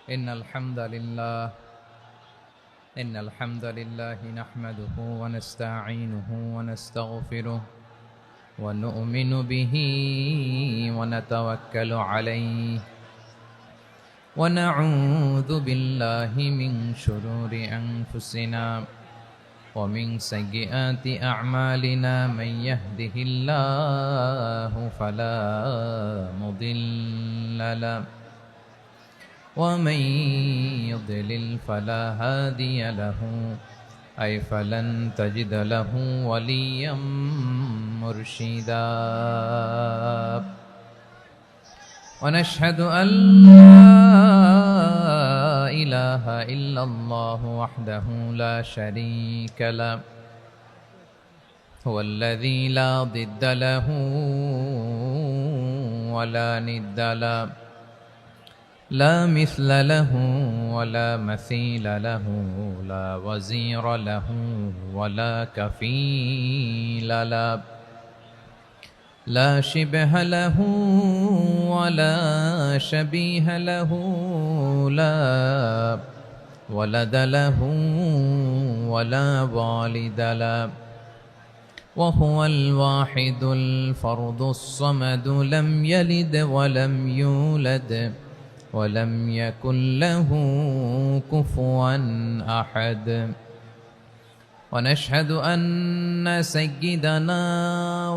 إن الحمد لله نحمده ونستعينه ونستغفره ونؤمن به ونتوكل عليه ونعوذ بالله من شرور أنفسنا ومن سيئات أعمالنا من يهده الله فلا مضل له ومن يضلل فلا هادي له فلن تجد له وليا مرشدا ونشهد أن لا إله إلا الله وحده لا شريك له هو الذي لا ضد له ولا ند له لا مثل له ولا مثيل له لا وزير له ولا كفيل له لا شبه له ولا شبيه له لا ولد له ولا والد له وهو الواحد الفرد الصمد لم يلد ولم يولد ولم يكن له كفوا أحد ونشهد أن سيدنا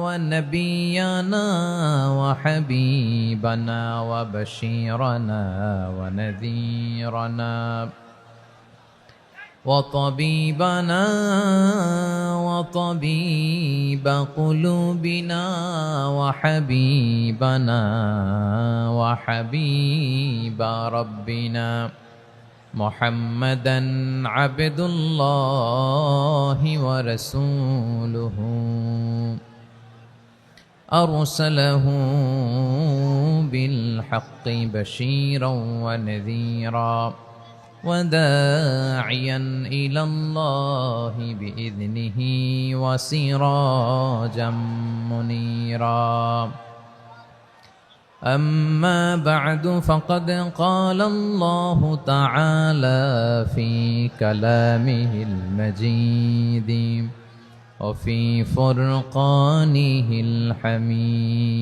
ونبينا وحبيبنا وبشيرنا ونذيرنا وطبيبنا وطبيب قلوبنا وحبيبنا وحبيب ربنا محمدا عبد الله ورسوله أرسله بالحق بشيرا ونذيرا وداعيا إلى الله بإذنه وسراجا منيرا أما بعد فقد قال الله تعالى في كلامه المجيد وفي فرقانه الحميد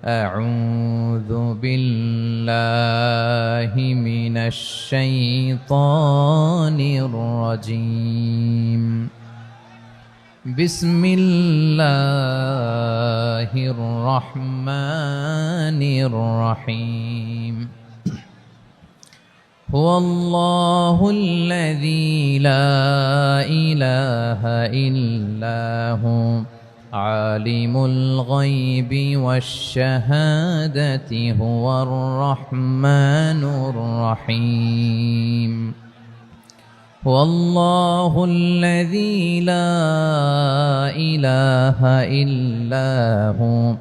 أعوذ بالله من الشيطان الرجيم بسم الله الرحمن الرحيم هو الله الذي لا إله إلا هو عالم الغيب والشهادة هو الرحمن الرحيم هو الله الذي لا إله إلا هو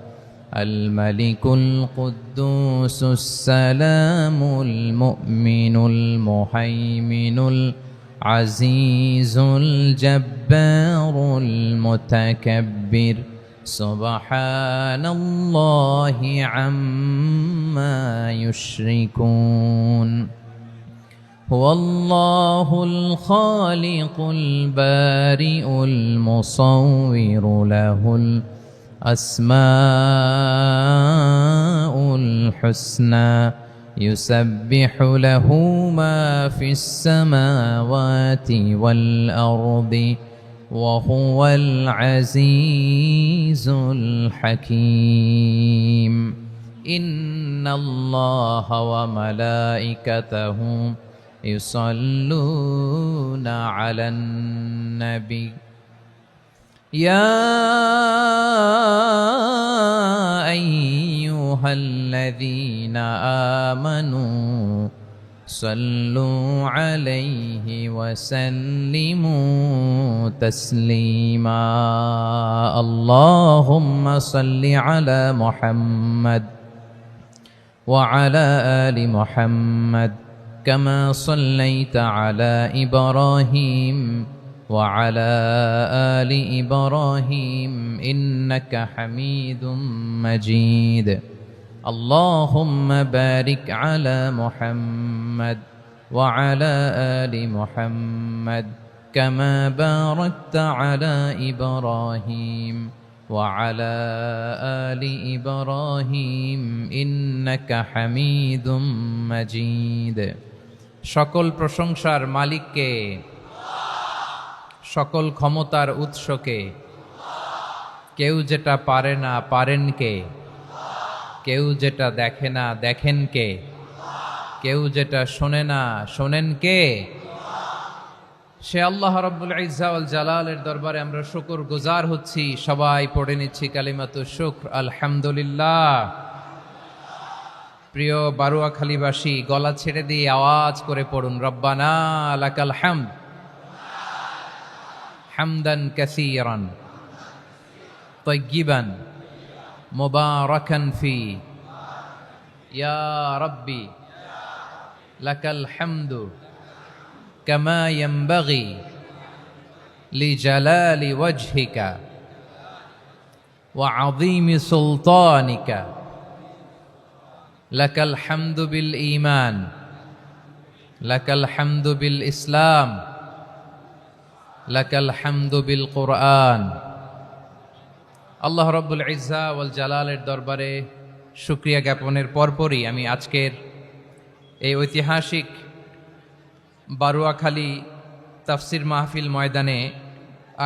الملك القدوس السلام المؤمن المهيمن العزيز الجبار المتكبر سبحان الله عما يشركون هو الله الخالق البارئ المصور له الأسماء الحسنى يسبح له ما في السماوات والأرض وهو العزيز الحكيم إن الله وملائكته يصلون على النبي يا أيها الذين آمنوا صلوا عليه وسلموا تسليما اللهم صل على محمد وعلى آل محمد كما صليت على إبراهيم وعلى آل إبراهيم إنك حميد مجيد اللهم بارك على محمد وعلى آل محمد كما باركت على إبراهيم وعلى آل إبراهيم إنك حميد مجيد সকল প্রশংসার মালিককে, সকল ক্ষমতার উৎসকে। কেউ যেটা পারে না পারেন কে, কেউ যেটা দেখে না দেখেন কে, কেউ যেটা শোনে না শোনেন কে? সে আল্লাহ রাব্বুল ইজ্জা ওয়াল জালালের দরবারে আমরা শুকর গুজার হচ্ছি। সবাই পড়ে নিচ্ছি কালিমাতুশ শুকর, আলহামদুলিল্লাহ। প্রিয় বারুয়াখালীবাসী, গলা ছেড়ে দিয়ে আওয়াজ করে পড়ুন, রব্বানা লাকাল হামদ হামদান কাসীরান তাইয়্যিবান মুবারাকান ফি ইয়া রাব্বি লাকাল হামদু কামা ইয়ানবাগি লিজালালি ওয়াজহিকা ওয়া আযীমি সুলতানিকা লাকাল হামদু বিল ঈমান লাকাল হামদু বিল ইসলাম লাকাল হামদু বিল কুরআন। আল্লাহ রাব্বুল ইজ্জা ওয়াল জালালের দরবারে শুকরিয়া জ্ঞাপনের পরপরই আমি আজকের এই ঐতিহাসিক বারুয়াখালী তাফসির মাহফিল ময়দানে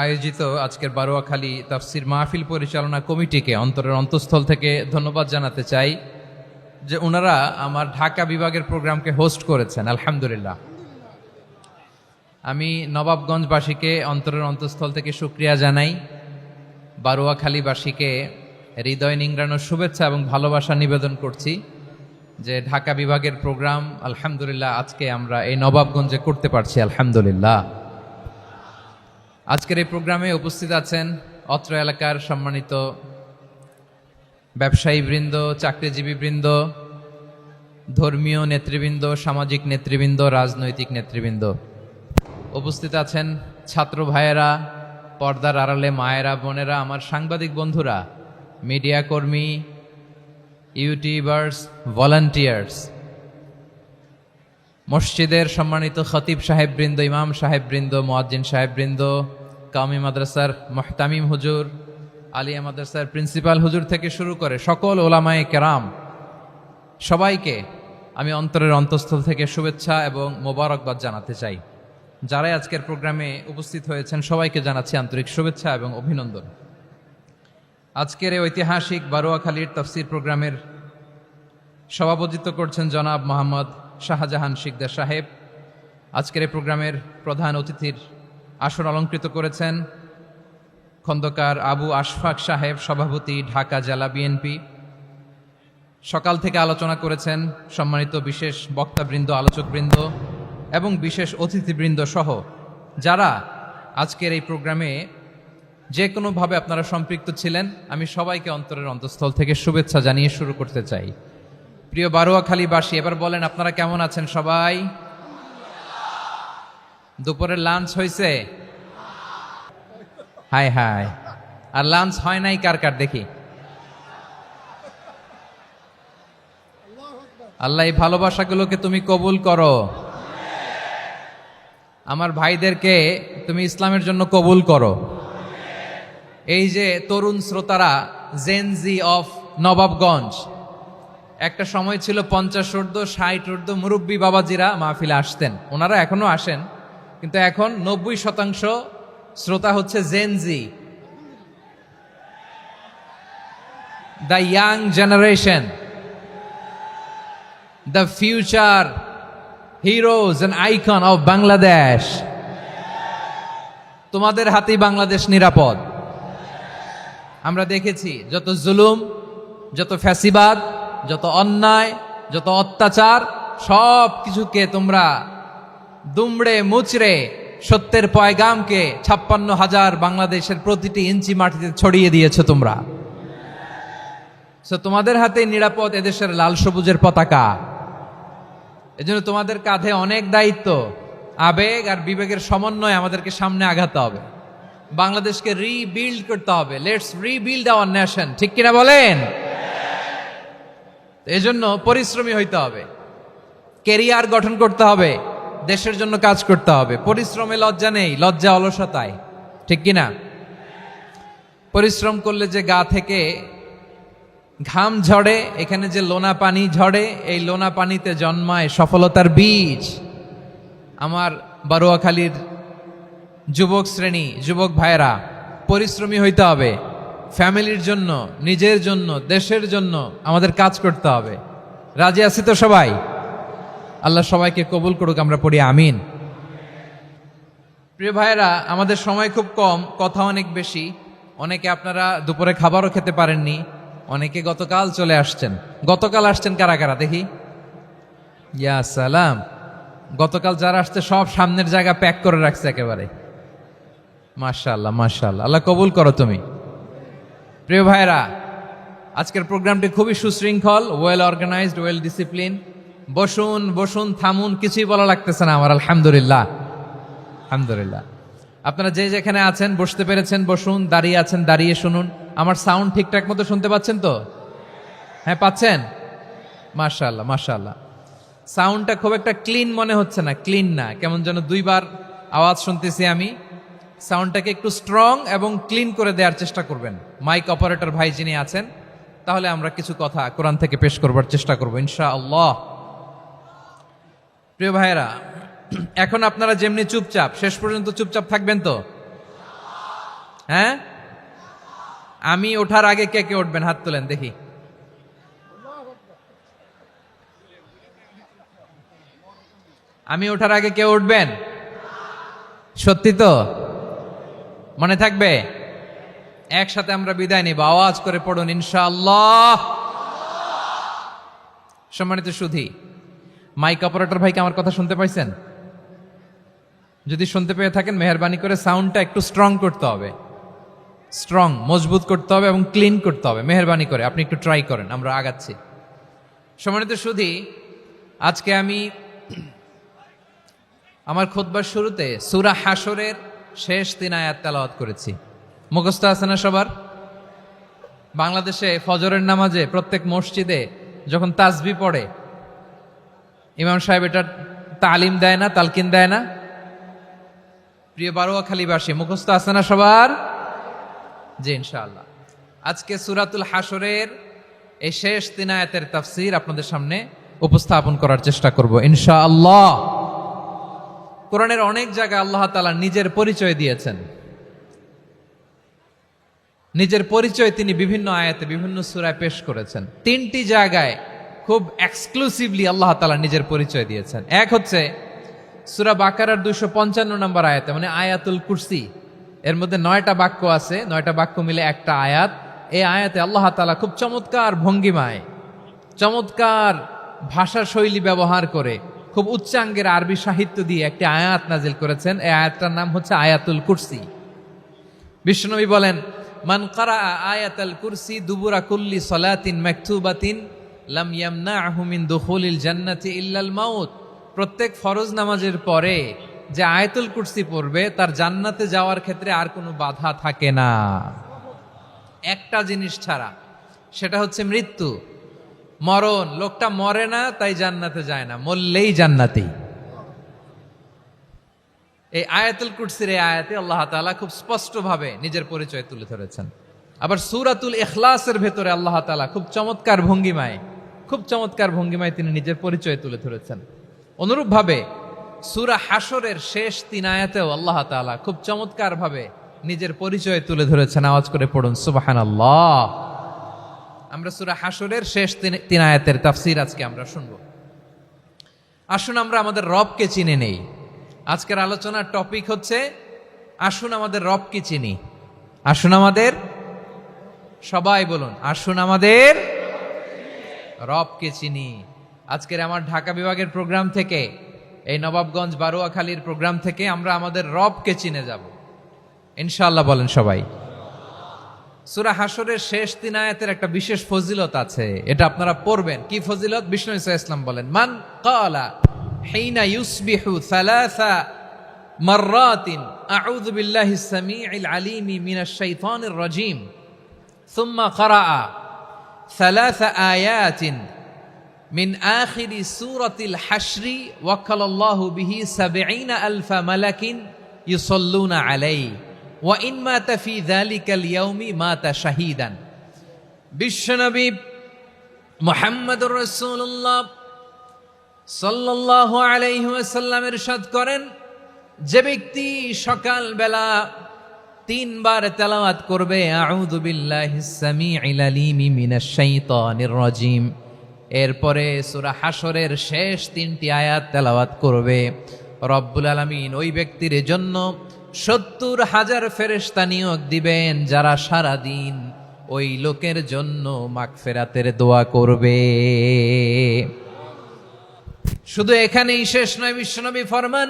আয়োজিত আজকের বারুয়াখালী তাফসির মাহফিল পরিচালনা কমিটিকে অন্তরের অন্তঃস্থল থেকে ধন্যবাদ জানাতে চাই যে ওনারা আমার ঢাকা বিভাগের প্রোগ্রামকে হোস্ট করেছেন, আলহামদুলিল্লাহ। আমি নবাবগঞ্জবাসীকে অন্তরের অন্তঃস্থল থেকে শুকরিয়া জানাই, বারুয়াখালীবাসীকে হৃদয় নিংড়ানোর শুভেচ্ছা এবং ভালোবাসা নিবেদন করছি যে ঢাকা বিভাগের প্রোগ্রাম আলহামদুলিল্লাহ আজকে আমরা এই নবাবগঞ্জে করতে পারছি, আলহামদুলিল্লাহ। আজকের এই প্রোগ্রামে উপস্থিত আছেন অত্র এলাকার সম্মানিত ব্যবসায়ী বৃন্দ, চাকরিজীবী বৃন্দ, ধর্মীয় নেতৃবৃন্দ, সামাজিক নেতৃবৃন্দ, রাজনৈতিক নেতৃবৃন্দ। উপস্থিত আছেন ছাত্র ভাইয়েরা, পর্দার আড়ালে মায়েরা, বোনেরা, আমার সাংবাদিক বন্ধুরা, মিডিয়া কর্মী, ইউটিউবার্স, ভলান্টিয়ার্স, মসজিদের সম্মানিত খতিব সাহেববৃন্দ, ইমাম সাহেববৃন্দ, মুয়াজ্জিন সাহেববৃন্দ, কাওমি মাদ্রাসার মুহতামিম হুজুর, আলিয়া মাদ্রাসার প্রিন্সিপাল হুজুর থেকে শুরু করে সকল ওলামায়ে কেরাম, সবাইকে আমি অন্তরের অন্তঃস্থল থেকে শুভেচ্ছা এবং মোবারকবাদ জানাতে চাই। যারাই আজকের প্রোগ্রামে উপস্থিত হয়েছেন সবাইকে জানাচ্ছি আন্তরিক শুভেচ্ছা এবং অভিনন্দন। আজকের এই ঐতিহাসিক বারুয়াখালীর তাফসির প্রোগ্রামের সভাপতিত্ব করছেন জনাব মোহাম্মদ শাহজাহান শিকদার সাহেব। আজকের এই প্রোগ্রামের প্রধান অতিথির আসন অলঙ্কৃত করেছেন খন্দকার আবু আশফাক সাহেব, সভাপতি, ঢাকা জেলা বিএনপি। সকাল থেকে আলোচনা করেছেন সম্মানিত বিশেষ বক্তাবৃন্দ, আলোচকবৃন্দ এবং বিশেষ অতিথিবৃন্দ সহ যারা আজকের এই প্রোগ্রামে যে কোনোভাবে আপনারা সম্পৃক্ত ছিলেন। আমি সবাইকে অন্তরের অন্তঃস্থল থেকে শুভেচ্ছা জানিয়ে শুরু করতে চাই। প্রিয় বারুয়াখালীবাসী, এবার বলেন আপনারা কেমন আছেন সবাই? দুপুরের লাঞ্চ হয়েছে? হাই হাই, আর লাঞ্চ হয় নাই কার কার দেখি? আল্লাহ এই ভালোবাসাগুলোকে তুমি কবুল করো। আমার ভাইদেরকে তুমি ইসলামের জন্য কবুল করো। এই যে তরুণ শ্রোতারা, জেনজি অফ নবাবগঞ্জ, একটা সময় ছিল 50 ঊর্ধ্ব 60 ঊর্ধ্ব মুরব্বী বাবাজিরা মাহফিলে আসতেন, ওনারা এখনো আসেন, কিন্তু এখন 90% শ্রোতা হচ্ছে Gen Z, the young generation, the future heroes and icon of Bangladesh. তোমাদের হাতেই বাংলাদেশ নিরাপদ। আমরা দেখেছি যত জুলুম, যত ফ্যাসিবাদ, যত অন্যায়, যত অত্যাচার, সব কিছুকে তোমরা দুমড়ে মুচড়ে সত্যের পয়গামকে 56,000 বাংলাদেশের প্রতিটি ইঞ্চি মাটিতে ছড়িয়ে দিয়েছো তোমরা। তোমাদের হাতে নিরাপদ এদেশের লাল সবুজের পতাকা। এজন্য তোমাদের কাঁধে অনেক দায়িত্ব, আবেগ আর বিবেকের সমন্বয়ে আমাদেরকে সামনে আগাতে হবে, বাংলাদেশকে রিবিল্ড করতে হবে। লেটস রিবিল্ড আওয়ার নেশন, ঠিক কিনা বলেন? এজন্য পরিশ্রমী হইতে হবে, কেরিয়ার গঠন করতে হবে, দেশের জন্য কাজ করতে হবে। পরিশ্রমে লজ্জা নেই, লজ্জা অলসতায়, ঠিক কিনা? পরিশ্রম করলে যে গা থেকে ঘাম ঝরে, এখানে যে লোনা পানি ঝরে, এই লোনা পানিতে জন্মায় সফলতার বীজ। আমার বারুয়াখালীর যুবক শ্রেণী, যুবক ভাইরা, পরিশ্রমী হইতে হবে। ফ্যামিলির জন্য, নিজের জন্য, দেশের জন্য আমাদের কাজ করতে হবে। রাজি আছি তো সবাই? আল্লাহ সবাইকে কবুল করুক, আমরা পড়ি আমিন। প্রিয় ভাইরা, আমাদের সময় খুব কম, কথা অনেক বেশি। অনেকে আপনারা দুপুরে খাবারও খেতে পারেননি, অনেকে গতকাল চলে আসছেন। গতকাল আসছেন কারা কারা দেখি? ইয়া সালাম। গতকাল যারা আসছে সব সামনের জায়গা প্যাক করে রাখছে একেবারে। মাশাআল্লাহ, মাশাআল্লাহ, আল্লাহ কবুল করো তুমি। প্রিয় ভাইরা, আজকের প্রোগ্রামটি খুবই সুশৃঙ্খল, ওয়েল অর্গানাইজড, ওয়েল ডিসিপ্লিন। বসুন বসুন, থামুন, কিছুই বলা লাগতেছে না আমার। আলহামদুলিল্লাহ, আলহামদুলিল্লাহ। আপনারা যে যেখানে আছেন বসতে পেরেছেন বসুন, দাঁড়িয়ে আছেন দাঁড়িয়ে শুনুন। আমার সাউন্ড ঠিকঠাক মতো শুনতে পাচ্ছেন তো? হ্যাঁ, পাচ্ছেন? মাশাআল্লাহ, মাশাআল্লাহ। সাউন্ডটা খুব একটা ক্লিন মনে হচ্ছে না, ক্লিন না, কেমন যেন দুইবার আওয়াজ শুনতেছি আমি। সাউন্ডটাকে একটু স্ট্রং এবং ক্লিন করে দেওয়ার চেষ্টা করবেন মাইক অপারেটর ভাই যিনি আছেন। তাহলে আমরা কিছু কথা কোরআন থেকে পেশ করবার চেষ্টা করবো ইনশাআল্লাহ। প্রিয় ভাইয়েরা, এখন আপনারা যেমনি চুপচাপ, শেষ পর্যন্ত চুপচাপ থাকবেন তো? হ্যাঁ, আমি ওঠার আগে কে কে উঠবেন? হাত তোলেন দেখি। আমি ওঠার আগে কে উঠবেন? সত্যি তো? মনে থাকবে? একসাথে আমরা বিদায় নিব, আওয়াজ করে পড়ুন ইনশাআল্লাহ। সম্মানিত সুধী, মাইক অপারেটর ভাইকে আমার কথা শুনতে পাইছেন? যদি শুনতে পেয়ে থাকেন, মেহেরবানি করে সাউন্ডটা একটু স্ট্রং করতে হবে, স্ট্রং, মজবুত করতে হবে এবং ক্লিন করতে হবে। মেহেরবানি করে আপনি একটু ট্রাই করেন, আমরা আগাচ্ছি। সম্মানিত সুধী, আজকে আমি আমার খুতবার শুরুতে সূরা হাশরের শেষ 3 আয়াত তেলাওয়াত করেছি। মুখস্থ আছে না সবার? বাংলাদেশে ফজরের নামাজে প্রত্যেক মসজিদে যখন তাসবিহ পড়ে, ইমাম সাহেব এটা তালিম দেয় না, তালকিন দেয় না? প্রিয় বারুয়াখালীবাসী, মুখস্থ আছে না সবার? জি, ইনশাআল্লাহ। আজকে সূরাতুল হাশরের এই শেষ 3 আয়াতের তাফসীর আপনাদের সামনে উপস্থাপন করার চেষ্টা করব ইনশাআল্লাহ। কোরআনের অনেক জায়গায় আল্লাহ তাআলা নিজের পরিচয় দিয়েছেন। নিজের পরিচয় তিনি বিভিন্ন আয়াতে, বিভিন্ন সূরায় পেশ করেছেন। 3টি জায়গায় খুব এক্সক্লুসিভলি আল্লাহ তাআলা নিজের পরিচয় দিয়েছেন। এক হচ্ছে সূরা বাকারার 255 নম্বর আয়াতে, মানে আয়াতুল কুরসি। এর মধ্যে 9টা বাক্য আছে, 9টা বাক্য মিলে একটা আয়াত। এই আয়াতে আল্লাহ তাআলা খুব চমৎকার ভঙ্গিমায়, চমৎকার ভাষা শৈলী ব্যবহার করে, খুব উচ্চাঙ্গের আরবি সাহিত্য দিয়ে একটি আয়াত নাজিল করেছেন। এই আয়াতটার নাম হচ্ছে আয়াতুল কুরসি। বিশ্বনবী বলেন, মান কারা আয়াতুল কুরসি দুবুরা কুল্লি সালাতিন মাকতুবাতিন লাম ইয়ামনাহু মিন দুখুলিল জান্নাতি ইল্লাল মাউত। প্রত্যেক ফরজ নামাজের পরে যে আয়াতুল কুরসি পড়বে তার জান্নাতে যাওয়ার ক্ষেত্রে আর কোনো বাধা থাকে না, একটা জিনিস ছাড়া, সেটা হচ্ছে মৃত্যু, মরণ। লোকটা মরে না তাই জান্নাতে যায় না, মরলেই জান্নাতি। এই আয়াতুল কুরসির এই আয়াতে আল্লাহ তাআলা খুব স্পষ্টভাবে নিজের পরিচয় তুলে ধরেছেন। আবার সূরাতুল ইখলাসের ভেতরে আল্লাহ তাআলা খুব চমৎকার ভঙ্গিমায়, খুব চমৎকার ভঙ্গিমায় তিনি নিজের পরিচয় তুলে ধরেছেন। অনুরূপভাবে সূরা হাশরের শেষ 3 আয়াতেও আল্লাহ তাআলা খুব চমৎকার ভাবে নিজের পরিচয় তুলে ধরেছেন। আওয়াজ করে পড়ুন সুবহানাল্লাহ। আমরা সূরা হাশরের শেষ 3 আয়াতের তাফসীর আজকে আমরা শুনব। আসুন আমরা আমাদের রবকে চিনে নেই। আজকের আলোচনার টপিক হচ্ছে আসুন আমাদের রবকে চিনি। আসুন আমাদের, সবাই বলুন, আসুন আমাদের রবকে চিনি। আজকের আমার ঢাকা বিভাগের প্রোগ্রাম থেকে, এই নবাবগঞ্জ বারুয়াখালীর প্রোগ্রাম থেকে আমরা আমাদের রবকে চিনে যাব ইনশাআল্লাহ। বলেন সবাই। সূরা হাশরের শেষ 3 আয়াতের একটা বিশেষ ফজিলত আছে, এটা আপনারা পড়বেন। কি ফজিলত? বিষ্ণু ইসা ইসলাম বলেন, মান ক্বালা হিনা ইউসবিহু সালাসা মাররাতিন আউযু বিল্লাহিস সামিউল আলীম মিনাশ শাইতানির রাজীম সুম্মা ক্বারাআ সালাসা আয়াতিন মিন আখিরি সূরাতিল হাশরি ওয়াক্কালাল্লাহু বিহি ৭০ আলফা মালাকিন ইউসাল্লুনা আলাইহি ওয়া ইন মাতা ফি যালিকাল ইয়াউমি মাতা শাহীদান। বিশ্বনবী মুহাম্মদুর রাসূলুল্লাহ সাল্লাল্লাহু আলাইহি ওয়াসাল্লাম ইরশাদ করেন, যে ব্যক্তি সকালবেলা ৩ বার তেলাওয়াত করবে আউযু বিল্লাহিস সামিউল আলিম মিনাশ শাইতানির রাজিম, এরপরে সূরা হাশরের শেষ ৩টি আয়াত তেলাওয়াত করবে, রব্বুল আলামিন ওই ব্যক্তির জন্য ৭০,০০০ ফেরেশতা নিয়োগ দিবেন যারা সারা দিন ওই লোকের জন্য মাগফিরাতের দোয়া করবে। শুধু এখানেই শেষ নয়, বিশ্বনবী ফরমান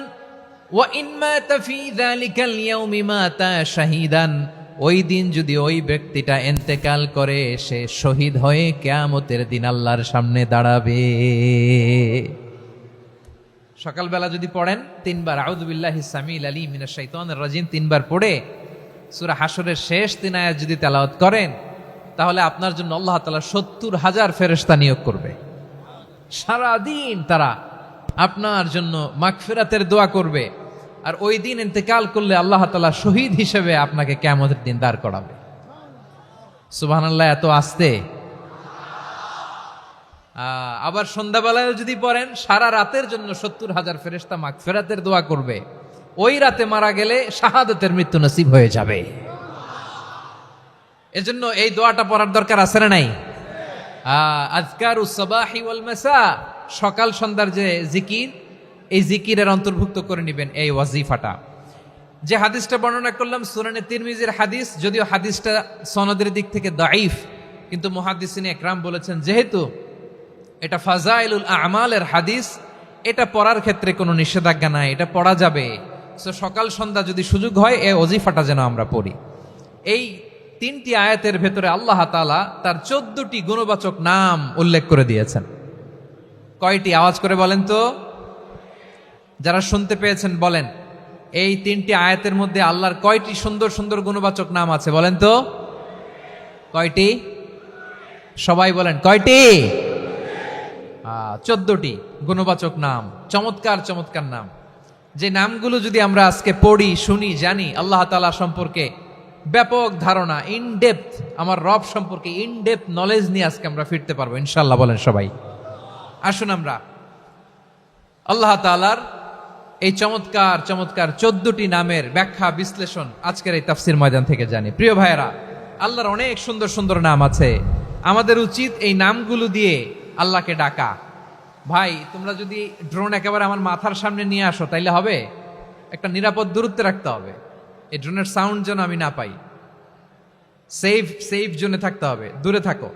ওয়া ইন মাতা ফি যালিকাল ইয়াউমি মাতা শাহীদান, ওই দিন যদি ওই ব্যক্তিটা ইন্তেকাল করে সে শহীদ হয়ে কিয়ামতের দিন আল্লাহর সামনে দাঁড়াবে। সকালবেলা যদি পড়েন ৩ বার আউযু বিল্লাহিস সামিউল আলিম মিনাশ শাইতানির রাজিম ৩ বার পড়ে সূরা হাশরের শেষ ৩ আয়াত যদি তেলাওয়াত করেন, তাহলে আপনার জন্য আল্লাহ তাআলা ৭০,০০০ ফেরেশতা নিয়োগ করবে। সারা দিন তারা আপনার জন্য মাগফিরাতের দোয়া করবে, আর ওই দিন ইন্তেকাল করলে আল্লাহ তাআলা শহীদ হিসেবে আপনাকে কিয়ামতের দিন দাঁড় করাবে। সুবহানাল্লাহ, এত আস্তে। আবার সন্ধ্যাবেলায় যদি পড়েন, সারা রাতের জন্য ৭০,০০০ ফেরেশতা মাগফিরাতের দোয়া করবে। ওই রাতে মারা গেলে শাহাদাতের মৃত্যু নসিব হয়ে যাবে। এজন্য এই দোয়াটা পড়ার দরকার আছে না নাই? আযকারুস সাবাহি ওয়াল মাসা, সকাল সন্ধ্যার যে জিকির, এই জিকিরের অন্তর্ভুক্ত করে নেবেন এই ওয়াজিফাটা। যে হাদিসটা বর্ণনা করলাম সুনানে তিরমিজির হাদিস, যদিও হাদিসটা সনদের দিক থেকে দাঈফ, কিন্তু মুহাদ্দিসিনে একরাম বলেছেন যেহেতু এটা ফাজাইলুল আমালের হাদিস, এটা পড়ার ক্ষেত্রে কোনো নিষেধাজ্ঞা নাই, এটা পড়া যাবে। সো সকাল সন্ধ্যা যদি সুযোগ হয় এই ওয়াজিফাটা যেন আমরা পড়ি। এই ৩টি আয়াতের ভেতরে আল্লাহ তাআলা তার ১৪টি গুণবাচক নাম উল্লেখ করে দিয়েছেন। কয়টি? আওয়াজ করে বলেন তো, যারা শুনতে পেয়েছেন বলেন। এই ৩টি আয়াতের মধ্যে আল্লাহর কয়টি সুন্দর সুন্দর গুণবাচক নাম আছে বলেন তো? কয়টি? সবাই বলেন কয়টি? ১৪টি গুণবাচক নাম, চমৎকার চমৎকার নাম। যে নামগুলো যদি আমরা আজকে পড়ি, শুনি, জানি, আল্লাহ তাআলা সম্পর্কে ব্যাপক ধারণা, ইনডেপথ, আমার রব সম্পর্কে ইনডেপথ নলেজ নিয়ে আজকে আমরা ফিরতে পারবো ইনশাআল্লাহ। বলেন সবাই। আসুন আমরা আল্লাহ তাআলার এই চমৎকার চমৎকার ১৪টি নামের ব্যাখ্যা বিশ্লেষণ আজকের এই তাফসীর ময়দান থেকে জানি। প্রিয় ভাইয়েরা, আল্লাহর অনেক সুন্দর সুন্দর নাম আছে। আমাদের উচিত এই নামগুলো দিয়ে আল্লাহকে ডাকা। ভাই, তোমরা যদি ড্রোন একেবারে আমার মাথার সামনে নিয়ে আসো তাইলে হবে? একটা নিরাপদ দূরত্বে রাখতে হবে, এই ড্রোনের সাউন্ড যেন আমি না পাই। সেফ জোনে থাকতে হবে, দূরে থাকো।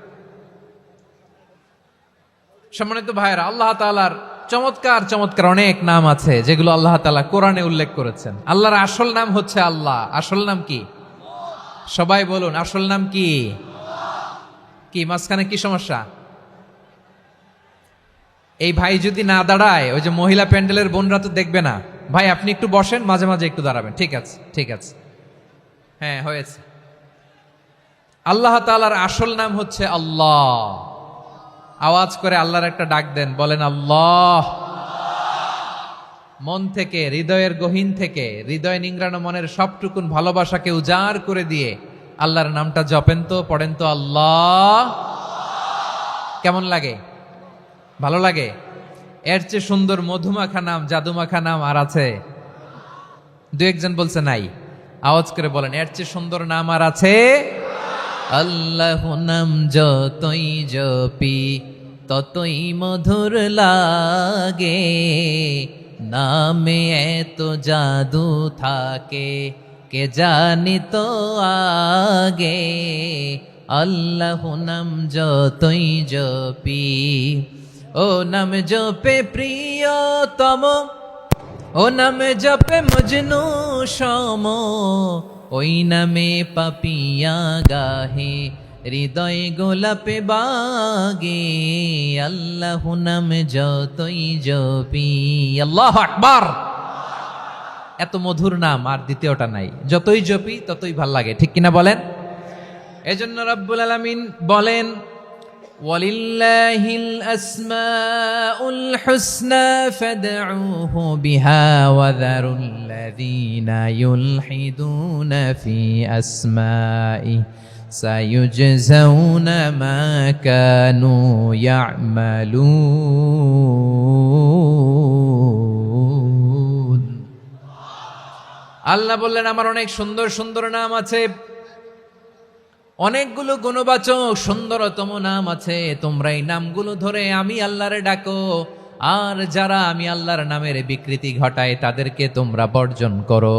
সম্মানিত ভাইয়েরা, আল্লাহ তাআলার চমৎকার চমৎকার অনেক নাম আছে যেগুলো আল্লাহ তাআলা কোরআনে উল্লেখ করেছেন। আল্লাহর আসল নাম হচ্ছে আল্লাহ। আসল নাম কি? সবাই বলুন, আসল নাম কি? কি মাঝখানে কি সমস্যা? এই ভাই যদি না দাঁড়ায়, ওই যে মহিলা প্যান্ডেলের বোনরা তো দেখবে না। ভাই আপনি একটু বসেন, মাঝে মাঝে একটু দাঁড়াবেন। ঠিক আছে, ঠিক আছে, হ্যাঁ হয়েছে। আল্লাহ তাআলার আসল নাম হচ্ছে আল্লাহ। আওয়াজ করে আল্লাহর একটা ডাক দেন, বলেন আল্লাহ। মন থেকে, হৃদয়ের গহীন থেকে, হৃদয় নিংড়ানো মনের সবটুকুন ভালোবাসাকে উজাড় করে দিয়ে আল্লাহর নামটা জপেন তো, পড়েন তো আল্লাহ। কেমন লাগে? ভালো লাগে? এর চেয়ে সুন্দর মধুমাখা নাম, জাদুমাখা নাম আর আছে? দু একজন বলছে নাই। আওয়াজ করে বলেন, এর চেয়ে সুন্দর নাম আর আছে? আল্লাহ নাম যতই জপি ততই মধুর লাগে, নামে এত জাদু থাকে কে জানি তো আগে। আল্লাহ নাম যতই জপি, ও নাম জপে প্রিয়তম, ও নাম জপে মজনু সম, ওই নামে পাপিয়া গাহে হৃদয় গোলাপে বাগে। আল্লাহ নাম যতই জপি। আল্লাহু আকবার। এত মধুর নাম আর দ্বিতীয়টা নাই। যতই জপি ততই ভাল লাগে, ঠিক কিনা বলেন? এজন্য রব্বুল আলামিন বলেন, ওয়ালিল্লাহিল আসমাউল হুসনা ফাদউহু বিহা ওয়া যারুল্লাযীনা ইউলহিদুনা ফি আসমাইহি সায়ুজজাউনা মা কানু ইয়া'মালুন। আল্লাহ বললেন আমার অনেক সুন্দর সুন্দর নাম আছে, অনেকগুলো গুণবাচক সুন্দরতম নাম আছে, তোমরা এই নামগুলো ধরে আমি আল্লাহরে ডাকো, আর যারা আমি আল্লাহর নামের বিকৃতি ঘটায় তাদেরকে তোমরা বর্জন করো,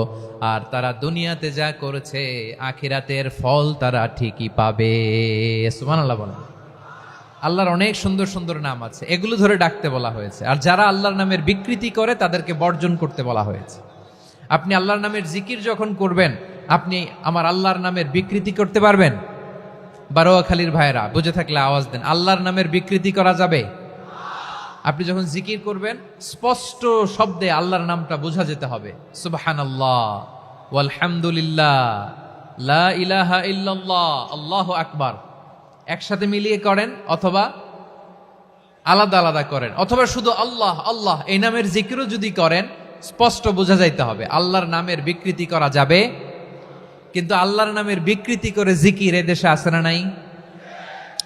আর তারা দুনিয়াতে যা করেছে আখিরাতের ফল তারা ঠিকই পাবে। সুবহানাল্লাহ বলেন। আল্লাহর অনেক সুন্দর সুন্দর নাম আছে, এগুলো ধরে ডাকতে বলা হয়েছে, আর যারা আল্লাহর নামের বিকৃতি করে তাদেরকে বর্জন করতে বলা হয়েছে। আপনি আল্লাহর নামের জিকির যখন করবেন, আপনি আমার আল্লাহর নামের বিকৃতি করতে পারবেন? বারোয়াখালীর ভাইরা বুঝে থাকলে আওয়াজ দেন, আল্লাহর নামের বিকৃতি করা যাবে? আপনি যখন জিকির করবেন স্পষ্ট শব্দে আল্লাহর নামটা বোঝা যেতে হবে। সুবহানাল্লাহ, ওয়ালহামদুলিল্লাহ, লা ইলাহা ইল্লাল্লাহ, আল্লাহু আকবার, একসাথে মিলিয়ে করেন অথবা আলাদা আলাদা করেন, অথবা শুধু আল্লাহ আল্লাহ এই নামের জিকিরও যদি করেন স্পষ্ট বোঝা যাইতে হবে। আল্লাহর নামের বিকৃতি করা যাবে, কিন্তু আল্লাহর নামের বিকৃতি করে জিকির এদেশে আছে না নাই?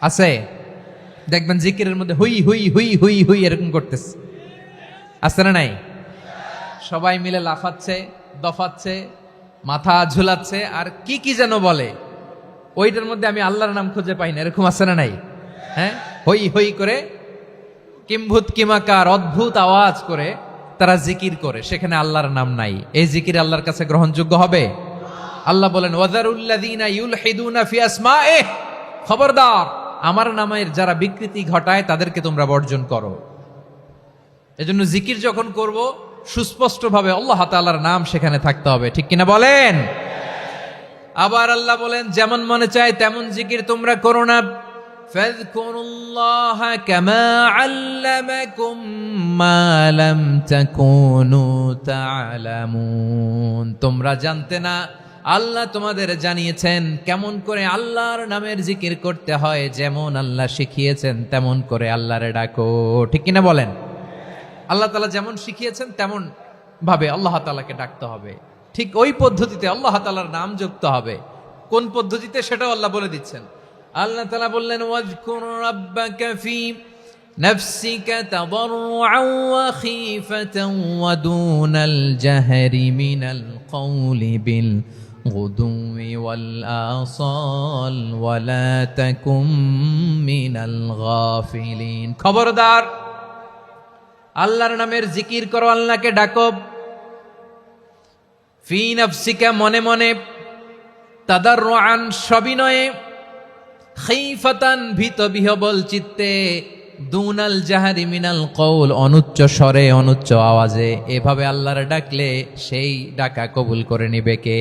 আছে। দেখবেন জিকিরের মধ্যে হুই হুই হুই হুই হুই এরকম করতেছে, আছে না নাই? সবাই মিলে লাফাচ্ছে, দফাচ্ছে, মাথা ঝুলাচ্ছে, আর কি কি যেন বলে, ওইটার মধ্যে আমি আল্লাহর নাম খুঁজে পাই না, এরকম আছে না নাই? হ্যাঁ, হই হই করে কিম্ভূত কিমাকার অদ্ভুত আওয়াজ করে তারা জিকির করে, সেখানে আল্লাহর নাম নাই। এই জিকির আল্লাহর কাছে গ্রহণযোগ্য হবে? আল্লাহ বলেন ওয়াযারুল্লাযীনা ইউলহিদুনা ফি আসমাইহি, খবরদার আমার নামের যারা বিকৃতি ঘটায় তাদেরকে তোমরা বর্জন করো। এজন্য জিকির যখন করব সুস্পষ্টভাবে আল্লাহ তাআলার নাম সেখানে থাকতে হবে, ঠিক কিনা বলেন? আবার আল্লাহ বলেন যেমন মনে চায় তেমন জিকির তোমরা করো না। ফাযকুরুল্লাহা কামা আল্লামাকুম মা লাম তাকুনু তা'লামুন, তোমরা জানতে না, আল্লাহ তোমাদের জানিয়েছেন কেমন করে আল্লাহর নামের জিকির করতে হয়, যেমন আল্লাহ শিখিয়েছেন তেমন করে আল্লাহরে ডাকো, ঠিক কিনা বলেন? আল্লাহ তাআলা যেমন শিখিয়েছেন তেমন ভাবে আল্লাহ তাআলাকে ডাকতে হবে, ঠিক ওই পদ্ধতিতে আল্লাহ তাআলার নাম যুক্ত হবে। কোন পদ্ধতিতে সেটাও আল্লাহ বলে দিচ্ছেন। আল্লাহ তাআলা বললেন ওয়াজকুর রাব্বাকা ফি নাফসিকা তাদাররুআন ওয়া খীফাতান ওয়া দুনাল জাহরি মিনাল কওলি বিল গুদুই ওয়াল আসাল ওয়া লা তাকুম মিনাল গাফিলিন। খবরদার আল্লাহর নামের জিকির করো, আল্লাহকে ডাকো। ফি নাফসিকা মনে মনে, তাদাররুআন সবিনয়ে, খীফাতান ভীত বিহবল চিত্তে, দুনাল জাহারি মিনাল কওল অনুচ্চ স্বরে অনুচ্চ আওয়াজে। এভাবে আল্লাহর ডাকলে সেই ডাকা কবুল করে নিবে কে?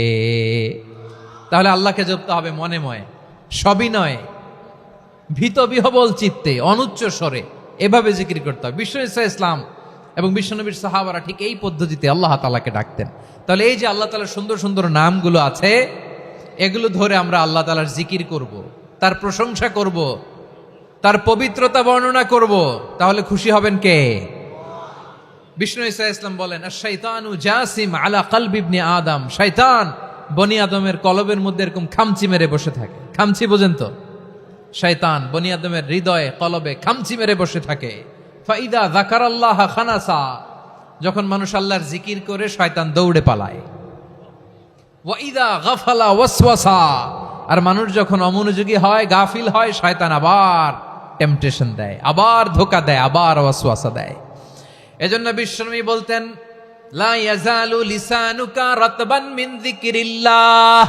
তাহলে আল্লাহকে জপতে হবে মনে মনে, সবিনয়ে, ভীত বিহবল চিত্তে, অনুচ্চ স্বরে, এভাবে জিকির করতে হবে। বিশ্ব ইসলাম এবং বিশ্বনবীর সাহাবারা ঠিক এই পদ্ধতিতে আল্লাহ তাআলাকে ডাকতেন। তাহলে এই যে আল্লাহ তাআলার সুন্দর সুন্দর নামগুলো আছে, এগুলো ধরে আমরা আল্লাহ তাআলার জিকির করব, তার প্রশংসা করব, তার পবিত্রতা বর্ণনা করব, তাহলে খুশি হবেন কে? বিষ্ণু ঈসা ইসলাম বলেন আশ-শাইতানু জাসিম আলা কলবি ইবনে আদম, শয়তান বনি আদমের কলবের মধ্যে এরকম খামচি মেরে বসে থাকে। খামচি বোঝেন তো? শয়তান বনি আদমের হৃদয়ে কলবে খামচি মেরে বসে থাকে। ফাইদা যাকারাল্লাহ খানাসা, যখন মানুষ আল্লাহর জিকির করে শয়তান দৌড়ে পালায়। ওয়াইদা গাফালা ওয়াসওয়াসা, আর মানুষ যখন অমনোযোগী হয়, গাফিল হয়, শয়তান আবার টেম্পটেশন দেয়, আবার ধোঁকা দেয়, আবার ওয়াসওয়াসা দেয়। এজন্য বিশ্বনবী বলতেন লা ইয়াজালু লিসানুকা রাতবান মিন যিকরিল্লাহ,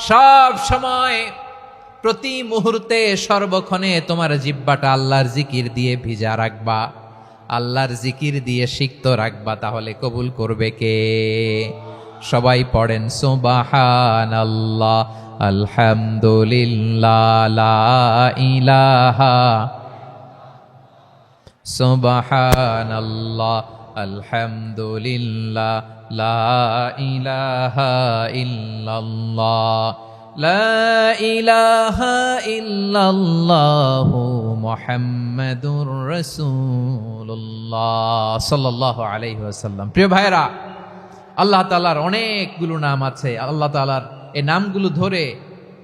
সব সময় প্রতি মুহূর্তে সর্বক্ষণে তোমার জিহ্বাটা আল্লাহর জিকির দিয়ে ভিজা রাখবা, আল্লাহর জিকির দিয়ে সিক্ত রাখবা, তাহলে কবুল করবে কে? সবাই পড়েন সুবহানাল্লাহ, আলহামদুলিল্লাহ, লা ইলাহা, সুবহানাল্লাহ, আলহামদুলিল্লাহ, লা ইলাহা ইল্লাল্লাহ, লা ইলাহা ইল্লাল্লাহু মুহাম্মাদুর রাসূলুল্লাহ সাল্লাল্লাহু আলাইহি ওয়াসাল্লাম। প্রিয় ভাইরা, আল্লাহ তাআলার অনেকগুলো নাম আছে। আল্লাহ তাআলার এই নামগুলো ধরে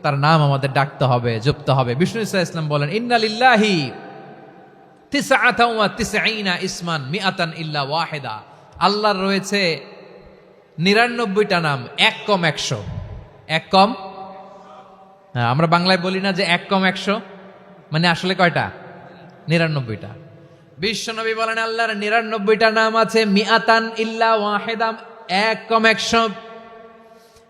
তার নাম আমাদের ডাকতে হবে, জপতে হবে। বিষ্ণু ইসা ইসলাম বলেন, ইন্না লিল্লাহি তিসআতাও ওয়া তিসঈনা ইসমান মিআতান ইল্লা ওয়াহিদা। আল্লাহর রয়েছে 99টা নাম, এক কম 100। এক কম, হ্যাঁ, আমরা বাংলায় বলি না যে এক কম 100, মানে আসলে কয়টা? 99টা। বিশ্বনবী বলেন আল্লাহর 99টা নাম আছে, মিআতান ইল্লা ওয়াহিদা, এক কম 100।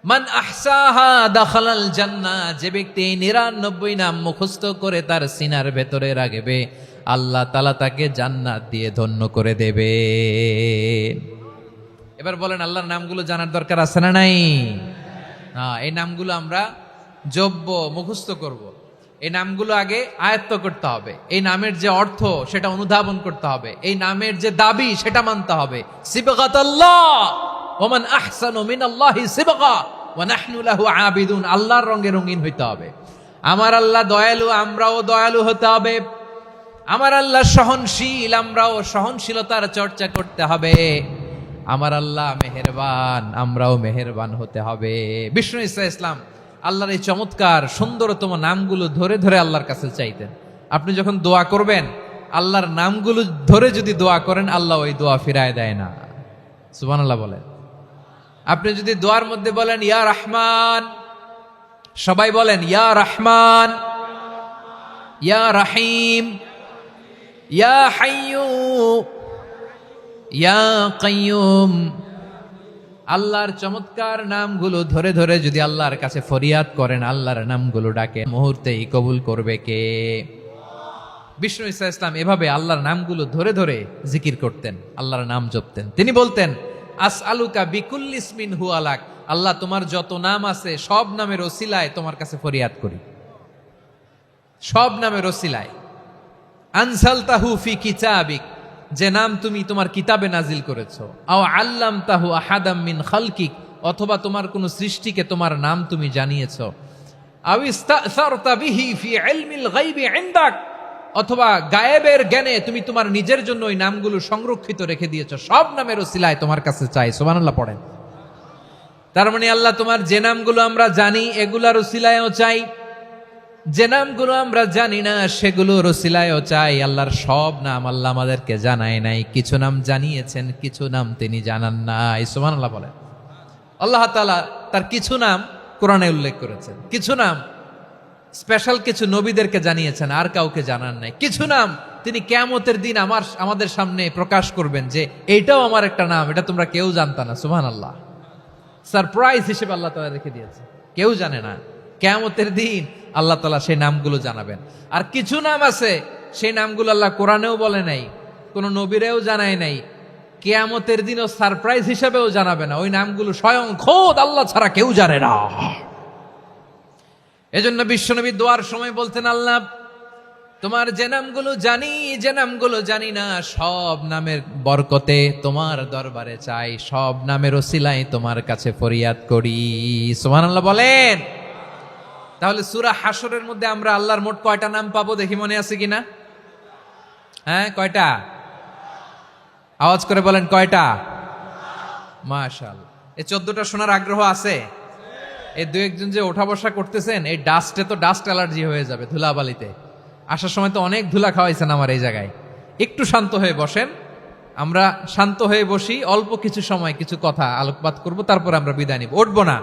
মান আহসাহা দাখালাল জান্নাহ, যে ব্যক্তি 99 নাম মুখস্থ করে তার সিনার ভেতরে রাখবে, আল্লাহ তাআলা তাকে জান্নাত দিয়ে ধন্য করে দেবে। এবার বলেন, আল্লাহর নামগুলো জানার দরকার আছে না নাই? এই নামগুলো আমরা জপব, মুখস্থ করব। এই নামগুলো আগে আয়ত্ত করতে হবে। এই নামের যে অর্থ সেটা অনুধাবন করতে হবে। এই নামের যে দাবি সেটা মানতে হবে। সিবগাতাল্লাহ ওয়া মান আহসানু মিনাল্লাহি সিবগা ওয়া নাহনু লাহু আবিদুন। আল্লাহর রঙে রঙিন হইতে হবে। আমার আল্লাহ দয়ালু, আমরাও দয়ালু হতে হবে। আমার আল্লাহ সহনশীল, আমরাও সহনশীলতার চর্চা করতে হবে। আমার আল্লাহ মেহেরবান, আমরাও মেহেরবান হতে হবে। বিষ্ণু ইসা ইসলাম আল্লাহর এই চমৎকার সুন্দরতম নামগুলো ধরে ধরে আল্লাহর কাছে চাইতেন। আপনি যখন দোয়া করবেন, আল্লাহর নামগুলো ধরে যদি দোয়া করেন, আল্লাহ ওই দোয়া ফিরায় দেয় না। সুবহানাল্লাহ বলেন। আপনি যদি দোয়ার মধ্যে বলেন ইয়া রহমান, সবাই বলেন ইয়া রহমান, ইয়া রহিম, ইয়া হাইয়্যু, ইয়া কাইয়্যুম। আল্লাহর চমৎকার নামগুলো ধরে ধরে যদি আল্লাহর কাছে ফরিয়াদ করেন, আল্লাহর নামগুলো ডাকে, মুহূর্তেই কবুল করবে কে? বিষ্ণু ইসা ইসলাম এভাবে আল্লাহর নামগুলো ধরে ধরে জিকির করতেন, আল্লাহর নাম জপতেন। তিনি বলতেন, আসআলুকা বিকুল্লি ইসমিন হুয়া লাক, আল্লাহ তোমার যত নাম আছে সব নামের ওসিলায় তোমার কাছে ফরিয়াদ করি, সব নামের ওসিলায়। আনজালতাহু ফি কিতাবিক, যে নাম তুমি তোমার কিতাবে নাজিল করেছো। আও আল্লামতাহু আহাদাম মিন খালকিক, অথবা তোমার কোন সৃষ্টিকে তোমার নাম তুমি জানিয়েছো। আও ইস্তাসারতা বিহি ফি ইলমিল গায়বি ইনদাক, অথবা গায়েবের জ্ঞানে তুমি তোমার নিজের জন্য ওই নামগুলো সংরক্ষিত রেখে দিয়েছো। সব নামের ওসিলায় তোমার কাছে চাই। সুবহানাল্লাহ পড়েন। তার মানে আল্লাহ তোমার যে নামগুলো আমরা জানি এগুলার ওসিলায়ও চাই, যে নামগুলো আমরা জানি না সেগুলোর ওসিলায়ও চাই। আল্লাহর সব নাম আল্লাহ আমাদেরকে জানায় নাই, কিছু নাম জানিয়েছেন, কিছু নাম তিনি জানান নাই। সুবহানাল্লাহ বলেন। আল্লাহ তাআলা তার কিছু নাম কোরআনে উল্লেখ করেছেন, কিছু নাম স্পেশাল কিছু নবীদেরকে জানিয়েছেন, আর কাউকে জানান নাই। কিছু নাম তিনি কিয়ামতের দিন আমাদের সামনে প্রকাশ করবেন যে এইটাও আমার একটা নাম, এটা তোমরা কেউ জানতা না। সুবহানাল্লাহ। সারপ্রাইজ হিসেবে আল্লাহ তাআলা রেখে দিয়েছে, কেউ জানে না। কিয়ামতের দিন আল্লাহ তাআলা সেই নামগুলো জানাবেন। আর কিছু নাম আছে সেই নামগুলো আল্লাহ কোরআনেও বলে নাই, কোন নবীরেও জানায় নাই, কিয়ামতের দিনও সারপ্রাইজ হিসেবেও জানাবে না। ওই নামগুলো স্বয়ং খোদ আল্লাহ ছাড়া কেউ জানে না। এজন্য বিশ্বনবী দোয়ার সময় বলতেন, আল্লাহ তোমার যে নামগুলো জানি, যে নামগুলো জানি না, সব নামের বরকতে তোমার দরবারে চাই, সব নামের ওসিলায় তোমার কাছে ফরিয়াদ করি। সুবহানাল্লাহ বলেন। তাহলে সূরা হাশরের মধ্যে আমরা আল্লাহর মোট কয়টা নাম পাবো দেখি, মনে আছে কিনা? হ্যাঁ, কয়টা? আওয়াজ করে বলেন, কয়টা? মাশাআল্লাহ। এই 14টা শোনার আগ্রহ আছে? এই দু একজন যে ওঠা বসা করতেছেন, এই ডাস্টে তো ডাস্ট অ্যালার্জি হয়ে যাবে, ধুলাবালিতে। আসার সময় তো অনেক ধুলা খাওয়াইছেন আমার এই জায়গায়। একটু শান্ত হয়ে বসেন, আমরা শান্ত হয়ে বসি, অল্প কিছু সময় কিছু কথা আলোকপাত করব, তারপর আমরা বিদায় নিব। উঠবো না,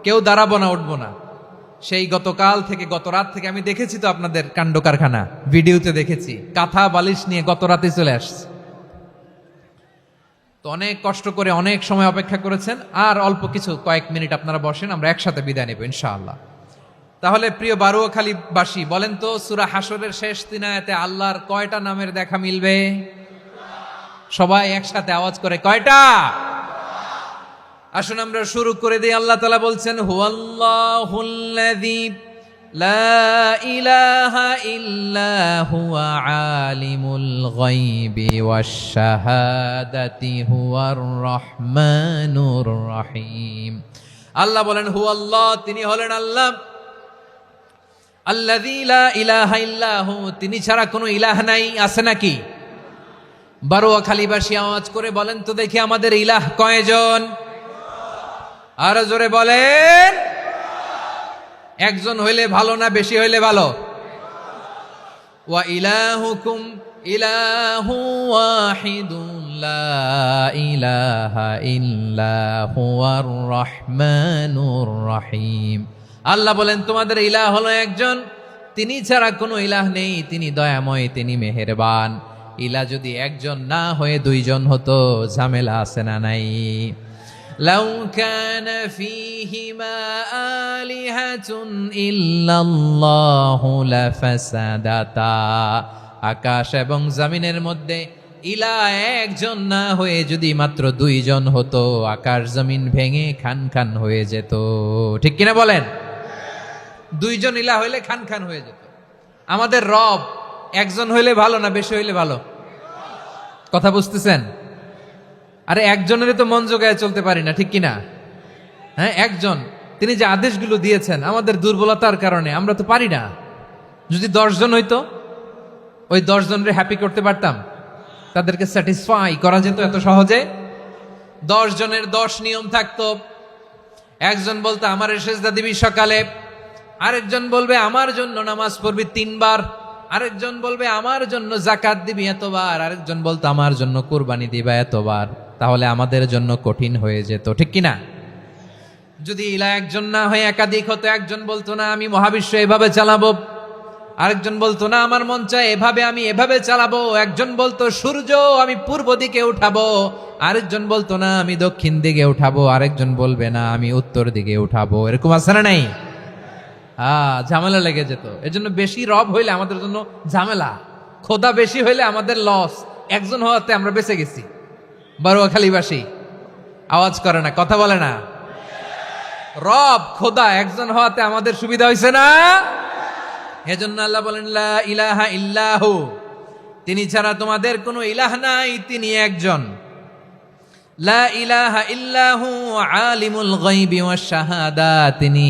কেউ দাঁড়াবো না, উঠবো না। সেই গতকাল থেকে, গত রাত থেকে আমি দেখেছি তো আপনাদের কাণ্ড কারখানা, ভিডিওতে দেখেছি। কাঁথা বালিশ নিয়ে গত রাতে চলে আসছে। তো অনেক কষ্ট করে অনেক সময় অপেক্ষা করেছেন, আর অল্প কিছু কয়েক মিনিট আপনারা বসেন, আমরা একসাথে বিদায় নেব ইনশাআল্লাহ। তাহলে প্রিয় বারুয়াখালীবাসী, বলেন তো সূরা হাশরের শেষ 3 আয়াতে আল্লাহর কয়টা নামের দেখা মিলবে? সবাই একসাথে আওয়াজ করে, কয়টা? আসুন আমরা শুরু করে দিই। আল্লাহ তাআলা বলছেন, হুয়াল্লাহুল্লাযী লা ইলাহা ইল্লা হুয়া আলিমুল গায়বি ওয়াশ শাহাদাতি হুয়ার রহমানুর রহিম। আল্লাহ বলেন হুয়াল্লাহ, তিনি হলেন আল্লাহ আল্লাযী লা ইলাহা ইল্লাহু, তিনি ছাড়া কোনো ইলাহ নাই, আছে নাকি? বারোয়াখালীবাসী আওয়াজ করে বলেন তো দেখি আমাদের ইলাহ কয়জন? আরো জোরে বলেন। একজন হইলে ভালো না বেশি হইলে ভালো? ওয়া ইলাহুকুম ইলাহু ওয়াহিদুন লা ইলাহা ইল্লা হুয়ার রহমানুর রহিম। আল্লাহ বলেন তোমাদের ইলাহ হলো একজন, তিনি ছাড়া কোনো ইলাহ নেই, তিনি দয়াময়, তিনি মেহেরবান। ইলাহ যদি একজন না হয়ে দুইজন হতো, ঝামেলা আছে না নাই? লাউ কানা ফীহিমা আলিহাতুন ইল্লাল্লাহু লাফাসাদাতা, আকাশ এবং জমিনের মধ্যে ইলাহ একজন না হয়ে যদি মাত্র দুইজন হতো, আকাশ জমিন ভেঙে খান খান হয়ে যেত। ঠিক কিনা বলেন? দুইজন ইলাহ হইলে খান খান হয়ে যেত। আমাদের রব একজন হইলে ভালো না বেশি হইলে ভালো? কথা বুঝতেছেন? আরে একজনের তো মন জোগায় চলতে পারি না, ঠিক কিনা? হ্যাঁ, একজন, তিনি যে আদেশগুলো দিয়েছেন আমাদের দুর্বলতার কারণে আমরা তো পারি না। যদি 10 জন হইতো, ওই 10 জনের হ্যাপি করতে পারতাম, তাদেরকে স্যাটিসফাই করা যেত এত সহজে? 10 জনের 10 নিয়ম থাকতো। একজন বলতো আমার সেজদা দিবি সকালে, আরেকজন বলবে আমার জন্য নামাজ পড়বি 3 বার, আরেকজন বলবে আমার জন্য যাকাত দিবি এতবার, আরেকজন বলতো আমার জন্য কুরবানি দিবা এতবার। তাহলে আমাদের জন্য কঠিন হয়ে যেত, ঠিক কিনা? যদি ইলাহ একজন না হয়ে একাধিক হতো, একজন বলতো না আমি মহাবিশ্ব এভাবে চালাবো, আরেকজন বলতো না আমার মন চায় এভাবে, আমি এভাবে চালাবো, একজন বলতো সূর্য আমি পূর্ব দিকে উঠাবো, আরেকজন বলতো না আমি দক্ষিণ দিকে উঠাবো, আরেকজন বলবে না আমি উত্তর দিকে উঠাবো। এরকম আছে না নাই? ঝামেলা লেগে যেত। এজন্য বেশি রব হইলে আমাদের জন্য ঝামেলা, খোদা বেশি হইলে আমাদের লস। একজন হওয়াতে আমরা বেঁচে গেছি। বারোয়াখালীবাসী আওয়াজ করে না, কথা বলে না। রব খোদা একজন হওয়াতে আমাদের সুবিধা হয়েছে না? এজন্য আল্লাহ বলেন লা ইলাহা ইল্লাহু, তিনি ছাড়া তোমাদের কোনো ইলাহ নাই, তিনি একজন। লা ইলাহা ইল্লাহু আলিমুল গায়বি ওয়াশ শাহাদা, তিনি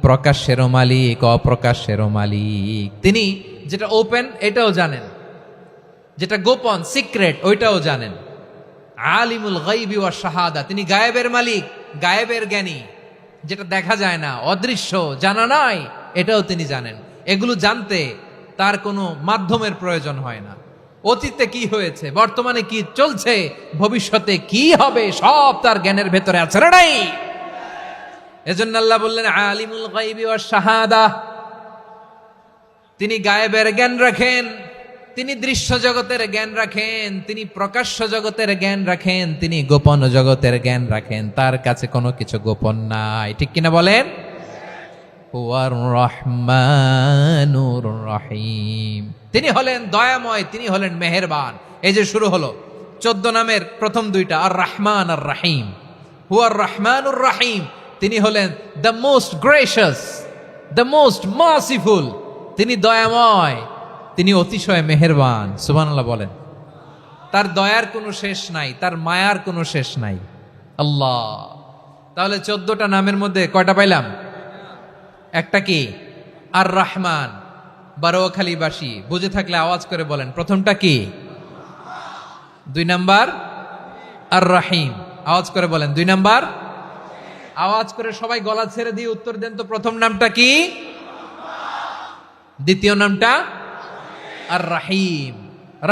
প্রকাশ্যেরও মালিক অপ্রকাশ্যেরও মালিক। তিনি যেটা ওপেন এটাও জানেন, যেটা গোপন সিক্রেট ওইটাও জানেন। আলিমুল গায়বি ওয়াশ শাহাদা, তিনি গায়েবের মালিক, গায়েবের জ্ঞানী, যেটা দেখা যায় না, অদৃশ্য, জানা নাই, এটাও তিনি জানেন। এগুলো জানতে তার কোনো মাধ্যমের প্রয়োজন হয় না। অতীতে কি হয়েছে, বর্তমানে কি চলছে, ভবিষ্যতে কি হবে, সব তার জ্ঞানের ভেতরে আছে না নাই? এজন্য আল্লাহ বললেন আলিমুল গায়বি ওয়াশ শাহাদা, তিনি গায়েবের জ্ঞান রাখেন, তিনি দৃশ্য জগতের জ্ঞান রাখেন, তিনি প্রকাশ্য জগতের জ্ঞান রাখেন, তিনি গোপন জগতের জ্ঞান রাখেন। তার কাছে কোনো কিছু গোপন নাই, ঠিক কিনা বলেন? হুয়ার রহমানুর রহিম, তিনি হলেন দয়াময়, তিনি হলেন মেহেরবান। এই যে শুরু হলো 14 নামের প্রথম দুইটা, আর রহমান আর রহিম। হুয়ার রহমানুর রহিম, তিনি হলেন the most gracious, the most merciful, তিনি দয়াময়, তিনি অতিশয় মেহেরবান। সুবহানাল্লাহ বলেন। তার দয়ার কোনো শেষ নাই, তার মায়ার কোনো শেষ নাই। আল্লাহ, তাহলে 14টা নামের মধ্যে কয়টা পাইলাম? একটা কি? আর রহমান। বারোয়াখালীবাসী বুঝে থাকলে আওয়াজ করে বলেন প্রথমটা কি? 2 নাম্বার আর রহিম। আওয়াজ করে বলেন 2 নাম্বার। আওয়াজ করে সবাই গলা ছেড়ে দিয়ে উত্তর দেন তো, প্রথম নামটা কি? দ্বিতীয় নামটা? আর রহিম।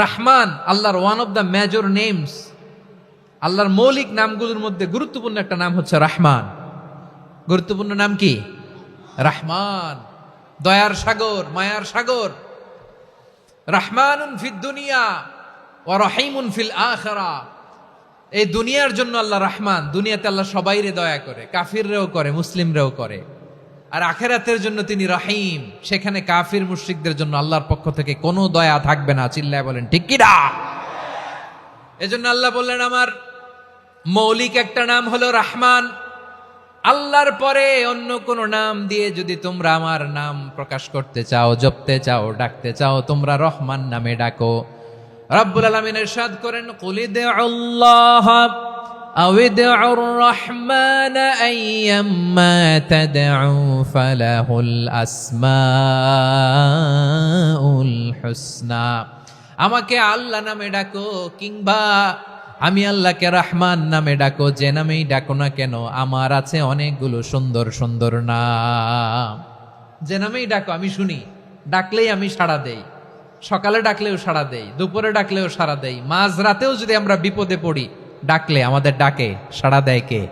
রহমান আল্লাহর one of the major names, আল্লাহর মৌলিক নামগুলোর মধ্যে গুরুত্বপূর্ণ একটা নাম হচ্ছে রহমান। গুরুত্বপূর্ণ নাম কি? রহমান, দয়ার সাগর, মায়ার সাগর। রহমানুন ফিদ দুনিয়া ওয়া রহিমুন ফিল আখিরা। এই দুনিয়ার জন্য আল্লাহ রহমান, দুনিয়াতে আল্লাহ সবাইরে দয়া করে, কাফিররেও করে, মুসলিমরেও করে। আর আখিরাতের জন্য তিনি রহিম, সেখানে কাফির মুশরিকদের জন্য আল্লাহর পক্ষ থেকে কোনো দয়া থাকবে না। চিল্লায় বলেন ঠিক কি না? এজন্য আল্লাহ বললেন আমার মৌলিক একটা নাম হলো রহমান। আল্লাহর পরে অন্য কোন নাম দিয়ে যদি তোমরা আমার নাম প্রকাশ করতে চাও, জপতে চাও, ডাকতে চাও, তোমরা রহমান নামে ডাকো। রব্বুল আলামিন ইরশাদ করেন কুলিদুল্লাহ أو ادعوا الرحمن أيما تدعوا فله الأسماء الحسنى আমাকে আল্লাহ নামে ডাকো কিংবা আমি আল্লাহকে রহমান নামে ডাকো, যে নামেই ডাকো না কেন আমার আছে অনেকগুলো সুন্দর সুন্দর নাম। যে নামেই ডাকো আমি শুনি, ডাকলেই আমি সাড়া দেই, সকালে ডাকলেও সাড়া দেই, দুপুরে ডাকলেও সাড়া দেই, মাঝরাতেও যদি আমরা বিপদে পড়ি ডাকলে আমাদের ডাকে সাড়া দেয় কে?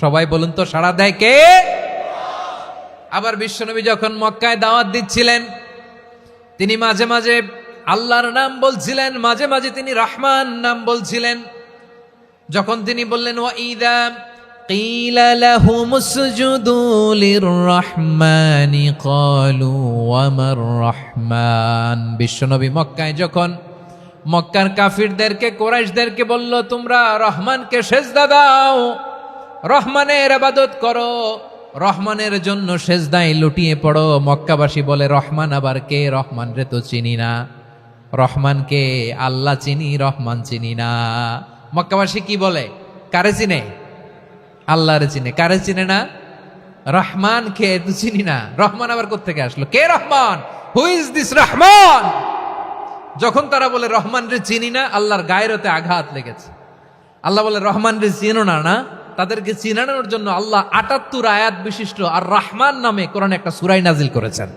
সবাই বলুন তো, সাড়া দেয় কে? আবার বিশ্বনবী যখন মক্কায় দাওয়াত দিচ্ছিলেন তিনি মাঝে মাঝে আল্লাহর নাম বলছিলেন, মাঝে মাঝে তিনি রহমান নাম বলছিলেন। যখন তিনি বললেন ওয়াইদা কিলা লাহুমুসজুদু লিররহমানি ক্বালু ওয়ামার রহমান। বিশ্বনবী মক্কায় যখন মক্কার কাফিরদেরকে, কুরাইশদেরকে বলল তোমরা রহমানকে সেজদা দাও, রহমানের ইবাদত করো, রহমানের জন্য সেজদায় লুটিয়ে পড়ো, মক্কাবাসী বলে রহমান আবার কে? রহমান রে তো চিনি না। রহমানকে আল্লাহ চিনি, রহমান চিনি না। মক্কাবাসী কি বলে? কারে চিনে? আল্লাহরে চিনে। কারে চিনে না? রহমান কে তো চিনি না। রহমান আবার কোত্থেকে আসলো? কে Rahman? Who is this Rahman? যখন তারা বলে রহমান রে চিনি না, আল্লাহর গায়রতে আঘাত লেগেছে। আল্লাহ বলে রহমান রে চিনো না, না তাদেরকে চিনানোর জন্য আল্লাহ ৭৮ আয়াত বিশিষ্ট আর রহমান নামে কোরআনে একটা সূরা নাজিল করেছেন।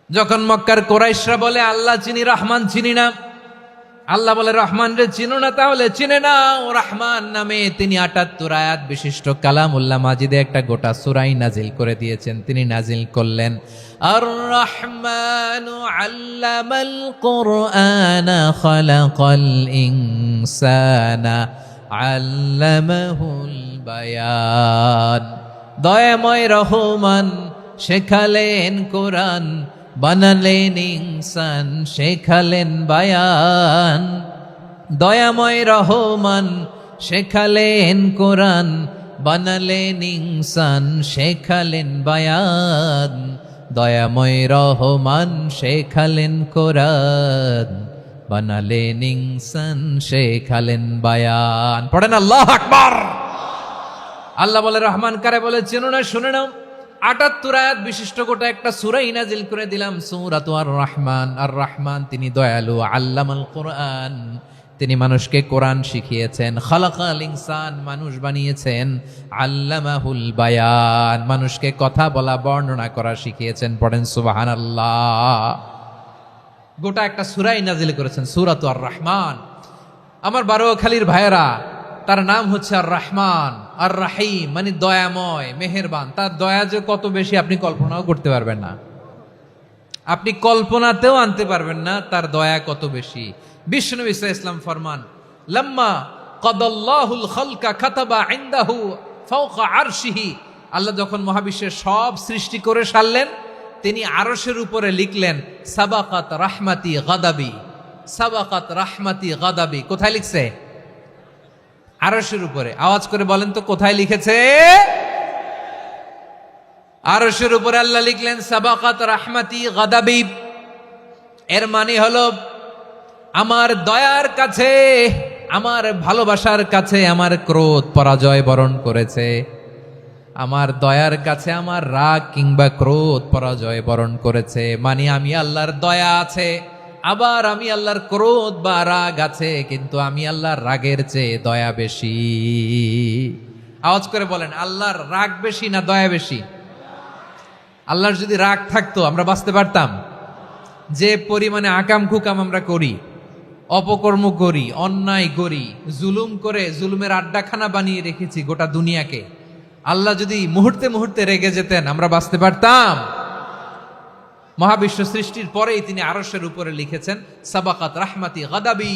যখন মক্কার কুরাইশরা বলে আল্লাহ চিনি, রহমান চিনি না, আল্লাহ বলে রহমান রে চিনো না, তাহলে চিনে নাও রহমান নামে। তিনি ৭৮ আয়াত বিশিষ্ট কালামুল্লাহ মাজিদে একটা গোটা সূরা নাজিল করে দিয়েছেন। তিনি নাজিল করলেন আর রহমানু আল্লামাল কুরআনা খালাকাল ইনসানা আল্লামাহুল বায়ান। দয়াময় রহমান শেখালেন কোরআন, বানালেন ইনসান, শেখালেন বায়ান। দয়াময় রহমান শেখালেন কোরআন, বানালেন ইনসান, শেখালেন বায়ান। দয়াময় রহমান শেখালেন কোরআন, বানালেন ইনসান, শেখালেন বায়ান। পড়েন আল্লাহু আকবার। আল্লাহ বলে রহমান কারে বলে চেনো না? শুনে নাও, ৭৮ আয়াত বিশিষ্ট গোটা একটা সূরা নাজিল করে দিলাম, সূরাতু আর রহমান। আর রহমান তিনি দয়ালু, আল্লামাল কোরআন, তিনি মানুষকে কোরআন শিখিয়েছেন। খালাকাল ইনসান, মানুষ বানিয়েছেন। আল্লামাহুল বায়ান, মানুষকে কথা বলা, বর্ণনা করা শিখিয়েছেন। পড়েন সুবহানাল্লাহ। গোটা একটা সূরা নাজিল করেছেন, সূরাতু আর রহমান। আমার বারোয়াখালীর ভাইয়েরা, তার নাম হচ্ছে আর রহমান, আর রাহিম মানে দয়াময়, মেহেরবান। তার দয়া যে কত বেশি আপনি কল্পনাও করতে পারবেন না, আপনি কল্পনাতেও আনতে পারবেন না তার দয়া কত বেশি। বিশ্বনবী সাল্লাল্লাহু আলাইহি ওয়াসাল্লাম ফরমান, লাম্মা কাদাল্লাহুল খালকা কাতাবা ইনদাহু ফাওকা আরশিহি। আল্লাহ যখন মহাবিশ্বের সব সৃষ্টি করে সারলেন, তিনি আরশের উপরে লিখলেন সাবাকাত রাহমাতি গাদাবি। সাবাকাত রাহমাতি গাদাবি কোথায় লিখছে? আরশের উপরে। আওয়াজ করে বলেন তো কোথায় লিখেছে? আরশের উপরে আল্লাহ লিখলেন সাবাকাত রাহমাতি গাদাবি। এর মানে হলো আমার দয়ার কাছে, আমার ভালোবাসার কাছে আমার ক্রোধ পরাজয় বরণ করেছে। আমার দয়ার কাছে আমার রাগ কিংবা ক্রোধ পরাজয় বরণ করেছে। মানে আমি আল্লাহর দয়া আছে, আবার আমি আল্লাহর ক্রোধ বা রাগ আছে, কিন্তু আমি আল্লাহর রাগের চেয়ে দয়া বেশি। আওয়াজ করে বলেন, আল্লাহর রাগ বেশি না দয়া বেশি? আল্লাহর যদি রাগ থাকতো আমরা বাঁচতে পারতাম? যে পরিমাণে আকাম কুকাম আমরা করি, অপকর্ম করি, অন্যায় করি, জুলুম করে জুলুমের আড্ডাখানা বানিয়ে রেখেছি গোটা দুনিয়াকে, আল্লাহ যদি মুহূর্তে মুহূর্তে রেগে যেতেন আমরা বাঁচতে পারতাম? মহাবিশ্ব সৃষ্টির পরেই তিনি আরশের উপরে লিখেছেন সাবাকাত রাহমাতি গাদাবি,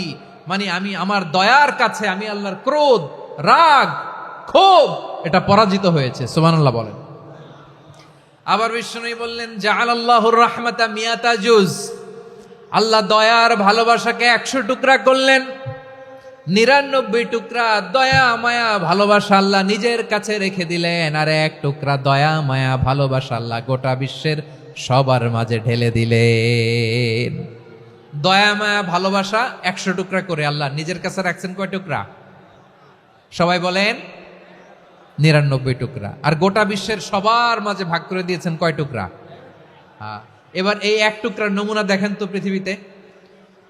মানে আমি আমার দয়ার কাছে আমি আল্লাহর ক্রোধ, রাগ, ক্ষোভ এটা পরাজিত হয়েছে। সুবহানাল্লাহ বলেন। আবার বিষ্ণু বললেন জাআলাল্লাহুর রাহমাতা মিয়াতা জুজ। আল্লাহ দয়ার ভালোবাসাকে ১০০ টুকরা করলেন, ৯৯ টুকরা দয়া মায়া ভালোবাসা আল্লাহ নিজের কাছে রেখে দিলেন, আর ১ টুকরা দয়া মায়া ভালোবাসা আল্লাহ গোটা বিশ্বের সবার মাঝে ঢেলে দিলেন। দয়া মায়া ভালোবাসা ১০০ টুকরা করে আল্লাহ নিজের কাছে রাখছেন কয় টুকরা? সবাই বলেন 99 টুকরা। আর গোটা বিশ্বের সবার মাঝে ভাগ করে দিয়েছেন কয় টুকরা? এবার এই এক টুকরার নমুনা দেখেন তো পৃথিবীতে।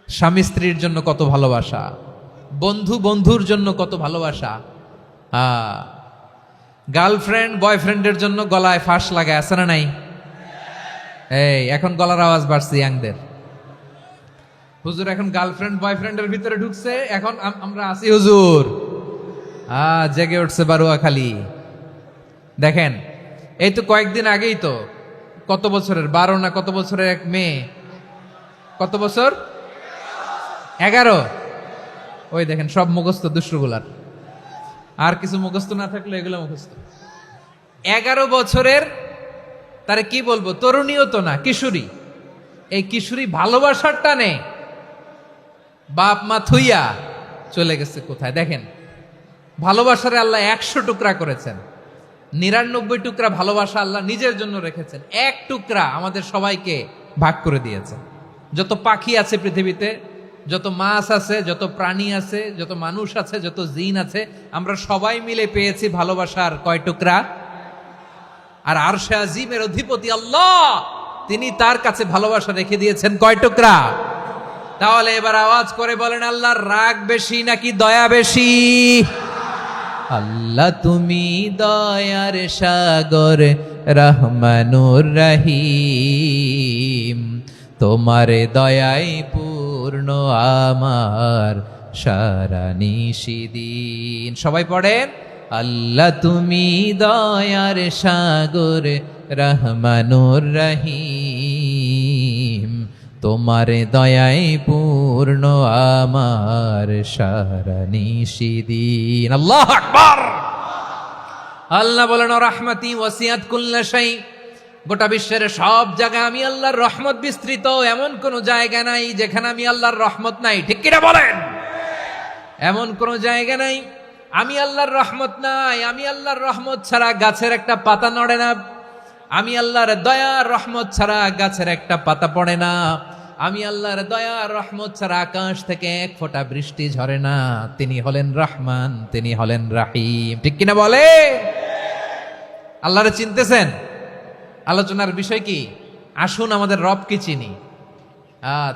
স্বামী স্ত্রীর জন্য কত ভালোবাসা, বন্ধু বন্ধুর জন্য কত ভালোবাসা, গার্লফ্রেন্ড বয়ফ্রেন্ডের জন্য গলায় ফাঁস লাগায়, আছে না নাই? এই এখন গলার আওয়াজ বাড়ছে ইয়াংদের। হুজুর এখন গার্লফ্রেন্ড বয়ফ্রেন্ডের ভিতরে ঢুকছে, এখন আমরা আছি হুজুর। জেগে উঠছে বারুয়াখালী। দেখেন এই তো কয়েকদিন আগেই তো, কত বছরের 12 না কত বছরের এক মেয়ে, কত বছর? 11। ওই দেখেন সব মুখস্থ দুষ্টগুলার, আর কিছু মুখস্থ না থাকলে এগুলো মুখস্থ। 11 বছরের, তারে কি বলবো, তরুণীও তো না, কিশোরী। এই কিশোরী ভালোবাসার টানে বাপ মা থুইয়া চলে গেছে কোথায়? দেখেন ভালোবাসারে আল্লাহ 100 টুকরা করেছেন, 99 টুকরা ভালোবাসা আল্লাহ নিজের জন্য রেখেছেন, এক টুকরা আমাদের সবাইকে ভাগ করে দিয়েছেন। যত পাখি আছে পৃথিবীতে, যত মাছ আছে, যত প্রাণী আছে, যত মানুষ আছে, যত জিন আছে, আমরা সবাই মিলে পেয়েছি ভালোবাসার কয় টুকরা? আর আরশে আজিমের অধিপতি আল্লাহ, তিনি তার কাছে ভালোবাসা রেখে দিয়েছেন কয় টুকরা? তাহলে এবার আওয়াজ করে বলেন, আল্লাহর রাগ বেশি নাকি দয়া বেশি? আল্লাহ তুমি দয়ার সাগর, রহমানুর রহিম, তোমার দয়ায় পূর্ণ আমার সারা নিশিদিন। সবাই পড়েন, আল্লাহ তুমি দয়ার সাগর, রহমানুর রহিম, তোমার দয়ায় পূর্ণ আমার সারা নিশিদিন। আল্লাহু আকবার। আল্লাহ বলেন, রাহমাতি ওয়াসিআত কুল্লা শাই, গোটা বিশ্বের সব জায়গায় আমি আল্লাহর রহমত বিস্তৃত, এমন কোন জায়গা নাই যেখানে আমি আল্লাহর রহমত নাই। ঠিক কিনা বলেন? এমন কোন জায়গা নাই আমি আল্লাহর রহমত নাই। আমি আল্লাহর রহমত ছাড়া গাছের একটা পাতা নড়ে না, আমি আল্লাহর দয়ার রহমত ছাড়া গাছের একটা পাতা পড়ে না, আমি আল্লাহর দয়ার রহমত ছাড়া আকাশ থেকে এক ফোঁটা বৃষ্টি ঝরে না। তিনি হলেন রহমান, তিনি হলেন রাহিম। ঠিক কিনা বলে? আল্লাহরে চিনতেছেন? আলোচনার বিষয় কি? আসুন আমাদের রবকে চিনি।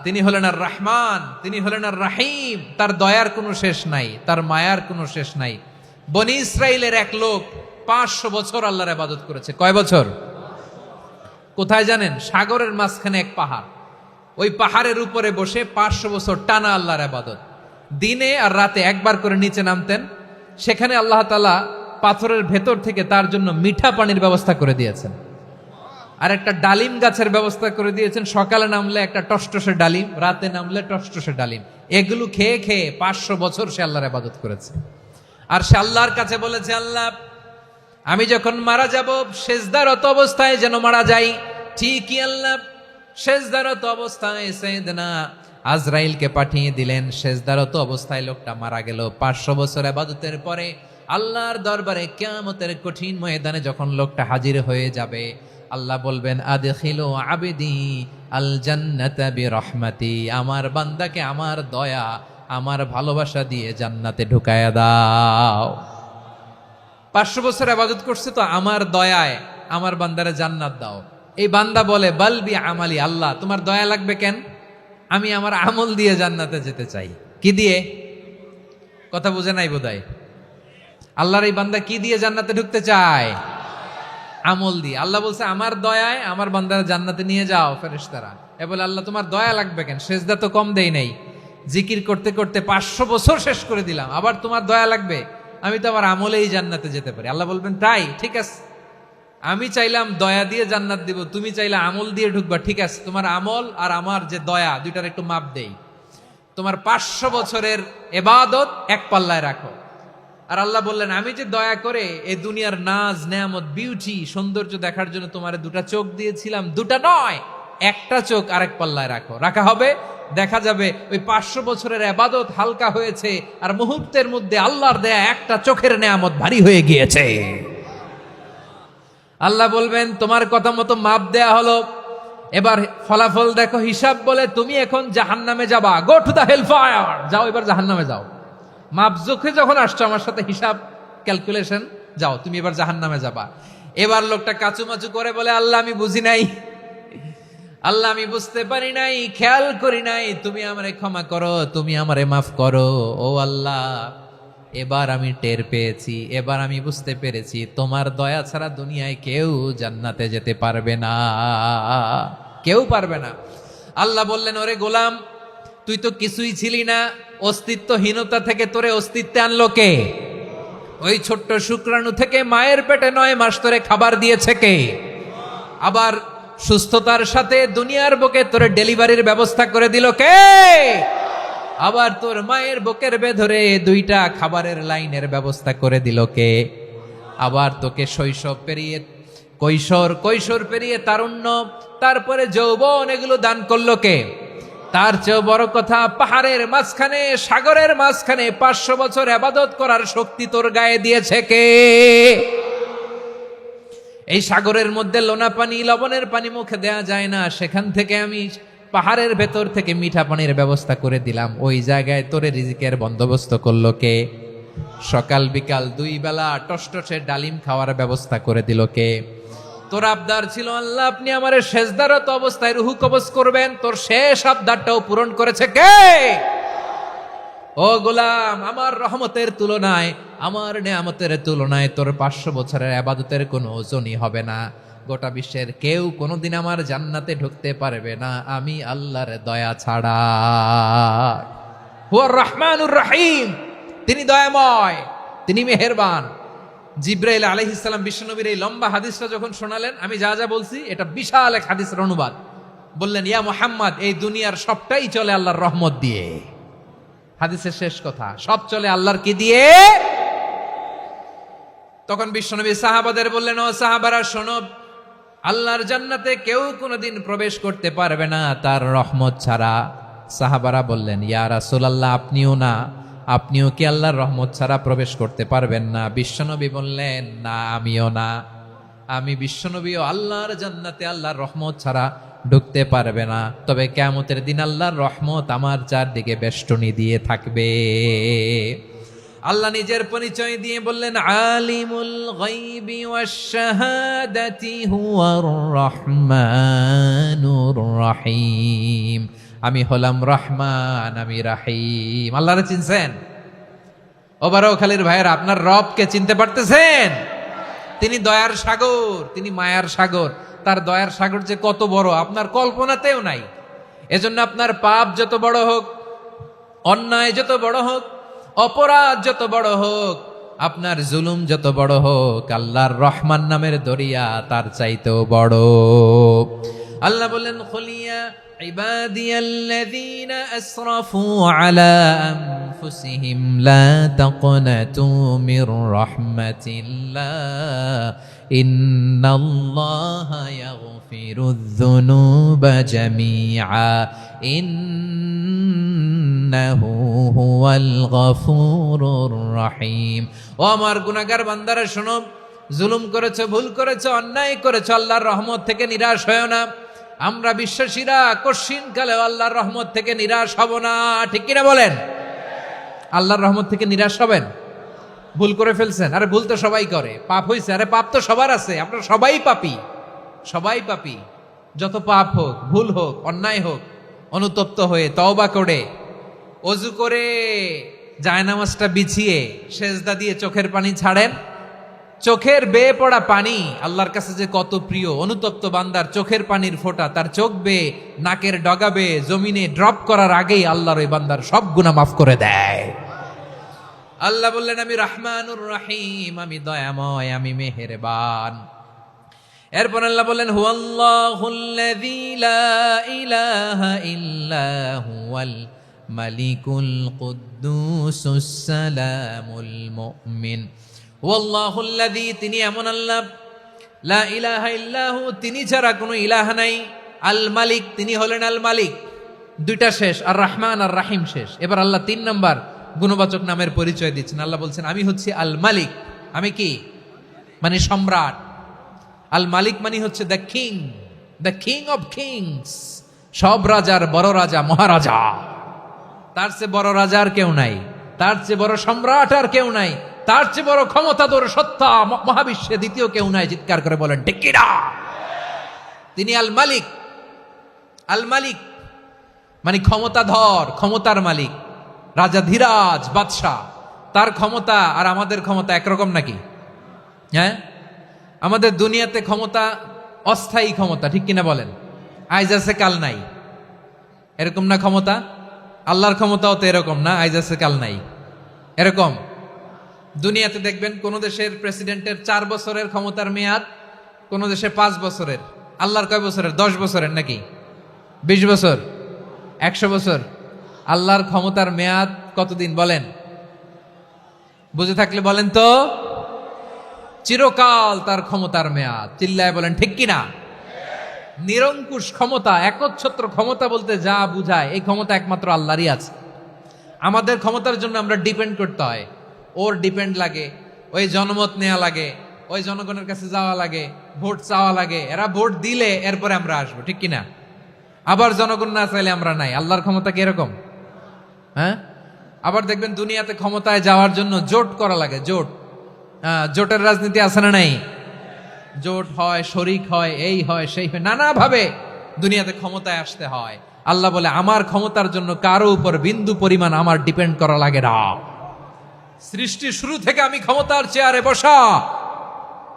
তিনি হলেন আর রহমান, তিনি হলেন আর রাহিম। তার দয়ার কোনো শেষ নাই, তার মায়ার কোনো শেষ নাই। বনি ইসরাইলের এক লোক 500 বছর আল্লাহর ইবাদত করেছে। কয় বছর? কোথায় জানেন? সাগরের মাঝখানে এক পাহাড়, ওই পাহাড়ের উপরে বসে 500 বছর টানা আল্লাহর ইবাদত। দিনে আর রাতে একবার করে নিচে নামতেন। সেখানে আল্লাহ তাআলা পাথরের ভেতর থেকে তার জন্য মিঠা পানির ব্যবস্থা করে দিয়েছেন, আর একটা ডালিম গাছের ব্যবস্থা করে দিয়েছেন। সকালে নামলে একটা টসটসে ডালিম, রাতে নামলে টসটসে ডালিম। এগুলো খেয়ে খেয়ে 500 বছর সে আল্লাহর ইবাদত করেছে। আর সে আল্লাহর কাছে বলেছে, আল্লাহ আমি যখন মারা যাব সেজদারত অবস্থায় যেন মারা যাই। ঠিকই আল্লাহ সেজদারত অবস্থায় সাইয়েদনা আজরাইলকে পাঠিয়ে দিলেন। সেজদারত অবস্থায় লোকটা মারা গেল। 500 বছর ইবাদতের পরে আল্লাহর দরবারে কিয়ামতের কঠিন ময়দানে যখন লোকটা হাজির হয়ে যাবে, আল্লাহ বলবেন, আদখিলু আবদি আল জান্নাতা বিরহমাতি, আমার বান্দাকে আমার দয়া, আমার ভালোবাসা দিয়ে জান্নাতে ঢুকায়া দাও। 500 বছর ইবাদত করছে তো আমার দয়ায় আমার বান্দারে জান্নাত দাও। এই বান্দা বলে, বালবি আমালি, আল্লাহ তোমার দয়া লাগবে কেন? আমি আমার আমল দিয়ে জান্নাতে যেতে চাই। কি দিয়ে? কথা বুঝে নাই বোধহয়। আল্লাহর এই বান্দা কি দিয়ে জান্নাতে ঢুকতে চায়? আমল দিয়ে। আল্লাহ বলছে, আমার দয়ায় আমার বান্দারা জান্নাতে নিয়ে যাও। ফেরেশতারা এ বলে, আল্লাহ তোমার দয়া লাগবে কেন? সেজদা তো কম দেই নাই, জিকির করতে করতে 500 বছর শেষ করে দিলাম, আবার তোমার দয়া লাগবে? আমি তো আমার আমলেই জান্নাতে যেতে পারি। আল্লাহ বলবেন, তাই ঠিক আছে, আমি চাইলাম দয়া দিয়ে জান্নাত দিব, তুমি চাইলে আমল দিয়ে ঢুকবা, ঠিক আছে, তোমার আমল আর আমার যে দয়া দুইটার একটু মাপ দেই। তোমার 500 বছরের ইবাদত এক পাল্লায় রাখো। আর আল্লাহ বললেন, আমি যে দয়া করে এই দুনিয়ার নাজ নেয়ামত বিউটি সৌন্দর্য দেখার জন্য তোমার 2টা চোখ দিয়েছিলাম, 2টা নয়, একটা চোখ আরেক পাল্লায় রাখো। রাখা হবে, দেখা যাবে ওই 500 বছরের ইবাদত হালকা হয়েছে, আর মুহূর্তের মধ্যে আল্লাহর দেয়া একটা চোখের নেয়ামত ভারী হয়ে গিয়েছে। আল্লাহ বলবেন, তোমার কথা মতো মাপ দেয়া হলো, এবার ফলাফল দেখো, হিসাব বলে তুমি এখন জাহান্নামে যাবা। Go to the hell fire, যাও এবার জাহান্নামে যাও। মাপজোখে যখন আসছো আমার সাথে হিসাব ক্যালকুলেশন, যাও তুমি এবার জাহান্নামে যাবা। এবার লোকটা কাচুমাচু করে বলে, আল্লাহ আমি বুঝি নাই, আল্লাহ আমি বুঝতে পারি নাই, খেয়াল করি নাই, তুমি আমারে ক্ষমা করো, তুমি আমারে মাফ করো। ও আল্লাহ, এবার আমি টের পেয়েছি, এবার আমি বুঝতে পেরেছি তোমার দয়া ছাড়া দুনিয়ায় কেউ জান্নাতে যেতে পারবে না, কেউ পারবে না। আল্লাহ বললেন, ওরে গোলাম, তুই তো কিছুই ছিলি না, অস্তিত্বহীনতা থেকে তোরে অস্তিত্বে আনলো কে? ওই ছোট্ট শুক্রাণু থেকে মায়ের পেটে 9 মাস ধরে খাবার দিয়েছে কে? আবার সুস্থতার সাথে দুনিয়ার বুকে তোরে ডেলিভারির ব্যবস্থা করে দিল কে? আবার তোর মায়ের বুকের ভেতরে 2টা খাবারের লাইনের ব্যবস্থা করে দিল কে? আবার তোকে শৈশব পেরিয়ে কৈশোর পেরিয়ে তারুণ্য, তারপরে যৌবন, এগুলো দান করলো কে? তার চেয়েও বড় কথা, পাহাড়ের মাঝখানে, সাগরের মাঝখানে 500 বছর ইবাদত করার শক্তি তোর গায়ে দিয়েছে কে? এই সাগরের মধ্যে লোনা পানি, লবণের পানি মুখে দেয়া যায় না, সেখান থেকে আমি পাহাড়ের ভেতর থেকে মিঠা পানির ব্যবস্থা করে দিলাম। ওই জায়গায় তোরে রিজিকের বন্দোবস্ত করলো কে? সকাল বিকাল 2 বেলা টসটসে ডালিম খাওয়ার ব্যবস্থা করে দিল কে? তোর আবদার ছিল, আল্লাহ আপনি আমারে সেজদারত অবস্থায় রুহু কবজ করবেন, তোর শেষ আবদারটাও পূরণ করেছে কে? ও গোলাম, আমার রহমতের তুলনায়, আমার নেয়ামতের তুলনায় তোর 500 বছরের ইবাদতের কোনো ওজনই হবে না। গোটা বিশ্বের কেউ কোনোদিন আমার জান্নাতে ঢুকতে পারবে না আমি আল্লাহর দয়া ছাড়া। হুয়ার রহমানুর রহিম, তিনি দয়াময়, তিনি মেহেরবান। জিব্রাইল আলাইহিস সালাম বিশ্বনবীর এই লম্বা হাদিসটা যখন শোনালেন, আমি যা যা বলছি এটা বিশাল এক হাদিসের অনুবাদ। বললেন, ইয়া মুহাম্মদ, এই দুনিয়ার সবটাই চলে আল্লাহর রহমত দিয়ে। হাদিসের শেষ কথা, সব চলে আল্লাহর কি দিয়ে? তখন বিশ্বনবী সাহাবাদের বললেন, ও সাহাবারা শোনো, আল্লাহর জান্নাতে কেউ কোনোদিন প্রবেশ করতে পারবে না তার রহমত ছাড়া। সাহাবারা বললেন, ইয়া রাসূলুল্লাহ, আপনিও না, আপনিও কি আল্লাহর রহমত ছাড়া প্রবেশ করতে পারবেন না? বিশ্বনবী বললেন, না আমিও না, আমি বিশ্বনবীও আল্লাহর জান্নাতে আল্লাহর রহমত ছাড়া ঢুকতে পারবে না। তবে কিয়ামতের দিন আল্লাহর রহমত আমার চারদিকে বেষ্টনী দিয়ে থাকবে। আল্লাহ নিজের পরিচয় দিয়ে বললেন, আলিমুল গায়বি ওয়াশ শাহাদাতি হুয়ার রহমানুর রহিম। আমি হলাম রহমান, আমি রাহিম। আল্লাহরে চিনছেন? ওবারখালীর ভাইয়েরা, আপনার রবকে চিনতে পারতেছেন? তিনি দয়ার সাগর, তিনি মায়ার সাগর। তার দয়ার সাগর যে কত বড় আপনার কল্পনাতেও নাই। এজন্য আপনার পাপ যত বড় হোক, অন্যায় যত বড় হোক, অপরাধ যত বড় হোক, আপনার জুলুম যত বড় হোক, আল্লাহর রহমান নামের দরিয়া তার চাইতেও বড়। আল্লাহ বললেন, খুলিয়া ইবাদিয়াল্লাযীনা আসরাফু আলা আনফুসিহিম লা তাকনাতু মির রাহমাতিল্লাহ ইন্নাল্লাহা ইয়াগফিরুয যুনুবা জামিআ ইন্নাহু হুয়াল গফুরুর রহিম। ও আমার গুনাহগার বান্দারা শোনো, জুলুম করেছো, ভুল করেছো, অন্যায় করেছো, আল্লাহর রহমত থেকে নিরাশ হয়ো না। আমরা বিশ্বাসীরা কঠিন কালে আল্লাহর রহমত থেকে নিরাশ হব না, ঠিক কিনা বলেন? আল্লাহর রহমত থেকে নিরাশ হবেন? ভুল করে ফেলছেন, আরে ভুল তো সবাই করে, পাপ হয়েছে, আরে পাপ তো সবার আছে, আপনারা সবাই পাপী, সবাই পাপী। যত পাপ হোক, ভুল হোক, অন্যায় হোক, অনুতপ্ত হয়ে তওবা করে, ওযু করে, জায়নামাজটা বিছিয়ে সেজদা দিয়ে চোখের পানি ছাড়েন। চোখের বেয়ে পড়া পানি আল্লাহর কাছে যে কত প্রিয়। অনুতপ্ত বান্দার চোখের পানির ফোঁটা তার চোখ বেয়ে, নাকের ডগা বেয়ে জমিনে ড্রপ করার আগেই আল্লাহর ওই বান্দার সব গুনাহ মাফ করে দেয়। আল্লাহ বললেন, আমি রহমানুর রহিম, আমি দয়াময়, আমি মেহেরবান। এরপর আল্লাহ বললেন, হুয়াল্লাহুল্লাযী লা ইলাহা ইল্লা হুয়াল মালিকুল কুদ্দুসুস সালামুল মুমিন। ওয়াল্লাহুল্লাযী, তিনি এমন আল্লাহ, লা ইলাহা ইল্লাহু, তিনি ছাড়া কোনো ইলাহ নাই, আল মালিক, তিনি হলেন আল মালিক। দুইটা শেষ, আর রহমান আর রাহিম শেষ। এবার আল্লাহ 3 নাম্বার গুণবাচক নামের পরিচয় দিচ্ছেন। আল্লাহ বলছেন, আমি হচ্ছি আল মালিক। আমি কি? মানে সম্রাট। আল মালিক মানে হচ্ছে দ্য কিং অফ কিংস, সব রাজার বড় রাজা, মহারাজা। তার চেয়ে বড় রাজা আর কেউ নাই। তার চেয়ে বড় সম্রাট আর কেউ নাই, তার চেয়ে বড় ক্ষমতাধর সত্তা মহাবিশ্বে দ্বিতীয় কেউ নাই। চিৎকার করে বলেন ঠিক কিনা? তিনি আল মালিক। আল মালিক মানে ক্ষমতাধর, ক্ষমতার মালিক, রাজা ধীরাজ বাদশাহ। তার ক্ষমতা আর আমাদের ক্ষমতা একরকম নাকি? হ্যাঁ, আমাদের দুনিয়াতে ক্ষমতা অস্থায়ী ক্ষমতা, ঠিক কিনা বলেন? আইজ আছে কাল নাই, এরকম না ক্ষমতা? আল্লাহর ক্ষমতাও তো এরকম না, আইজ আছে কাল নাই এরকম। দুনিয়াতে দেখবেন কোন দেশের প্রেসিডেন্টের 4 বছরের ক্ষমতার মেয়াদ, কোন দেশে 5 বছরের। আল্লাহর কয় বছরের? 10 বছরের নাকি 20 বছর, 100 বছর? আল্লাহর ক্ষমতার মেয়াদ কতদিন বলেন? বুঝে থাকলে বলেন তো। চিরকাল তার ক্ষমতার মেয়াদ। চিল্লায় বলেন ঠিক কিনা? নিরঙ্কুশ ক্ষমতা, একচ্ছত্র ক্ষমতা বলতে যা বুঝায়, এই ক্ষমতা একমাত্র আল্লাহরই আছে। আমাদের ক্ষমতার জন্য আমরা ডিপেন্ড করতে হয়, ওর ডিপেন্ড লাগে, ওই জনমত নেওয়া লাগে, ওই জনগণের কাছে যাওয়া লাগে, ভোট চাওয়া লাগে, এরা ভোট দিলে এরপরে আমরা আসবো, ঠিক কিনা? আবার জনগণ না চাইলে আমরা নাই। আল্লাহর ক্ষমতা কি এরকম? হ্যাঁ, আবার দেখবেন দুনিয়াতে ক্ষমতায় যাওয়ার জন্য জোট করা লাগে। জোট, জোটের রাজনীতি আছে না নাই? জোট হয়, শরিক হয়, এই হয় সেই হয়, নানাভাবে দুনিয়াতে ক্ষমতায় আসতে হয়। আল্লাহ বলে আমার ক্ষমতার জন্য কারো উপর বিন্দু পরিমাণ আমার ডিপেন্ড করা লাগে না। সৃষ্টির শুরু থেকে আমি ক্ষমতার চেয়ারে বসা,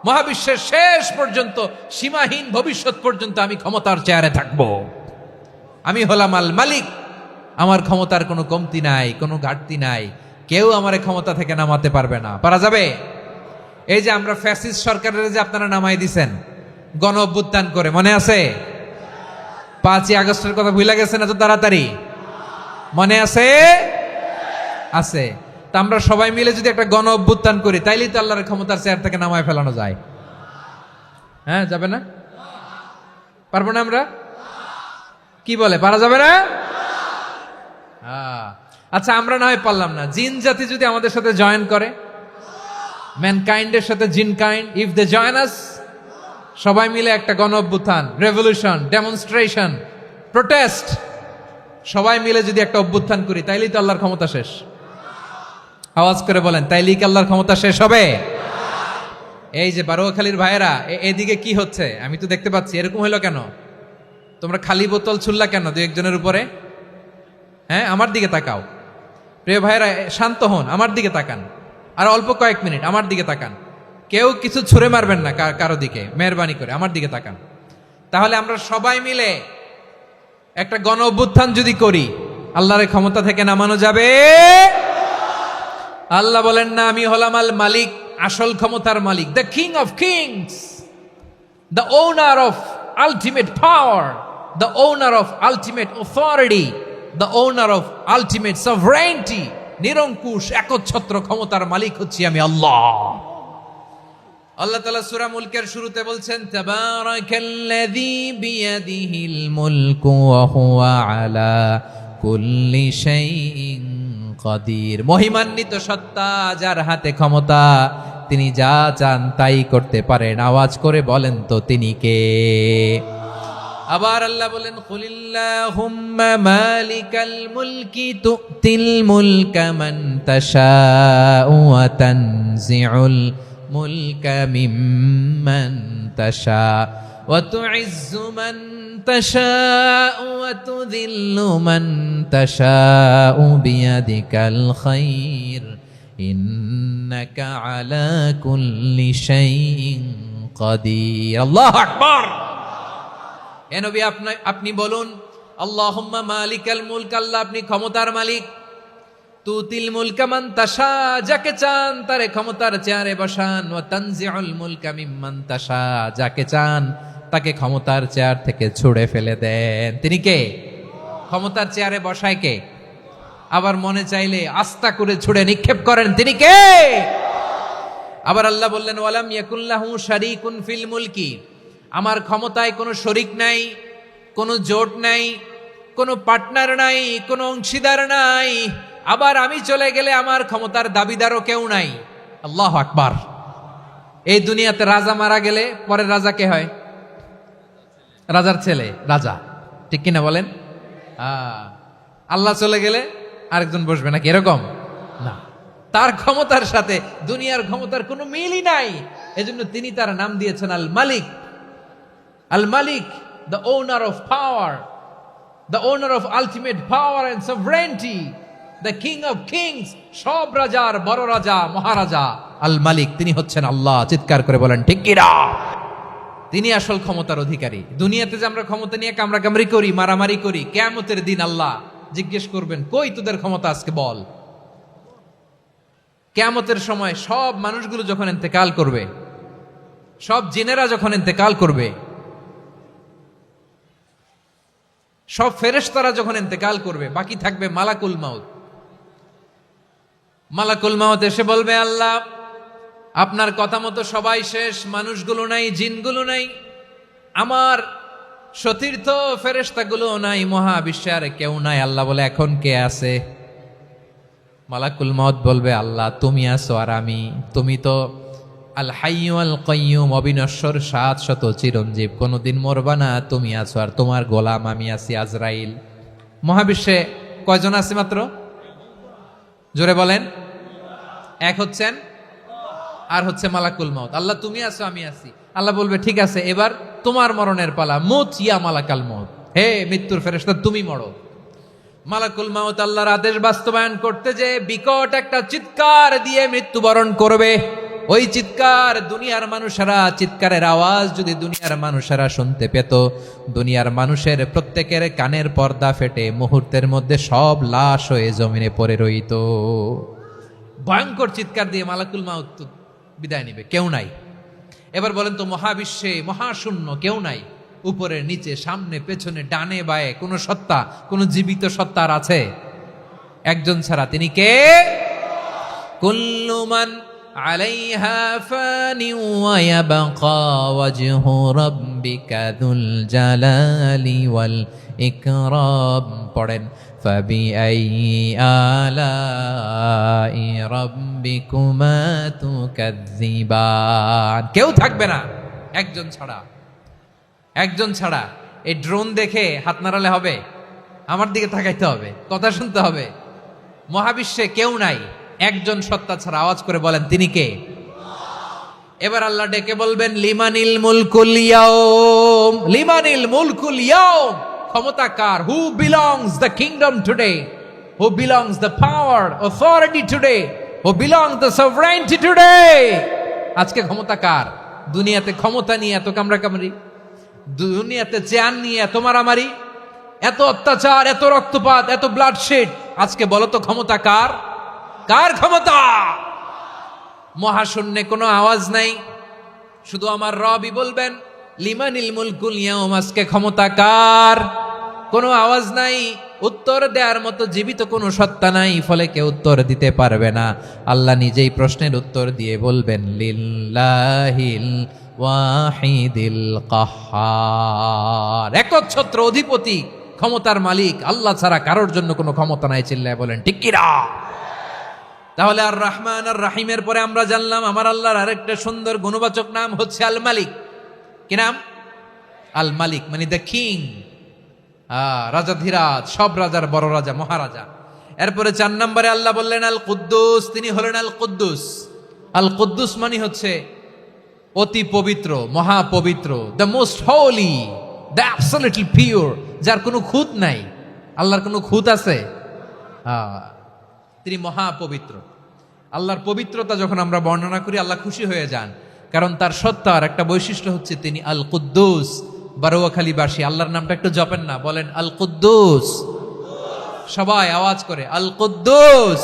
মহাবিশ্বের শেষ পর্যন্ত, সীমাহীন ভবিষ্যৎ পর্যন্ত আমি ক্ষমতার চেয়ারে থাকব। আমি হলাম আল মালিক। আমার ক্ষমতার কোনো কমতি নাই, কোনো ঘাটতি নাই। কেউ আমার ক্ষমতা থেকে নামাতে পারবে না। পারা যাবে? এই যে আমরা ফ্যাসিস্ট সরকারের যে আপনারা নামাই দিছেন গণ অভ্যুত্থান করে, মনে আছে? 5ই আগস্টের কথা ভুলে গেছেন এত তাড়াতাড়ি? মনে আছে? আছে। তা আমরা সবাই মিলে যদি একটা গণ অভ্যুত্থান করি, তাইলেই তো আল্লাহর ক্ষমতার চেয়ার থেকে নামায় ফেলানো যায়। হ্যাঁ, যাবে না? পারবো না আমরা? কি বলে, পারা যাবে না? আচ্ছা, আমরা না হয় পারলাম না, জিন জাতি যদি আমাদের সাথে জয়েন করে, ম্যানকাইন্ডের সাথে জিনকাইন্ড, ইফ দে জয়েন আস, সবাই মিলে একটা গণ অভ্যুত্থান, রেভলিউশন, ডেমনস্ট্রেশন, প্রোটেস্ট, সবাই মিলে যদি একটা অভ্যুত্থান করি, তাইলেই তো আল্লাহর ক্ষমতা শেষ। আওয়াজ করে বলেন, তাইলেই কি আল্লাহর ক্ষমতা শেষ হবে? এই যে বারোয়াখালীর ভাইয়েরা, এদিকে কি হচ্ছে আমি তো দেখতে পাচ্ছি, এরকম হইলো কেন? তোমরা খালি বোতল ছুড়লা কেন 2-1 জনের উপরে? হ্যাঁ, আমার দিকে তাকাও। প্রিয় ভাইয়েরা, শান্ত হন, আমার দিকে তাকান, আর অল্প কয়েক মিনিট আমার দিকে তাকান। কেউ কিছু ছুঁড়ে মারবেন না কারো দিকে, মেহরবানি করে আমার দিকে তাকান। তাহলে আমরা সবাই মিলে একটা গণ অভ্যুত্থান যদি করি, আল্লাহর ক্ষমতা থেকে নামানো যাবে? আল্লাহ বলেন না, আমি হলাম আল মালিক, আসল ক্ষমতার মালিক, the king of kings, the owner of ultimate power, the owner of ultimate authority, the owner of ultimate sovereignty. নিরঙ্কুশ একচ্ছত্র ক্ষমতার মালিক হচ্ছি আমি আল্লাহ। আল্লাহ তাআলা সূরা মুলকের শুরুতে বলছেন, তাবারাকাল্লাযী বিয়াদিহিল মুলকু ওয়া হুয়া আলা কুল্লি শাইইন কাদির। মহিমান্বিত সত্তা, যার হাতে ক্ষমতা, তিনি যা চান তাই করতে পারেন। আওয়াজ করে বলেন তো তিনি কে? আবার আল্লাহ বলেন, কুলিল্লাহুম্মা মালিকাল মুলকি তুতিল মুলকা মান তাশাউ ওয়া তানজিউল মুলকা মিম্মান তাশা ওয়া তুইজ্জু মান তাশাউ ওয়া তুযিল্লু মান তাশাউ বিয়াদিকাল খায়র ইন্নাকা আলা কুল্লি শাইইন কাদির। আল্লাহু আকবার। এ নবী, আপনি বলুন, আল্লাহুম্মা মালিকাল মুলক, আল্লাহ আপনি ক্ষমতার মালিক। তুতিল মুলকা মান তাশা, যাকে চান তারে ক্ষমতার চেয়ারে বসান। ওয়া তানজিউল মুলকা মিম্মান তাশা, যাকে চান তাকে ক্ষমতার চেয়ার থেকে ছুঁড়ে ফেলে দেন। তিনি কে? ক্ষমতার চেয়ারে বসায় কে? আবার মনে চাইলে আস্থা করে ছুঁড়ে নিক্ষেপ করেন, তিনি কে? আবার আল্লাহ বললেন, ওয়ালাম ইয়াকুল্লাহু শারীকুন ফিল মুলকি, আমার ক্ষমতায় কোনো শরিক নাই, কোনো জোট নাই, কোনো পার্টনার নাই, কোনো অংশীদার নাই। আবার আমি চলে গেলে আমার ক্ষমতার দাবিদারও কেউ নাই। আল্লাহু আকবার। এই দুনিয়াতে রাজা মারা গেলে পরের রাজা কে হয়? রাজার ছেলে রাজা, ঠিক কিনা বলেন? আল্লাহ চলে গেলে আরেকজন বসবে নাকি এরকম? না, তার ক্ষমতার সাথে দুনিয়ার ক্ষমতার কোনো মিলই নাই। এজন্য তিনি তার নাম দিয়েছেন আল মালিক। আল মালিক, the owner of power, the owner of ultimate power and sovereignty, the king of kings, সব রাজার বড় রাজা, মহারাজা আল মালিক। তিনি হচ্ছেন আল্লাহ। চিৎকার করে বলেন ঠিক কিনা? তিনি আসল ক্ষমতার অধিকারী। দুনিয়াতে যে আমরা ক্ষমতা নিয়ে কামড়াকামড়ি করি, মারামারি করি, কিয়ামতের দিন আল্লাহ জিজ্ঞেস করবেন, কই তোদের ক্ষমতা আজকে বল। কিয়ামতের সময় সব মানুষগুলো যখন ইন্তেকাল করবে, সব জিনেরা যখন ইন্তেকাল করবে, সব ফেরেশতারা যখন ইন্তেকাল করবে, বাকি থাকবে মালাকুল মাউত। মালাকুল মাউত এসে বলবে, আল্লাহ আপনার কথা মতো সবাই শেষ, মানুষগুলো নাই, জিনগুলো নাই, আমার সতীর্থ ফেরেশতাগুলো নাই, মহাবিশ্বে আর কেউ নাই। আল্লাহ বলে, এখন কে আছে? মালাকুল মাউত বলবে, আল্লাহ তুমি আছো আর আমি। তুমি তো আল হাইয়্যু আল কাইয়্যুম, অবিনশ্বর, শাশ্বত, চিরঞ্জীব, কোনোদিন মরবা না। তুমি আছো আর তোমার গোলাম আমি আছি আজরাইল। মহাবিশ্বে কয়জন আছে মাত্র? জোরে বলেন। এক হচ্ছেন আর হচ্ছে মালাকুল মাউত। আল্লাহ তুমি আছো আমি আছি। আল্লাহ বলবে, ঠিক আছে, এবার তোমার মরণের পালা। মুত ইয়া মালাকাল মাউত, হে মৃত্যুর ফেরেশতা তুমি মরো। মালাকুল মাউত আল্লাহর আদেশ বাস্তবায়ন করতে যে বিকট একটা চিৎকার দিয়ে মৃত্যুবরণ করবে। ওই চিৎকার দুনিয়ার মানুষেরা, চিৎকারের আওয়াজ যদি দুনিয়ার মানুষেরা শুনতে পেত, দুনিয়ার মানুষের প্রত্যেকের কানের পর্দা ফেটে মুহূর্তের মধ্যে সব লাশ হয়ে জমিনে পড়ে রইত। ভয়ঙ্কর চিৎকার দিয়ে মালাকুল মাউত বিদায় নিবে, কেউ নাই। এবার বলেন তো, মহাবিশ্বে মহাশূন্য, কেউ নাই, উপরে নিচে সামনে পেছনে ডানে বায়ে কোন সত্তা, কোন জীবিত সত্তার আছে? একজন ছাড়া, তিনি কে? কুল্লু মান আলাইহা ফানি ওয়া ইয়াবকা ওয়াজহু রাব্বিকা যুল জালালি ওয়াল ইকরাম। পড়েন, ফাবিআইয়ি আলাই রাব্বিকুমা তুকাযযিবান। কেউ থাকবে না একজন ছাড়া। একজন ছাড়া। এই ড্রোন দেখে হাত নাড়ালে হবে? আমার দিকে তাকাইতে হবে, কথা শুনতে হবে। মহাবিশ্বে কেউ নাই, একজন সত্তা ছাড়া। আওয়াজ করে বলেন, তিনি কে? এবার আল্লাহ ডেকে বলবেন, লিমানিল মুলকুল ইয়াউম, লিমানিল মুলকুল ইয়াউম। ক্ষমতা কার? Who belongs the kingdom today, who belongs the power authority today, who belongs the sovereignty today. আজকে ক্ষমতা কার? দুনিয়াতে ক্ষমতা নিয়ে এত কামড়াকামড়ি, দুনিয়াতে চেয়ার নিয়ে এত মারামারি, এত অত্যাচার, এত রক্তপাত, এত ব্লাডশেড। আজকে বলো তো ক্ষমতা কার? কার ক্ষমতা? মহাশূন্যে কোনো আওয়াজ নাই, শুধু আমার রবই বলবেন, লিমানিল মুলকুল ইয়াউম। আজকে ক্ষমতা কার? কোনো আওয়াজ নাই, উত্তর দেওয়ার মতো জীবিত কোনো সত্তা নাই, ফলে কেউ উত্তর দিতে পারবে না। আল্লাহ নিজেই প্রশ্নের উত্তর দিয়ে বলবেন, লিল্লাহিল ওয়াহিদিল কাহ্হার। একচ্ছত্র অধিপতি, ক্ষমতার মালিক আল্লাহ ছাড়া কারোর জন্য কোনো ক্ষমতা নাই। চিল্লায় বলেন ঠিক কিনা? তাহলে আর রহমান আর রাহিমের পরে আমরা জানলাম আমার আল্লাহর আরেকটা সুন্দর গুণবাচক নাম হচ্ছে আল মালিক। কি নাম? আল মালিক, মানে দ্য কিং, রাজাধিরাজ, সব রাজার বড় রাজা, মহারাজা। এরপরে 4 নম্বরে আল্লাহ বললেন আল কুদ্দুস, তিনি হলেন আল কুদ্দুস। আল কুদ্দুস মানে হচ্ছে অতি পবিত্র, মহাপবিত্র, the most holy, the absolutely pure, যার কোনো খুঁত নাই। আল্লাহর কোনো খুঁত আছে? তিনি মহাপবিত্র। আল্লাহর পবিত্রতা যখন আমরা বর্ণনা করি, আল্লাহ খুশি হয়ে যান, কারণ তার সত্তার একটা বৈশিষ্ট্য হচ্ছে তিনি আল কুদ্দুস। বারোয়াখালীবাসী আল্লাহর নামটা একটু জপেন না, বলেন আল কুদ্দুস। সবাই আওয়াজ করে আল কুদ্দুস।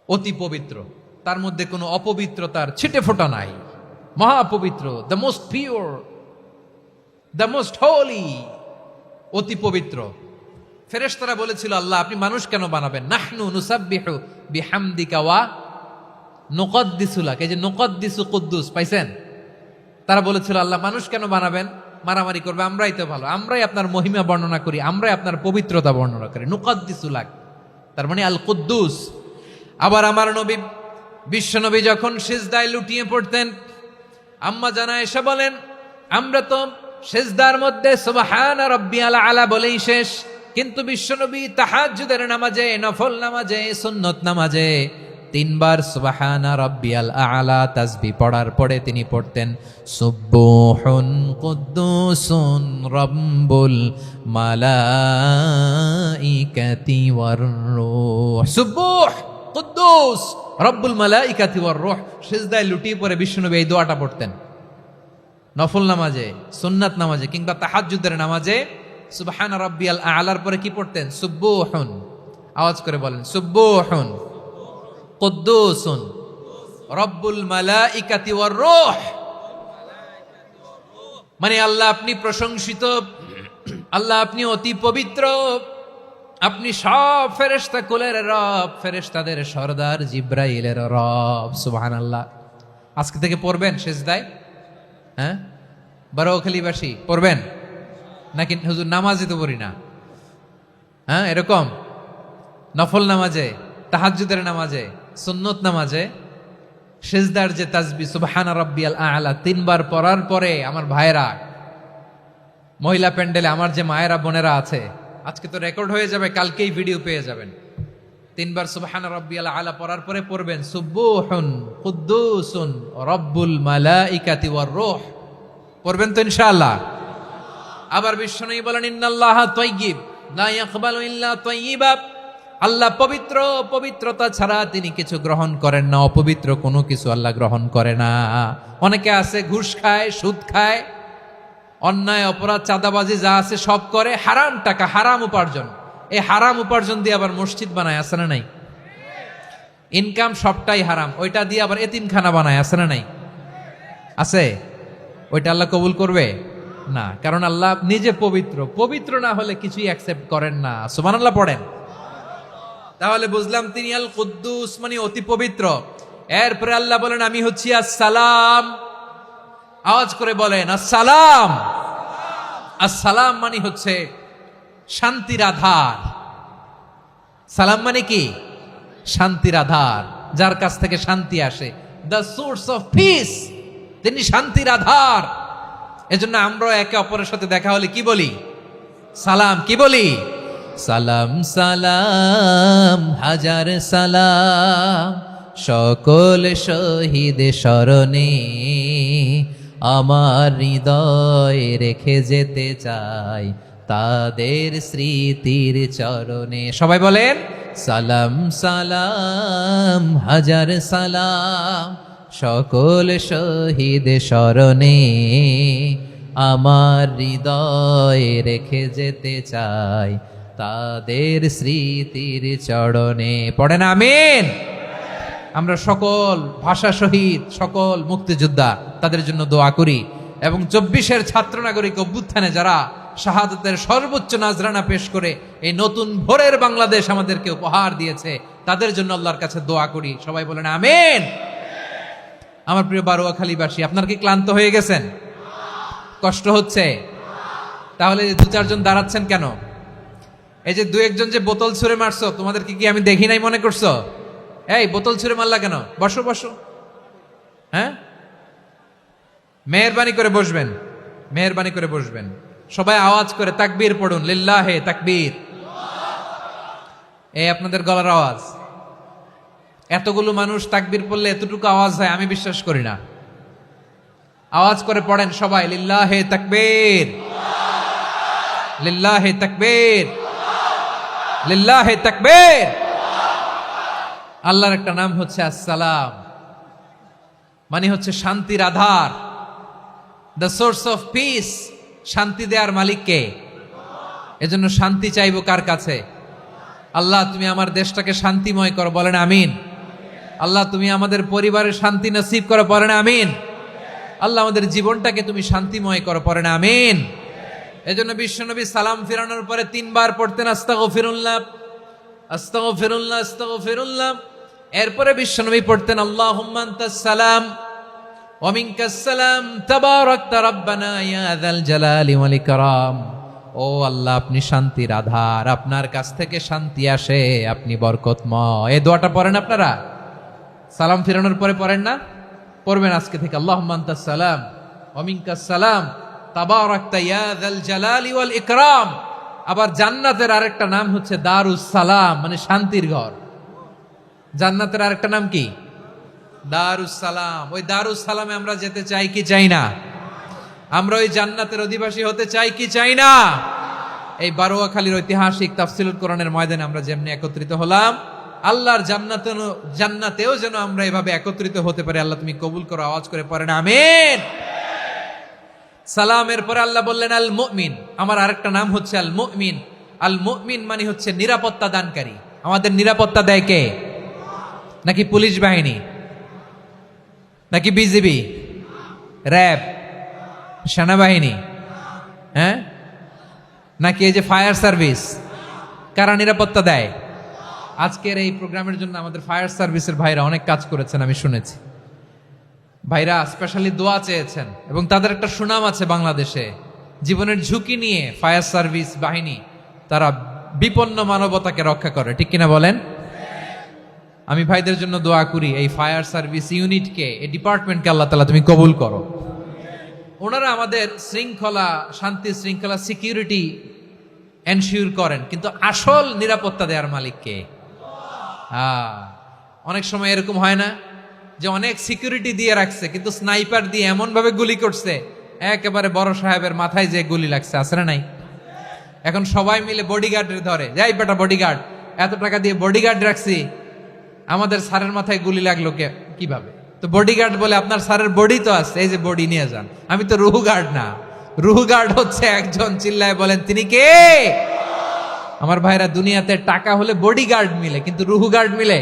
অতি পবিত্র, তার মধ্যে কোনো অপবিত্রতার ছিটে ফোঁটা নাই, মহাপবিত্র, the most pure, the most holy, অতি পবিত্র। ফেরেশতারা বলেছিল, আল্লাহ আপনি মানুষ কেন বানাবেন? নাহনু নুসাব্বিহু বিহামদিকা ওয়া নুকদ্দিসু লাক। এই যে নুকদ্দিসু কুদ্দুস পাইছেন? তারা বলেছিল, আল্লাহ মানুষ কেন বানাবেন? মারামারি করবে, আমরাই তো ভালো, আমরাই আপনার মহিমা বর্ণনা করি, আমরাই আপনার পবিত্রতা বর্ণনা করি। নুকদ্দিসু লাক, তার মানে আল কুদ্দুস। আবার আমার নবী, বিশ্ব নবী যখন সিজদায় লুটিয়ে পড়তেন, আম্মা জানা এসে বলেন, আমরা তো সিজদার মধ্যে সুবহান রাব্বিয়াল আলা বলেই শেষ, কিন্তু বিশ্বনবী তাহাজ্জুদের নামাজে, নফল নামাজে, সুন্নত নামাজে 3 বার সুবহানা রাব্বিয়াল আ'লা তাসবিহ পড়ার পরে তিনি পড়তেন সুবহুন কুদ্দুসুন রাব্বুল মালাইকাতি ওয়ার রূহ। সুবহ কুদ্দুস রব্বুল মালাইকাতি ওয়ার রূহ। সিজদায় লুটিয়ে পড়ে বিশ্বনবী এই দোয়াটা পড়তেন। নফল নামাজে, সুন্নাত নামাজে কিংবা তাহাজ্জুদের নামাজে সুবহানা রাব্বিয়াল আ'লার পরে কি পড়তেন? সুবহুন। আওয়াজ করে বলেন সুবহুন কুদ্দুসুন রব্বুল মালাইকাতি ওয়ার রূহ। মানে আল্লাহ আপনি প্রশংসিত, আল্লাহ আপনি অতি পবিত্র, আপনি সব ফেরেশতা কুলের রব, ফেরেশতাদের সরদার জিব্রাইলের রব। সুবহানাল্লাহ। আজকে থেকে পড়বেন সিজদায়? হ্যাঁ, বারোখালীবাসী পড়বেন নাকি? হুজুর নামাজে তো পড়ি না। হ্যাঁ, এরকম নফল নামাজে, তাহাজ্জুদের নামাজে, সুন্নত নামাজে সিজদার যে তাসবিহ সুবহানা রাব্বিয়াল আ'লা 3 বার পড়ার পরে আমার ভাইরা, মহিলা প্যান্ডেলে আমার যে মায়েরা বোনেরা আছে, আজকে তো রেকর্ড হয়ে যাবে, কালকেই ভিডিও পেয়ে যাবেন। 3 বার সুবহানা রাব্বিয়াল আ'লা পড়ার পরে পড়বেন সুবহুন কুদ্দুসুন রব্বুল মালাইকাতি ওয়ার রূহ। পড়বেন তো ইনশাআল্লাহ? আবার বিশ্বনবী বলেন ইন্নাল্লাহা তাইয়্যিব লা ইয়াকবালু ইল্লা তাইয়্যিবা। আল্লাহ পবিত্র, পবিত্রতা ছাড়া তিনি কিছু গ্রহণ করেন না, অপবিত্র কোনো কিছু আল্লাহ গ্রহণ করে না। অনেকে আছে ঘুষ খায়, সুদ খায়, অন্যায় অপরাধ চাঁদাবাজি যা আছে সব করে, হারাম টাকা, হারাম উপার্জন। এই হারাম উপার্জন দিয়ে আবার মসজিদ বানায়, আছে না নাই? ইনকাম সবটাই হারাম, ওইটা দিয়ে আবার এতিমখানা বানায়, আছে না নাই? আছে। ওইটা আল্লাহ কবুল করবে না, কারণ আল্লাহ নিজে পবিত্র। পবিত্র না হলে কিছুই অ্যাকসেপ্ট করেন না। সুবহানাল্লাহ পড়েন। তাহলে বুঝলাম তিনি আল কুদ্দুস মানে অতি পবিত্র। এরপরে আল্লাহ বলেন আমি হচ্ছি আসসালাম। আওয়াজ করে বলেন আসসালাম। আসসালাম মানে হচ্ছে শান্তির আধার। সালাম মানে কি? শান্তির আধার, যার কাছ থেকে শান্তি আসে। দ্য সোর্স অফ পিস, তিনি শান্তির আধার। এজন্য আমরা একে অপরের সাথে দেখা হলে কি বলি? সালাম। কি বলি? সালাম সালাম হাজার সালাম সকল শহীদ স্মরণে আমার হৃদয় রেখে যেতে চাই তাদের স্মৃতির চরণে। সবাই বলেন সালাম সালাম হাজার সালাম সকল শহীদ স্মরণে আমার হৃদয় রেখে যেতে চাই তাদের স্মৃতির চরণে। পড়েন আমিন। আমরা সকল ভাষা শহীদ, সকল মুক্তিযোদ্ধা, তাদের জন্য দোয়া করি এবং 24-এর ছাত্র নাগরিক অভ্যুত্থানে যারা শাহাদাতের সর্বোচ্চ নাজরানা পেশ করে এই নতুন ভোরের বাংলাদেশ আমাদেরকে উপহার দিয়েছে, তাদের জন্য আল্লাহর কাছে দোয়া করি। সবাই বলেন আমিন। আমার প্রিয় বারোয়াখালীবাসী, আপনার কি ক্লান্ত হয়ে গেছেন? কষ্ট হচ্ছে? তাহলে 2-4 জন দাঁড়াচ্ছেন কেন? এই যে 2-1 জন যে বোতল ছুঁড়ে মারছো, তোমাদেরকে কি আমি দেখি নাই মনে করছো? এই বোতল ছুঁড়ে মারলা কেন? বসো বসো। হ্যাঁ, মেহেরবানি করে বসবেন, মেহেরবানি করে বসবেন। সবাই আওয়াজ করে তাকবীর পড়ুন, লিল্লাহে তাকবীর। এই আপনাদের গলার আওয়াজ। এতগুলো মানুষ তাকবীর পড়লে এতটুকু আওয়াজ হয় আমি বিশ্বাস করি না। আওয়াজ করে পড়েন সবাই, লিল্লাহে তাকবীর, লিল্লাহে তাকবীর, লিল্লাহে তাকবীর। আল্লাহর একটা নাম হচ্ছে আসসালাম, মানে হচ্ছে শান্তির আধার, দ্য সোর্স অফ পিস। শান্তি দেওয়ার মালিক কে? এজন্য শান্তি চাইবো কার কাছে? আল্লাহ তুমি আমার দেশটাকে শান্তিময় করো, বলেন আমিন। আল্লাহ তুমি আমাদের পরিবারের শান্তি নসিব করো, বলেন আমিন। আল্লাহ আমাদের জীবনটাকে তুমি শান্তিময় করো, পড়েন আমিন। এজন্য বিশ্বনবী সালাম ফিরানোর পরে 3 বার পড়তেন আস্তাগফিরুল্লাহ, আস্তাগফিরুল্লাহ, আস্তাগফিরুল্লাহ। এরপরে বিশ্বনবী পড়তেন আল্লাহুম্মা আনতাস সালাম ওয়া মিনকাস সালাম তাবারাকতা রাব্বানা ইয়া যাল জালালি ওয়াল ইকরাম। ও আল্লাহ আপনি শান্তির আধার, আপনার কাছ থেকে শান্তি আসে, আপনি বরকতময়। এই দোয়াটা পড়েন আপনারা সালাম ফিরানোর পরে, পড়েন না? পড়বেন আজকে থেকে। আল্লাহুম্মা আনতাস সালাম ওয়া মিনকাস সালাম তাবারাকতা ইয়া যাল জালালি ওয়াল ইকরাম। আবার জান্নাতের আরেকটা নাম হচ্ছে দারুস সালাম, মানে শান্তির ঘর। জান্নাতের আরেকটা নাম কি? দারুস সালাম। ওই দারুস সালামে আমরা যেতে চাই কি চাই না? আমরা ওই জান্নাতের অধিবাসী হতে চাই কি চাই না? এই বারোয়াখালীর ঐতিহাসিক তাফসীলুল কোরআনের ময়দানে আমরা যেমনি একত্রিত হলাম, আল্লাহর জান্নাতেও যেন আমরা এভাবে একত্রিত হতে পারি। আল্লাহ তুমি কবুল করো, আওয়াজ করে পড়েন আমিন। সালামের পরে আল্লাহ বললেন আল মুমিন, আমার আরেকটা নাম হচ্ছে আল মুমিন। আল মুমিন মানে হচ্ছে নিরাপত্তা দানকারী। আমাদের নিরাপত্তা দেয় কে? নাকি পুলিশ বাহিনী, নাকি বিজিবি, র্যাব, সেনাবাহিনী, হ্যাঁ, নাকি এই যে ফায়ার সার্ভিস? কারা নিরাপত্তা দেয়? আজকের এই প্রোগ্রামের জন্য আমাদের ফায়ার সার্ভিসের ভাইরা অনেক কাজ করেছেন, আমি শুনেছি। ভাইরা স্পেশালি দোয়া চেয়েছেন এবং তাদের একটা সুনাম আছে বাংলাদেশে। জীবনের ঝুঁকি নিয়ে ফায়ার সার্ভিস বাহিনী তারা বিপন্ন মানবতাকে রক্ষা করে, ঠিক কিনা বলেন? আমি ভাইদের জন্য দোয়া করি, এই ফায়ার সার্ভিস ইউনিটকে, এই ডিপার্টমেন্টকে আল্লাহ তাআলা তুমি কবুল করো। ওনারা আমাদের শৃঙ্খলা, শান্তি শৃঙ্খলা, সিকিউরিটি এনশিওর করেন, কিন্তু আসল নিরাপত্তা দেওয়ার মালিক কে? অনেক সময় এরকম হয় না যে অনেক সিকিউরিটি দিয়ে রাখছে, কিন্তু স্নাইপার দিয়ে এমন ভাবে গুলি করছে একেবারে বড় সাহেবের মাথায় যে গুলি লাগছে, আছে না নাই? এখন সবাই মিলে বডিগার্ডের ধরে, যাই বেটা বডিগার্ড, এত টাকা দিয়ে বডিগার্ড রাখছি, আমাদের স্যারের মাথায় গুলি লাগলো কিভাবে? তো বডিগার্ড বলে আপনার স্যারের বডি তো আছে, এই যে বডি নিয়ে যান। আমি তো রুহু গার্ড না, রুহু গার্ড হচ্ছে একজন, চিল্লায় বলেন তিনি কে? আমার ভাইরা, দুনিয়াতে টাকা হলে বডিগার্ড মিলে, কিন্তু রুহু গার্ড মিলে?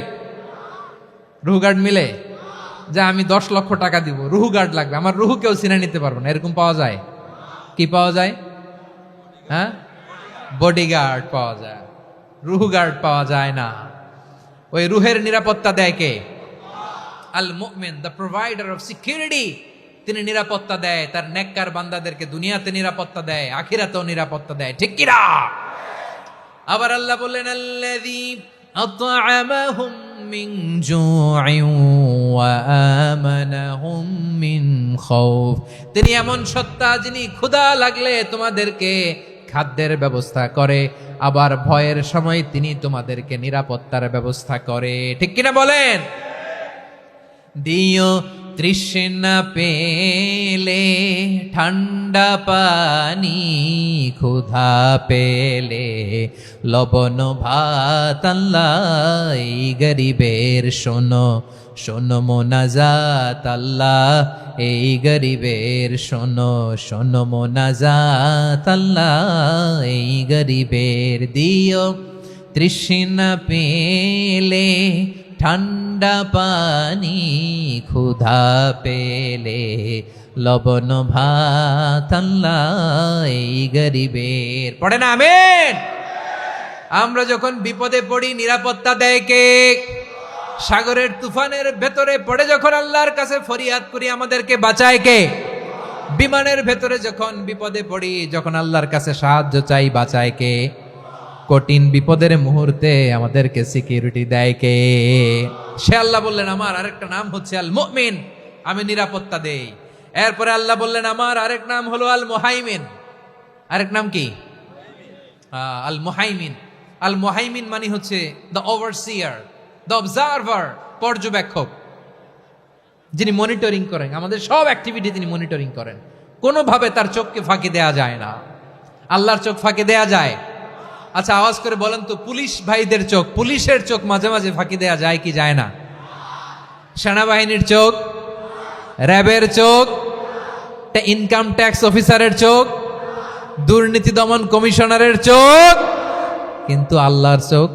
রুহু গার্ড মিলে? যা আমি 10 লক্ষ টাকা দিব, রুহু গার্ড লাগবে, আমার রুহু কেউ চিনে নিতে পারবো না, এরকম পাওয়া যায়? কি পাওয়া যায়? হ্যাঁ, বডিগার্ড পাওয়া যায়, রুহু গার্ড পাওয়া যায় না। ওই রুহের নিরাপত্তা দেয় কে? আল মুমিন, দ্য প্রোভাইডার অফ সিকিউরিটি। তিনি নিরাপত্তা দেয় তার নেককার বান্দাদেরকে, দুনিয়াতে নিরাপত্তা দেয়, আখিরাতেও নিরাপত্তা দেয়, ঠিক কি না? আবার আল্লাহ বললেন আল্লাযী আত'আমাহুম মিন জু'ইন ওয়া আমানাহুম মিন খাউফ। তিনি এমন সত্তা যিনি ক্ষুধা লাগলে তোমাদেরকে খাদ্যের ব্যবস্থা করে, আবার ভয়ের সময় তিনি তোমাদেরকে নিরাপত্তার ব্যবস্থা করে, ঠিক কিনা বলেন? দিও তৃষ্ণা পেলে ঠান্ডা পানি, ক্ষুধা পেলে লবণ ভাত, আল্লাহ এই গরিবের শোনো শোনো মোনাজাত, আল্লাহ এই গরিবের শোনো শোনো মোনাজাত, আল্লাহ এই গরিবের। দিও তৃষ্ণা পেলে ঠান্ডা পানি, ক্ষুধা পেলে লবণ ভাত, আল্লাহ এই গরিবের। পড়ে না আমিন? আমরা যখন বিপদে পড়ি নিরাপত্তা দেয় কে? সাগরের তুফানের ভেতরে পড়ে যখন আল্লাহর কাছে ফরিয়াদ করি আমাদেরকে বাঁচায় কে? বিমানের ভেতরে যখন বিপদে পড়ি, যখন আল্লাহর কাছে সাহায্য চাই, বাঁচায় কে? কঠিন বিপদের মুহূর্তে আমাদেরকে সিকিউরিটি দেয় কে? সে আল্লাহ বললেন আমার আরেকটা নাম হচ্ছে আল মুমিন, আমি নিরাপত্তা দেই। এরপরে আল্লাহ বললেন আমার আরেক নাম হলো আল মুহাইমিন। আরেক নাম কি? আল মুহাইমিন। আল মুহাইমিন মানে হচ্ছে দ্য ওভারসিয়ার, দ্য অবজারভার, পর্যবেক্ষক, যিনি মনিটরিং করেন আমাদের সব অ্যাক্টিভিটি, তিনি মনিটরিং করেন। কোনোভাবে তার চোখকে ফাঁকি দেয়া যায় না। আল্লাহর চোখ ফাঁকি দেয়া যায়? আচ্ছা আওয়াজ করে বলেন তো, পুলিশ ভাইদের চোখ, পুলিশের চোখ মাঝে মাঝে ফাঁকি দেয়া যায় কি যায় না? সেনাবাহিনীর চোখ, র্যাবের চোখ, ইনকাম ট্যাক্স অফিসারের চোখ, দুর্নীতি দমন কমিশনারের চোখ, কিন্তু আল্লাহর চোখ?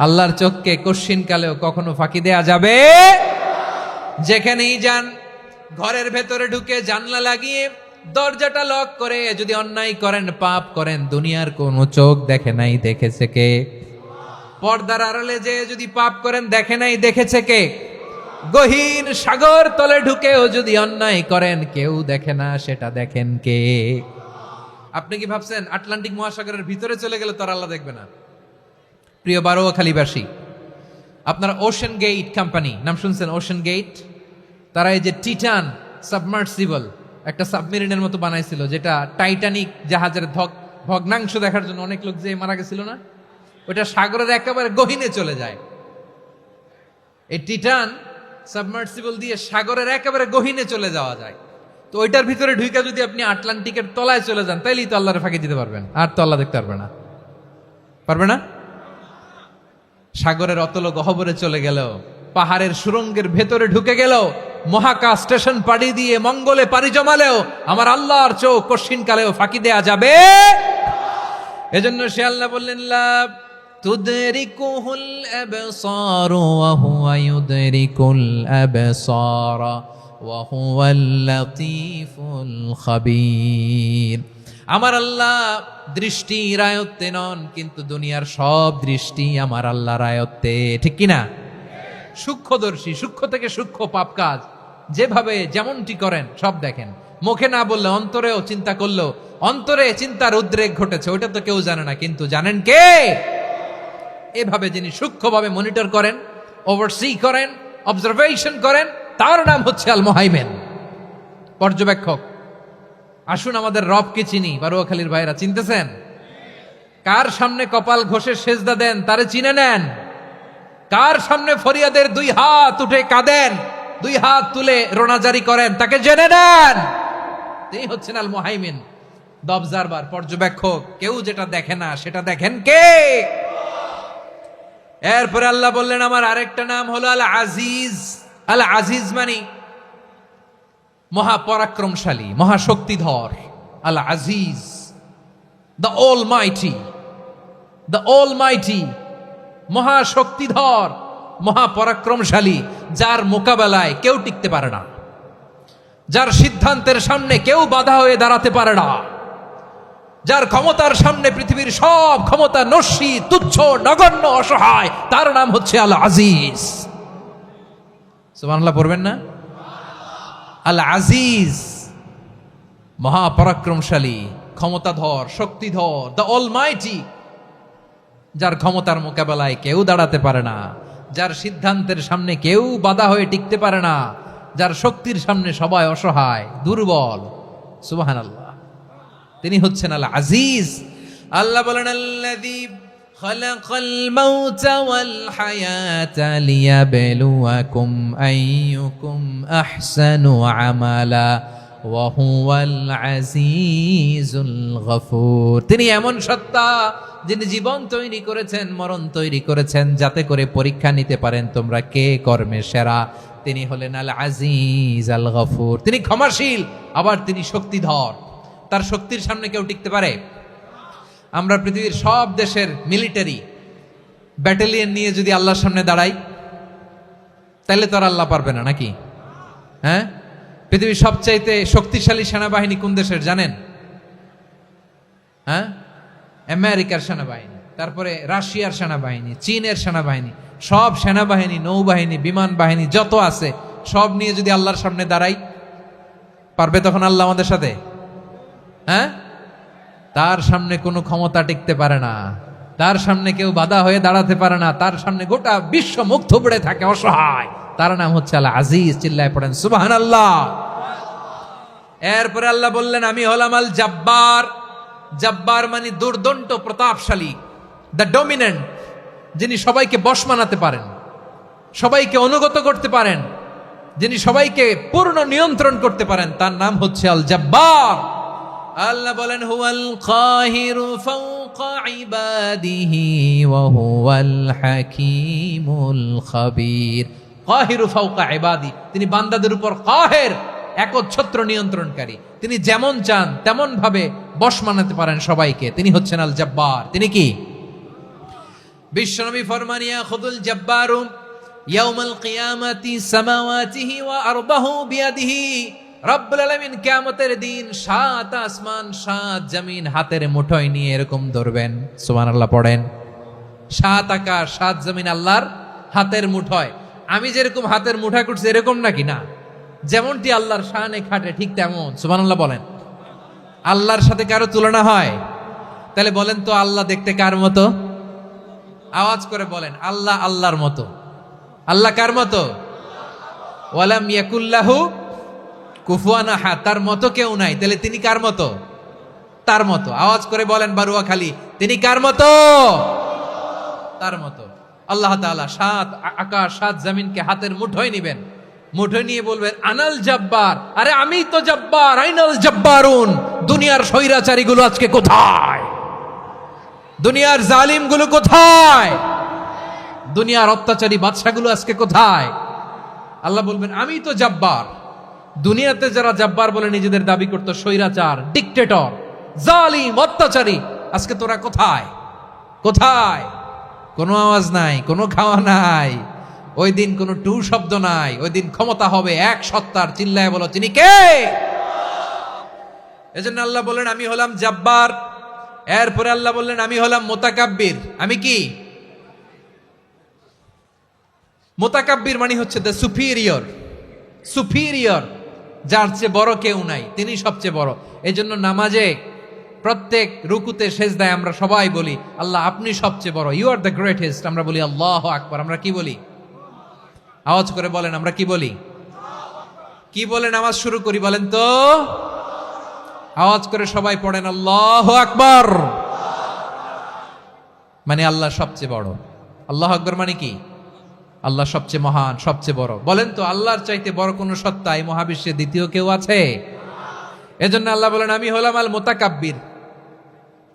আল্লাহর চোখকে কশ্চিনকালেও কখনো ফাঁকি দেয়া যাবে? যেখানেই যান, ঘরের ভেতরে ঢুকে জানলা লাগিয়ে দরজাটা লক করে যদি অন্যায় করেন, পাপ করেন, দুনিয়ার কোন চোখ দেখে নাই, দেখেছে কে? পর্দার আড়ালে যে যদি পাপ করেন, দেখে নাই, দেখেছে কে? গহীন সাগর তলে ঢুকেও যদি অন্যায় করেন, কেউ দেখে না, সেটা দেখেন কে? আপনি কি ভাবছেন আটলান্টিক মহাসাগরের ভিতরে চলে গেলে তো আল্লাহ দেখবে না? প্রিয় বারোয়াখালীবাসী, আপনারা ওশেন গেট কোম্পানি নাম শুনছেন? ওশেন গেট, তারা এই যে টিটান সাবমার্সিবল একটা সাবমেরিনের মতো বানাইছিল, যেটা টাইটানিক জাহাজের ভগ্নাংশ দেখার জন্য অনেক লোক যে মারা গেছিল না, ওটা সাগরের একেবারে গহীনে চলে যায়। এই টিটান সাবমার্সিবল দিয়ে সাগরের একেবারে গহীনে চলে যাওয়া যায়। তো ওইটার ভিতরে ঢুইকা যদি আপনি আটলান্টিকের তলায় চলে যান, তাইলেই তো আল্লাহর ফাঁকি দিতে পারবেন, আর তো আল্লাহ দেখতে পারবে না। পারবে না? সাগরের অতল গহ্বরে চলে গেল, পাহাড়ের সুরঙ্গের ভেতরে ঢুকে গেল, মহাকাশ স্টেশন পাড়ি দিয়ে মঙ্গলে পাড়ি জমালেও আমার আল্লাহর চোখ কশিন কালেও ফাঁকি দেয়া যাবে। এজন্য সে আল্লাহ বললেন, লা তুদরিকুহুল আবসার ওয়া হুয়া ইউদরিকুল আবসার ওয়া হুয়াল লাতীফুল খাবীর। আমার আল্লাহ দৃষ্টির আয়ত্তে নন, কিন্তু দুনিয়ার সব দৃষ্টি আমার আল্লাহর আয়ত্তে, ঠিক কিনা? সূক্ষ্মদর্শী, সূক্ষ্ম থেকে সূক্ষ্ম পাপ কাজ যেভাবে যেমনটি করেন সব দেখেন। মুখে না বললে অন্তরেও চিন্তা করলো, অন্তরে চিন্তার উদ্রেক ঘটেছে, ওইটা তো কেউ জানে না, কিন্তু জানেন কে? এভাবে যিনি সূক্ষ্মভাবে মনিটর করেন, ওভারসি করেন, অবজারভেশন করেন, তার নাম হচ্ছে আল মুহাইমিন, পর্যবেক্ষক। আসুন আমাদের রবকে চিনি। বারুয়াখালীর ভাইরা চিনতেছেন? কার সামনে কপাল ঘষে সেজদা দেন তারে চিনে নেন। কার সামনে ফরিয়াদের দুই হাত উঠে কাঁদেন, দুই হাত তুলে রোনাজারি করেন, তাকে জেনে নেন। তিনি হচ্ছেন আল মুহাইমিন, দ্য অবজারভার, পর্যবেক্ষক। কেউ যেটা দেখে না সেটা দেখেন কে? এরপরে আল্লাহ বললেন আমার আরেকটা নাম হলো আল আজিজ। আল আজিজ মানে মহাপরাক্রমশালী, মহাশক্তিধর। আল আজিজ, দ্য অলমাইটি, দ্য অলমাইটি, মহাশক্তিধর, মহাপরাক্রমশালী, যার মোকাবেলায় কেউ টিকতে পারে না, যার সিদ্ধান্তের সামনে কেউ বাধা হয়ে দাঁড়াতে পারে না, যার ক্ষমতার সামনে পৃথিবীর সব ক্ষমতা নস্যি, তুচ্ছ, নগণ্য, অসহায়, তার নাম হচ্ছে আল আজিজ। সুবহানাল্লাহ পড়বেন না? আল আজিজ, মহাপরাক্রমশালী, ক্ষমতাধর, শক্তিধর, দ্য অলমাইটি, যার ক্ষমতার মোকাবেলায় কেউ দাঁড়াতে পারে না, যার সিদ্ধান্তের সামনে কেউ বাধা হয়ে টিকতে পারে না, যার শক্তির সামনে সবাই অসহায়, দুর্বল। সুবহানাল্লাহ, তিনি হচ্ছেন আল আজিজ। আল্লাহ বলেন আল্লাযী খালাকাল মাউতা ওয়াল হায়াতা লিয়াবলুয়াকুম আইয়ুকুম আহসানু আমালা ওয়া হুয়াল আজিজুল গফুর। তিনি এমন সত্তা যিনি জীবন তৈরি করেছেন, মরণ তৈরি করেছেন, যাতে করে পরীক্ষা নিতে পারেন তোমরা কে কর্মে সেরা। তিনি হলেন আল আজিজ আল গফুর। তিনি ক্ষমাশীল, আবার তিনি শক্তিধর। তার শক্তির সামনে কেউ টিকতে পারে? আমরা পৃথিবীর সব দেশের মিলিটারি ব্যাটালিয়ন নিয়ে যদি আল্লাহর সামনে দাঁড়াই, তাহলে তো আর আল্লাহ পারবে না, নাকি? হ্যাঁ, পৃথিবীর সবচাইতে শক্তিশালী সেনাবাহিনী কোন দেশের জানেন? হ্যাঁ, আমেরিকার সেনাবাহিনী, তারপরে রাশিয়ার সেনাবাহিনী, চীনের সেনাবাহিনী, সব সেনাবাহিনী, নৌবাহিনী, বিমান বাহিনী যত আছে সব নিয়ে যদি আল্লাহর সামনে দাঁড়াই, পারবে তখন আল্লাহ আমাদের সাথে? হ্যাঁ, তার সামনে কোনো ক্ষমতা টিকতে পারে না, তার সামনে কেউ বাধা হয়ে দাঁড়াতে পারে না, তার সামনে গোটা বিশ্ব মুখ থুবড়ে থাকে, অসহায়। তার নাম হচ্ছে আল আজিজ। চিল্লায় পড়েন সুবহানাল্লাহ। এরপরে আল্লাহ বললেন আমি হলাম আল জব্বার। জব্বার মানে দুর্দণ্ড, প্রতাপশালী, দ্য ডমিনেন্ট, যিনি সবাইকে বশ মানাতে পারেন, সবাইকে অনুগত করতে পারেন, যিনি সবাইকে পূর্ণ নিয়ন্ত্রণ করতে পারেন, তার নাম হচ্ছে আল জব্বার। আল্লাহ বলেন হুয়াল কাহিরু ফাওকা ইবাদিহি ওয়া হুয়াল হাকীমুল খাবীর। কাহিরু ফাওকা ইবাদি, তিনি বান্দাদের উপর কাহের, একচ্ছত্র নিয়ন্ত্রণকারী। তিনি যেমন চান তেমন ভাবে বশ মানাতে পারেন সবাইকে। তিনি হচ্ছেন আল জব্বার। তিনি কি? বিশ্বনবী ফরমান ইয়াখুদুল জব্বারু ইয়াউমাল কিয়ামাতি সামাওয়াতিহি ওয়া আরদাহু বিয়াদিহি। রব্বুল আলামিন কিয়ামতের দিন 7 আসমান 7 জমিন হাতের মুঠোয় নিয়ে এরকম ধরবেন। সুবহানাল্লাহ পড়েন। 7 আকাশ 7 জমিন আল্লাহর হাতের মুঠোয়। আমি যেরকম হাতের মুঠা করছি এরকম নাকি? না, যেমনটি আল্লাহর শানে খাটে ঠিক তেমন। সুবহানাল্লাহ বলেন। আল্লাহর সাথে কারো তুলনা হয়? তাহলে বলেন তো আল্লাহ দেখতে কার মতো? আওয়াজ করে বলেন, আল্লাহ আল্লাহর মতো। আল্লাহ কার মতো? ওয়ালাম ইয়াকুল্লাহু কুফুয়ান আহাদ, তার মতো কেউ নাই। তাহলে তিনি কার মতো? তার মতো। আওয়াজ করে বলেন বারুয়াখালী, তিনি কার মতো? তার মতো। আল্লাহ তাআলা সাত আকাশ সাত জমিনকে হাতের মুঠোয় নিবেন, মুঠোয় নিয়ে বলবেন আনাল জব্বার, আরে আমি তো জব্বার, আইনাল জব্বারুন। দুনিয়ার স্বৈরাচারী গুলো আজকে কোথায়? দুনিয়ার জালিম গুলো কোথায়? দুনিয়ার অত্যাচারী বাদশাগুলো আজকে কোথায়? আল্লাহ বলবেন আমি তো জব্বার। দুনিয়াতে যারা জব্বার বলে নিজেদের দাবি করত, স্বৈরাচার, ডিক্টেটর, জালিম, অত্যাচারী, আজকে তোরা কোথায়? কোথায়? কোনো আওয়াজ নাই, কোনো খাওয়া নাই, ওই দিন কোনো টু শব্দ নাই। ওই দিন ক্ষমতা হবে এক সত্তার। চিল্লায় বলো তিনি কে? এজন্য আল্লাহ বললেন আমি হলাম জব্বার। এরপরে আল্লাহ বললেন আমি হলাম মুতাকাব্বির। আমি কি? মুতাকাব্বির মানে হচ্ছে দ্য সুপিরিয়র। সুপিরিয়র, যার চেয়ে বড় কেউ নাই, তিনি সবচেয়ে বড়। এই জন্য নামাজে প্রত্যেক রুকুতে সেজদায় আমরা সবাই বলি আল্লাহ আপনি সবচেয়ে বড়, ইউ আর দ্য গ্রেটেস্ট। আমরা বলি আল্লাহু আকবার। আমরা কি বলি? আওয়াজ করে বলেন, আমরা কি বলি? কি বলে নামাজ শুরু করি বলেন তো? আওয়াজ করে সবাই পড়েন আল্লাহু আকবার। মানে আল্লাহ সবচেয়ে বড়। আল্লাহু আকবার মানে কি? আল্লাহ সবচেয়ে মহান, সবচেয়ে বড়। বলেন তো আল্লাহর চাইতে বড় কোন সত্তা এই মহাবিশ্বে দ্বিতীয় কেউ আছে? এজন্য আল্লাহ বলেন আমি হলাম আল মুতাকাব্বির।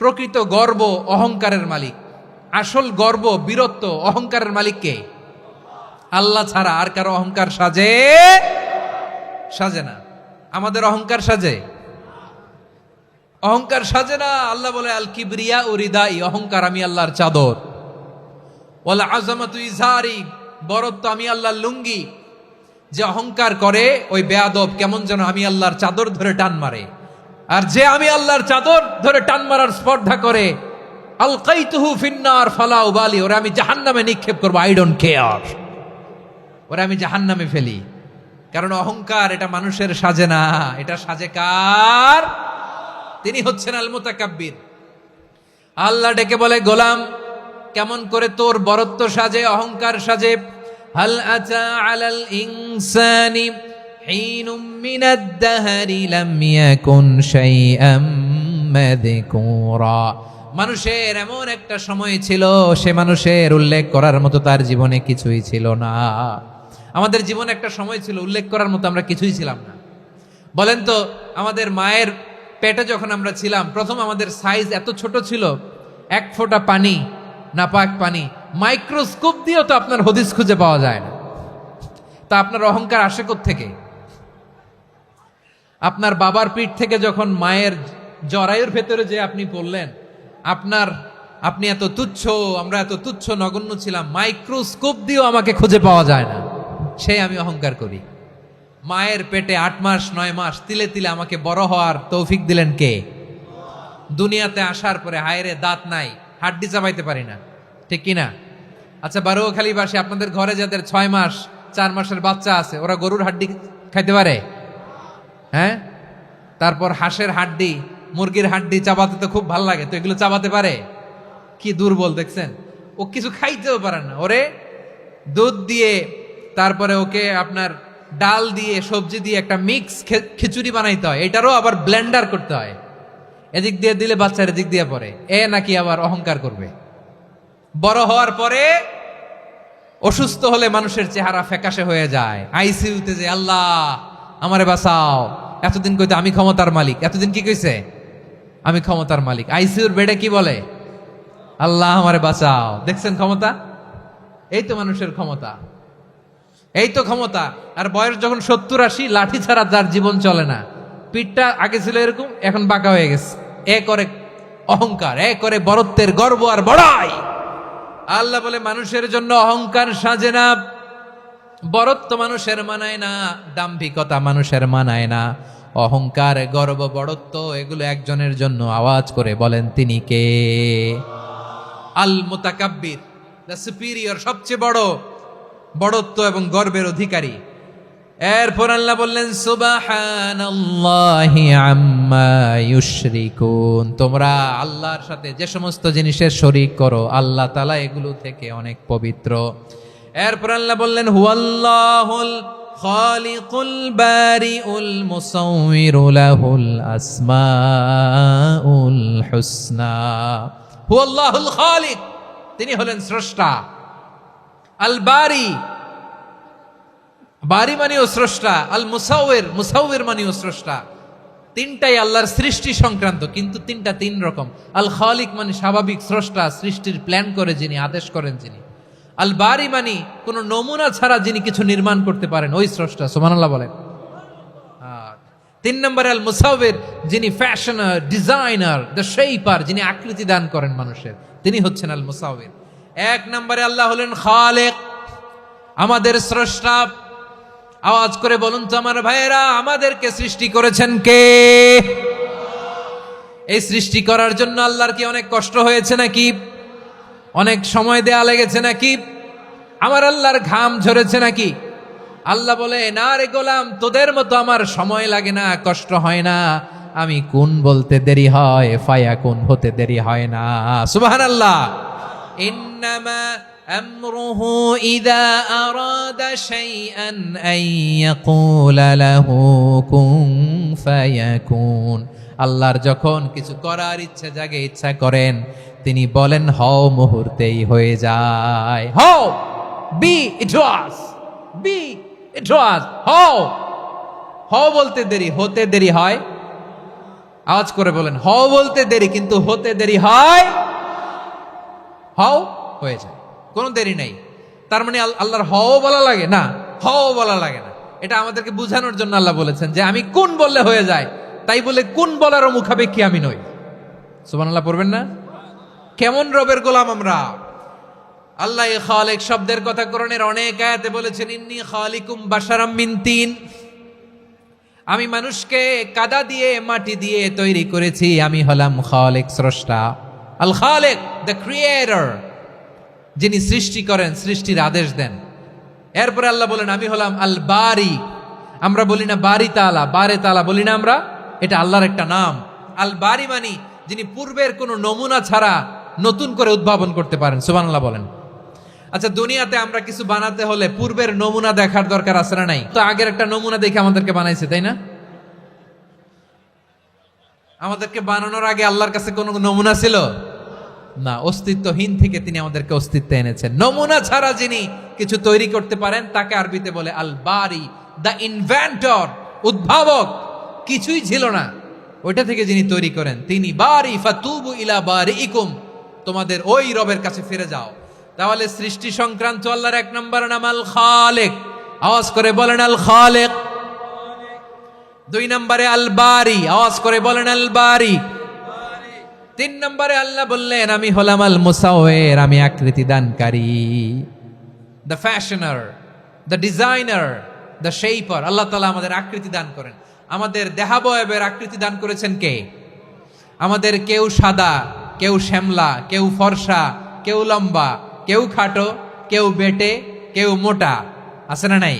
প্রকৃত গর্ব অহংকারের মালিক। আসল গর্ব, বীরত্ব, অহংকারের মালিক কে? আল্লাহ ছাড়া আর কারো অহংকার সাজে? সাজে না। আমাদের অহংকার সাজে? অহংকার সাজে না। আল্লাহ বলে আল কিবরিয়া ও রিদাই, অহংকার আমি আল্লাহর চাদর। ওয়াল আযামাতু ইজারি, বরত্ব আমি আল্লাহর লুঙ্গি। যে অহংকার করে ওই বেয়াদব কেমন যেন আমি আল্লাহর চাদর ধরে টান মারে। আর যে আমি আল্লাহর চাদর ধরে টান মারার স্পর্ধা করে, আলকাইতুহু ফিন্নার ফালা উবালি, ওরা আমি জাহান্নামে নিক্ষেপ করবো, আই ডোন্ট কেয়ার, ওরা আমি জাহান্নামে ফেলি। কারণ অহংকার এটা মানুষের সাজে না, এটা সাজে কার? তিনি হচ্ছেন আল মুতাকাব্বির। আল্লাহ ডেকে বলে গোলাম কেমন করে তোর বরত্ব সাজে, অহংকার সাজে? হাল আতা আলাল ইনসানি হিনুম মিনাদ দাহরি লাম ইয়াকুন শাইআম মাযকুরা। মানুষের এমন একটা সময় ছিল, সে মানুষের উল্লেখ করার মতো তার জীবনে কিছুই ছিল না। আমাদের জীবনে একটা সময় ছিল উল্লেখ করার মতো আমরা কিছুই ছিলাম না। বলেন তো আমাদের মায়ের পেটে যখন আমরা ছিলাম, প্রথম আমাদের সাইজ এত ছোট ছিল, এক ফোঁটা পানি, নাপাক পানি, মাইক্রোস্কোপ দিয়েও তো আপনার হদিস খুঁজে পাওয়া যায় না। তা আপনার অহংকার আসে কোত্থেকে? আপনার বাবার পিঠ থেকে যখন মায়ের জরায়ুর ভেতরে যে আপনি পড়লেন, আপনি এত তুচ্ছ, আমরা এত তুচ্ছ নগণ্য ছিলাম, মাইক্রোস্কোপ দিয়েও আমাকে খুঁজে পাওয়া যায় না, সেই আমি অহংকার করি। মায়ের পেটে 8 মাস 9 মাস তিলে তিলে আমাকে বড় হওয়ার তৌফিক দিলেন কে? দুনিয়াতে আসার পরে হায়রে দাঁত নাই, হাড্ডি চাবাইতে পারি না, ঠিক কিনা? আচ্ছা বারুয়াখালীবাসী, আপনাদের ঘরে যাদের 6 মাস 4 মাসের বাচ্চা আছে, ওরা গরুর হাড্ডি খাইতে পারে? হ্যাঁ। তারপর হাঁসের হাড্ডি, মুরগির হাড্ডি চাবাতে তো খুব ভাল লাগে, তো এগুলো চাবাতে পারে? কি দুর্বল দেখছেন, ও কিছু খাইতেও পারে না। ওরে দুধ দিয়ে, তারপরে ওকে আপনার ডাল দিয়ে, সবজি দিয়ে একটা মিক্স খিচুড়ি বানাইতে হয়, এটারও আবার ব্লেন্ডার করতে হয়। এদিক দিয়ে দিলে বাচ্চার এদিক দিয়ে পড়ে, এ নাকি আবার অহংকার করবে। বড় হওয়ার পরে অসুস্থ হলে মানুষের চেহারা ফ্যাকাশে হয়ে যায়, আইসিইউতে যে আল্লাহ আমারে বাঁচাও। এতদিন কইতে আমি ক্ষমতার মালিক, এতদিন কি কইছে? আমি ক্ষমতার মালিক। আইসিইউর বেডে কি বলে? আল্লাহ আমারে বাঁচাও। দেখছেন ক্ষমতা? এই তো মানুষের ক্ষমতা, এই তো ক্ষমতা। আর বয়স যখন 70-80, লাঠি ছাড়া তার জীবন চলে না। পিঠটা আগে ছিল এরকম, এখন বাঁকা হয়ে গেছে। এ করে অহংকার, এ করে বরত্বের গর্ব আর বড়াই। আল্লাহ বলে মানুষের জন্য অহংকার সাজে না, বরত্ব মানুষের মানায় না, দাম্ভিকতা মানুষের মানায় না, অহংকার, গর্ব, বড়ত্ব এগুলো একজনের জন্য। আওয়াজ করে বলেন তিনি কে? আল মুতাকাব্বির, দ্য সুপিরিয়র, সবচেয়ে বড়, বড়ত্ব এবং গর্বের অধিকারী। এরপর আল্লাহ বললেন সুবহানাল্লাহি আম্মা ইউশরিকুন, তোমরা আল্লাহর সাথে যে সমস্ত জিনিসের শরীক করো, আল্লাহ তাআলা এগুলো থেকে অনেক পবিত্র। এরপর আল্লাহ বললেন হুয়াল্লাহুল খালিকুল বারিউল মুসাউবিরু লাহুল আসমাউল হুসনা। হুয়াল্লাহুল খালিক, তিনি হলেন স্রষ্টা। আল বারি, বারি মানেও স্রষ্টা। আল মুসাউবির, মুসাউবির মানেও স্রষ্টা। তিনটাই আল্লাহর সৃষ্টি সংক্রান্ত, কিন্তু তিনটা তিন রকম। আল খালিক মানে স্বাভাবিক স্রষ্টা, সৃষ্টির প্ল্যান করে যিনি, আদেশ করেন যিনি। আল বারি মানে কোন নমুনা ছাড়া যিনি কিছু নির্মাণ করতে পারেন, ওই স্রষ্টা। সুবহানাল্লাহ বলেন। তিন নম্বরে আল মুসাউবির, যিনি ফ্যাশনার, ডিজাইনার, দ্য শেপার, যিনি আকৃতি দান করেন মানুষের, তিনি হচ্ছেন আল মুসাউবির। এক নম্বরে আল্লাহ হলেন খালেক, আমাদের স্রষ্টা। আওয়াজ করে বলুন তো আমার ভাইয়েরা, আমাদেরকে সৃষ্টি করেছেন কে? এই সৃষ্টি করার জন্য আল্লাহর কি অনেক কষ্ট হয়েছে নাকি? অনেক সময় দেয়া লেগেছে নাকি? আমার আল্লাহর ঘাম ঝরেছে নাকি? আল্লাহ বলে, না রে গোলাম, তোদের মতো আমার সময় লাগে না, কষ্ট হয় না। আমি কোন বলতে দেরি হয়, ফায়াকুন হতে দেরি হয় না। সুবহানাল্লাহ। ইন্নামা আমরুহু ইযা আরাদা শাইআন আন ইয়াকুলা লাহু কুন ফায়াকুন। আল্লাহর যখন কিছু করার ইচ্ছা জাগে, ইচ্ছা করেন, তিনি বলেন হও, মুহূর্তেই হয়ে যায়। হও, বি ইট ওয়াজ, বি ইট ওয়াজ। হও, হও বলতে দেরি, হতে দেরি হয়। আওয়াজ করে বলেন, হও বলতে দেরি, কিন্তু হতে দেরি হয়। হও, হয়ে যায়, কোনো দেরি নাই। তার মানে আল্লাহর হও বলা লাগে না, হও বলা লাগে না। এটা আমাদেরকে বুঝানোর জন্য আল্লাহ বলেছেন যে আমি কোন বললে হয়ে যায়, তাই বলে কোন বলারও মুখাপেক্ষী আমি নই। সুবহানাল্লাহ পড়বেন না? কেমন রবের গোলাম আমরা! আল্লাহ খালিক শব্দের কথা কোরআনের অনেক আয়াতে বলেছেন, ইন্নী খালিকুম বাশারাম মিন তিন, আমি মানুষকে কাদা দিয়ে, মাটি দিয়ে তৈরি করেছি। আমি হলাম খালিক, স্রষ্টা। আল খালিক, দ্য ক্রিয়েটর, যিনি সৃষ্টি করেন, সৃষ্টির আদেশ দেন। এরপরে আল্লাহ বলেন আমি হলাম আল বারি। আমরা বলি না বারি তাআলা, বারে তাআলা বলি না আমরা, এটা আল্লাহর একটা নাম। আল বারি মানি যিনি পূর্বের কোনো নমুনা ছাড়া নতুন করে উদ্ভাবন করতে পারেন। সুবহানাল্লাহ বলেন। আচ্ছা, দুনিয়াতে আমরা কিছু বানাতে হলে পূর্বের নমুনা দেখার দরকার আছে না নাই? তো আগের একটা নমুনা দেখে আমাদেরকে বানাইছে, তাই না? আমাদেরকে বানানোর আগে আল্লাহর কাছে কোনো নমুনা ছিল না, অস্তিত্বহীন থেকে তিনি আমাদেরকে অস্তিত্বে এনেছেন। নমুনা ছাড়া যিনি কিছু তৈরি করতে পারেন তাকে আরবিতে বলে আল বারি, দ্য ইনভেন্টর, উদ্ভাবক। কিছুই ছিল না, ওইটা থেকে যিনি তৈরি করেন তিনি বারি। ফাতুবু ইলা বারিইকুম, তোমাদের ওই রবের কাছে ফিরে যাও। তাহলে সৃষ্টি সংক্রান্ত আল্লাহর এক নম্বর নাম আল খালিক। আওয়াজ করে বলেন আল খালিক। দুই নম্বরে আল বারি। আওয়াজ করে বলেন আল বারি। তিন নম্বরে আল্লাহ বললেন আমি হলাম আল মুসাউবির, আমি আকৃতি দানকারী, the fashioner, the designer, the shaper. আল্লাহ তাআলা আমাদের আকৃতি দান করেন। আমাদের দেহাবয়বের আকৃতি দান করেছেন কে? আমাদের কেউ সাদা, কেউ শ্যামলা, কেউ ফর্সা, কেউ লম্বা, কেউ খাটো, কেউ বেটে, কেউ মোটা, আছে না নাই?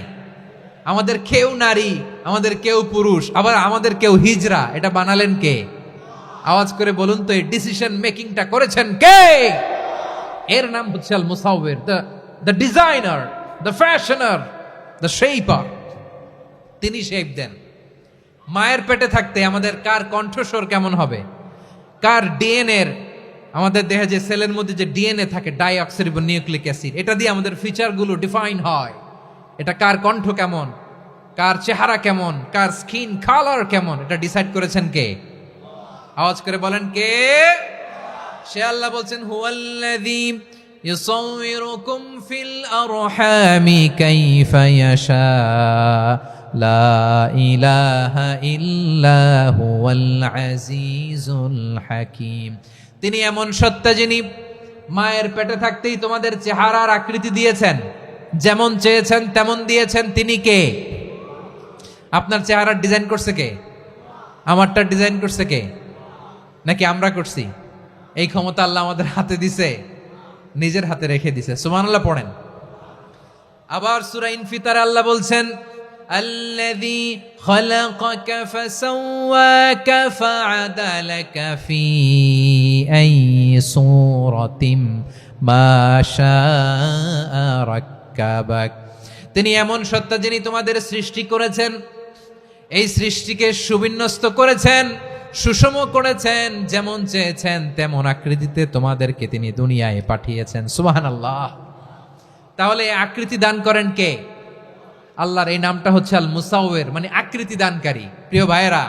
আমাদের কেউ নারী, আমাদের কেউ পুরুষ, আবার আমাদের কেউ হিজড়া। এটা বানালেন কে? আওয়াজ করে বলুন তো, এই ডিসিশন মেকিংটা করেছেন কে? এর নাম হচ্ছে আল মুসাউবির, the designer, the fashioner, the shaper. তিনি শেপ দেন। মায়ের পেটে থাকতে আমাদের কার কণ্ঠস্বর কেমন হবে, কার ডিএনএ, আমাদের দেহে যে সেলের মধ্যে যে ডিএনএ থাকে, ডাইঅক্সিরিবোনিউক্লিক অ্যাসিড, এটা দিয়ে আমাদের ফিচারগুলো ডিফাইন হয়। এটা কার কণ্ঠ কেমন, কার চেহারা কেমন, কার স্কিন কালার কেমন, এটা ডিসাইড করেছেন কে? আওয়াজ করে বলেন কে? সে আল্লাহ বলছেন হুয়াল্লাযী ইউসাউবিরুকুম ফিল আরহামি কাইফা ইয়াশা লা ইলাহা ইল্লা হুয়াল আজিজুল হাকীম। তিনি এমন সত্তা যিনি মায়ের পেটে থাকতেই তোমাদের চেহারার আকৃতি দিয়েছেন, যেমন চেয়েছেন তেমন দিয়েছেন। তিনি কে? আপনার চেহারার ডিজাইন করছে কে? আমারটা ডিজাইন করছে কে? নাকি আমরা করছি? এই ক্ষমতা আল্লাহ আমাদের হাতে দিছে, নিজের হাতে রেখে দিছে। সুবহানাল্লাহ পড়েন। আবার সূরা ইনফিতারে আল্লাহ বলছেন আল্লাযী খালাকাকা ফাসাওয়াকা ফাআদালাকা ফি আইয়ি সূরাতিম মা শাআ রাক্কাবাক। তিনি এমন সত্তা যিনি তোমাদের সৃষ্টি করেছেন, এই সৃষ্টিকে সুবিন্যস্ত করেছেন, সুষম করেছেন, যেমন চেয়েছেন তেমন আকৃতিতে তোমাদেরকে তিনি দুনিয়ায় পাঠিয়েছেন। সুবহানাল্লাহ। তাহলে এই আকৃতি দান করেন কে? আল্লাহর এই নামটা হচ্ছে আল মুসাওয়ির, মানে আকৃতি দানকারী। প্রিয় ভাইয়েরা,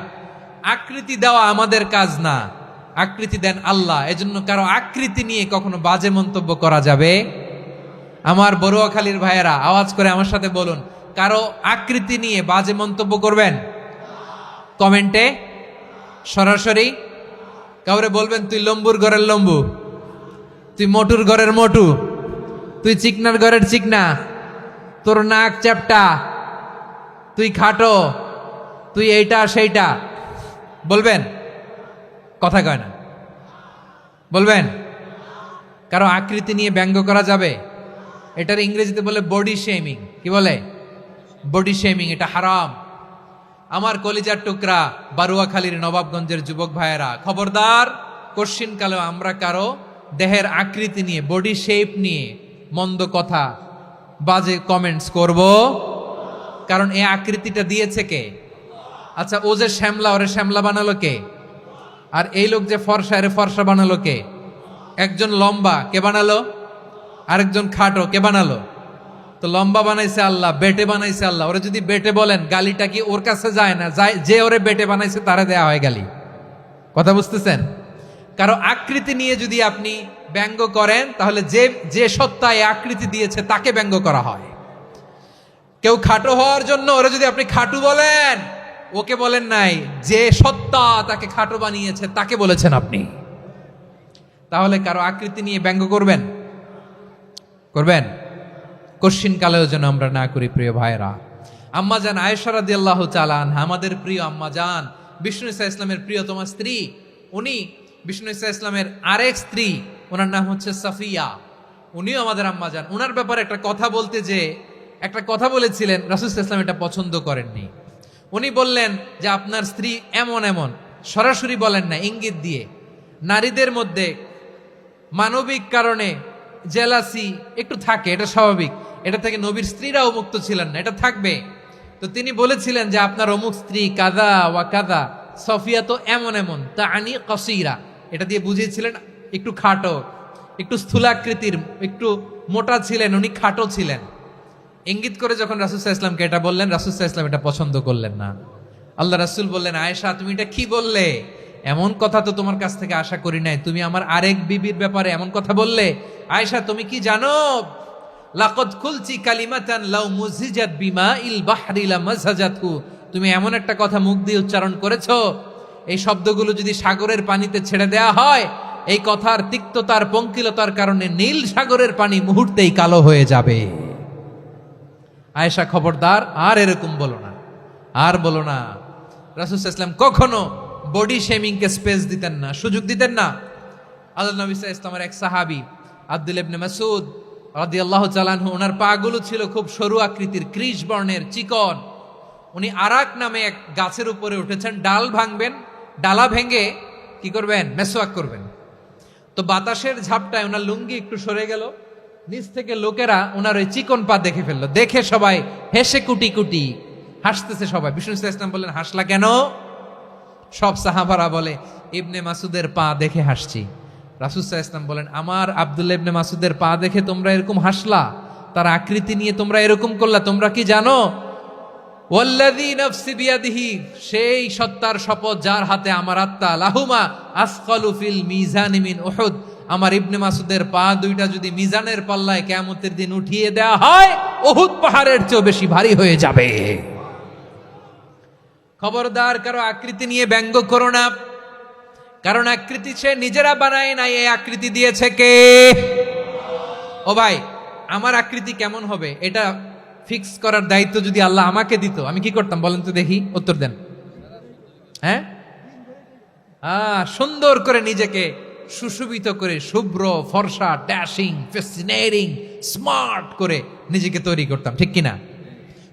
আকৃতি দেওয়া আমাদের কাজ না, আকৃতি দেন আল্লাহ। এজন্য কারো আকৃতি নিয়ে কখনো বাজে মন্তব্য করা যাবে। আমার বড়ুয়াখালীর ভাইয়েরা আওয়াজ করে আমার সাথে বলুন, কারো আকৃতি নিয়ে বাজে মন্তব্য করবেন? কমেন্টে সরাসরি কাউরে বলবেন তুই লম্বুর ঘরের লম্বু, তুই মোটুর ঘরের মোটু, তুই চিকনার ঘরের চিকনা, তোর নাক চ্যাপটা, তুই খাটো, তুই এইটা সেইটা বলবেন? কথা কয় না, বলবেন? কারো আকৃতি নিয়ে ব্যঙ্গ করা যাবে? এটার ইংরেজিতে বলে বডি শেমিং। কি বলে? Body shaming. এটা হারাম। আমার কলিজার টুকরা বারুয়াখালীর নবাবগঞ্জের যুবক ভাইয়েরা, খবরদার, কোশ্চিন কালেও আমরা কারো দেহের আকৃতি নিয়ে, বডি শেপ নিয়ে মন্দ কথা, বাজে কমেন্টস করব। কারণ এই আকৃতিটা দিয়েছে কে? আচ্ছা, ও যে শ্যামলা, ওরে শ্যামলা বানালো কে? আর এই লোক যে ফর্সা, এরে ফর্সা বানালো কে? একজন লম্বা, কে বানালো? আরেকজন খাটো, কে বানালো? তো লম্বা বানাইছে আল্লাহ, বেটে বানাইছে আল্লাহ। ওরে যদি বেটে বলেন, গালিটা কি ওর কাছে যায় না? যায়। যে ওরে বেটে বানাইছে তারে দেয়া হয় গালি। কথা বুঝতেছেন? কারো আকৃতি নিয়ে যদি আপনি ব্যঙ্গ করেন, তাহলে যে যে সত্তা এই আকৃতি দিয়েছে তাকে ব্যঙ্গ করা হয়। কেউ খাটো হওয়ার জন্য ওরে যদি আপনি খাটু বলেন, ওকে বলেন নাই, যে সত্তা তাকে খাটো বানিয়েছে তাকে বলেছেন আপনি। তাহলে কারো আকৃতি নিয়ে ব্যঙ্গ করবেন? করবেন? কোশ্চিন কালেও যেন আমরা না করি। প্রিয় ভাইরা, আম্মাজান আয়েশা রাদিয়াল্লাহু তাআলা আনহা, আমাদের প্রিয় আম্মাজান, বিষ্ণু ঈসা ইসলামের প্রিয়তমা স্ত্রী, উনি বিষ্ণু ঈসা ইসলামের আরেক স্ত্রী, ওনার নাম হচ্ছে সাফিয়া, উনিও আমাদের আম্মাজান। ওনার ব্যাপারে একটা কথা বলতে যে একটা কথা বলেছিলেন, রাসূল সাল্লাল্লাহু আলাইহি ওয়াসাল্লাম এটা পছন্দ করেননি। উনি বললেন যে আপনার স্ত্রী এমন এমন, সরাসরি বলেন না, ইঙ্গিত দিয়ে। নারীদের মধ্যে মানবিক কারণে জেলাসি একটু থাকে, এটা স্বাভাবিক। এটা থেকে নবীর স্ত্রীরাও মুক্ত ছিলেন না, এটা থাকবে। তো তিনি বলেছিলেন যে আপনার অমুক স্ত্রী কাদা ওয়া কাদা, সফিয়া তো এমন এমন, তা আনি কসিরা, এটা দিয়ে বুঝিয়েছিলেন একটু খাটো, একটু স্থূলাকৃতির, একটু মোটা ছিলেন, উনি খাটো ছিলেন। ইঙ্গিত করে যখন রাসূল সাল্লাল্লাহু আলাইহি ওয়াসাল্লামকে এটা বললেন, রাসূল সাল্লাল্লাহু আলাইহি ওয়াসাল্লাম এটা পছন্দ করলেন না। আল্লাহ রাসূল বললেন, আয়েশা তুমি এটা কি বললে? এমন কথা তো তোমার কাছ থেকে আশা করি নাই। তুমি আমার আরেক বিবির ব্যাপারে এমন কথা বললে। আয়েশা, তুমি কি জানো, লাকাদ কুলতি কালিমাতান লাউ মুজিজাত বিমাইল বাহরি লামাজাজাতহু, তুমি এমন একটা কথা মুখ দিয়ে উচ্চারণ করেছো, এই শব্দগুলো যদি সাগরের পানিতে ছেড়ে দেয়া হয়, এই কথার তিক্ততার, পঙ্কিলতার কারণে নীল সাগরের পানি মুহূর্তেই কালো হয়ে যাবে। আয়েশা, খবরদার, আর এরকম বলো না, আর বলো না। রাসূল সাল্লাল্লাহু আলাইহি ওয়াসাল্লাম কখনো বডি শেমিংকে স্পেস দিতেন না, সুযোগ দিতেন না। আল্লাহ নবী সাল্লাল্লাহু আলাইহি ওয়াসাল্লামের এক সাহাবী আব্দুল্লাহ ইবনে মাসউদ রাদিয়াল্লাহু তাআলা আনহু, ওনার পাগুলো ছিল খুব সরু আকৃতির, কৃষ বর্ণের, চিকন। উনি আরাক নামে এক গাছের উপরে উঠেছেন, ডাল ভাঙবেন, ডালা ভেঙে কি করবেন? মেসওয়াক করবেন। তো বাতাসের ঝাপটায় ওনার লুঙ্গি একটু সরে গেল, নিচ থেকে লোকেরা ওনার ওই চিকন পা দেখে ফেললো। দেখে সবাই হেসে কুটি কুটি হাসতেছে সবাই। বিষ্ণু সাল্লাল্লাহু আলাইহি ওয়াসাল্লাম বললেন, হাসলা কেন? সব সাহাবারা বলে, ইবনে মাসুদের পা দেখে হাসছি। রাসূল সাল্লাল্লাহু আলাইহি ওয়াসাল্লাম বলেন, আমার আব্দুল্লাহ ইবনে মাসুদের পা দেখে তোমরা এরকম হাসলা, তার আকৃতি নিয়ে তোমরা এরকম করলা, তোমরা কি জানো? ওয়াল্লাযী নাফসি বিয়াদিহি, সেই সত্তার শপথ যার হাতে আমার আত্মা, লাহুমা আসকালু ফিল মিজানি মিন উহুদ, আমার ইবনে মাসুদের পা দুইটা যদি মিজানের পাল্লায় কিয়ামতের দিন উঠিয়ে দেয়া হয়, উহুদ পাহাড়ের চেয়েও বেশি ভারী হয়ে যাবে। খবরদার, কারো আকৃতি নিয়ে ব্যঙ্গ করো না, কারণ আকৃতি সে নিজেরা বানায় নাই, এই আকৃতি দিয়েছে কে? ও ভাই, আমার আকৃতি কেমন হবে এটা ফিক্স করার দায়িত্ব যদি আল্লাহ আমাকে দিত, আমি কি করতাম বলেন তো দেখি, উত্তর দেন। হ্যাঁ, সুন্দর করে নিজেকে সুশোভিত করে, শুভ্র, ফর্সা, ড্যাশিং, ফ্যাসিনেটিং, স্মার্ট করে নিজেকে তৈরি করতাম, ঠিক কিনা?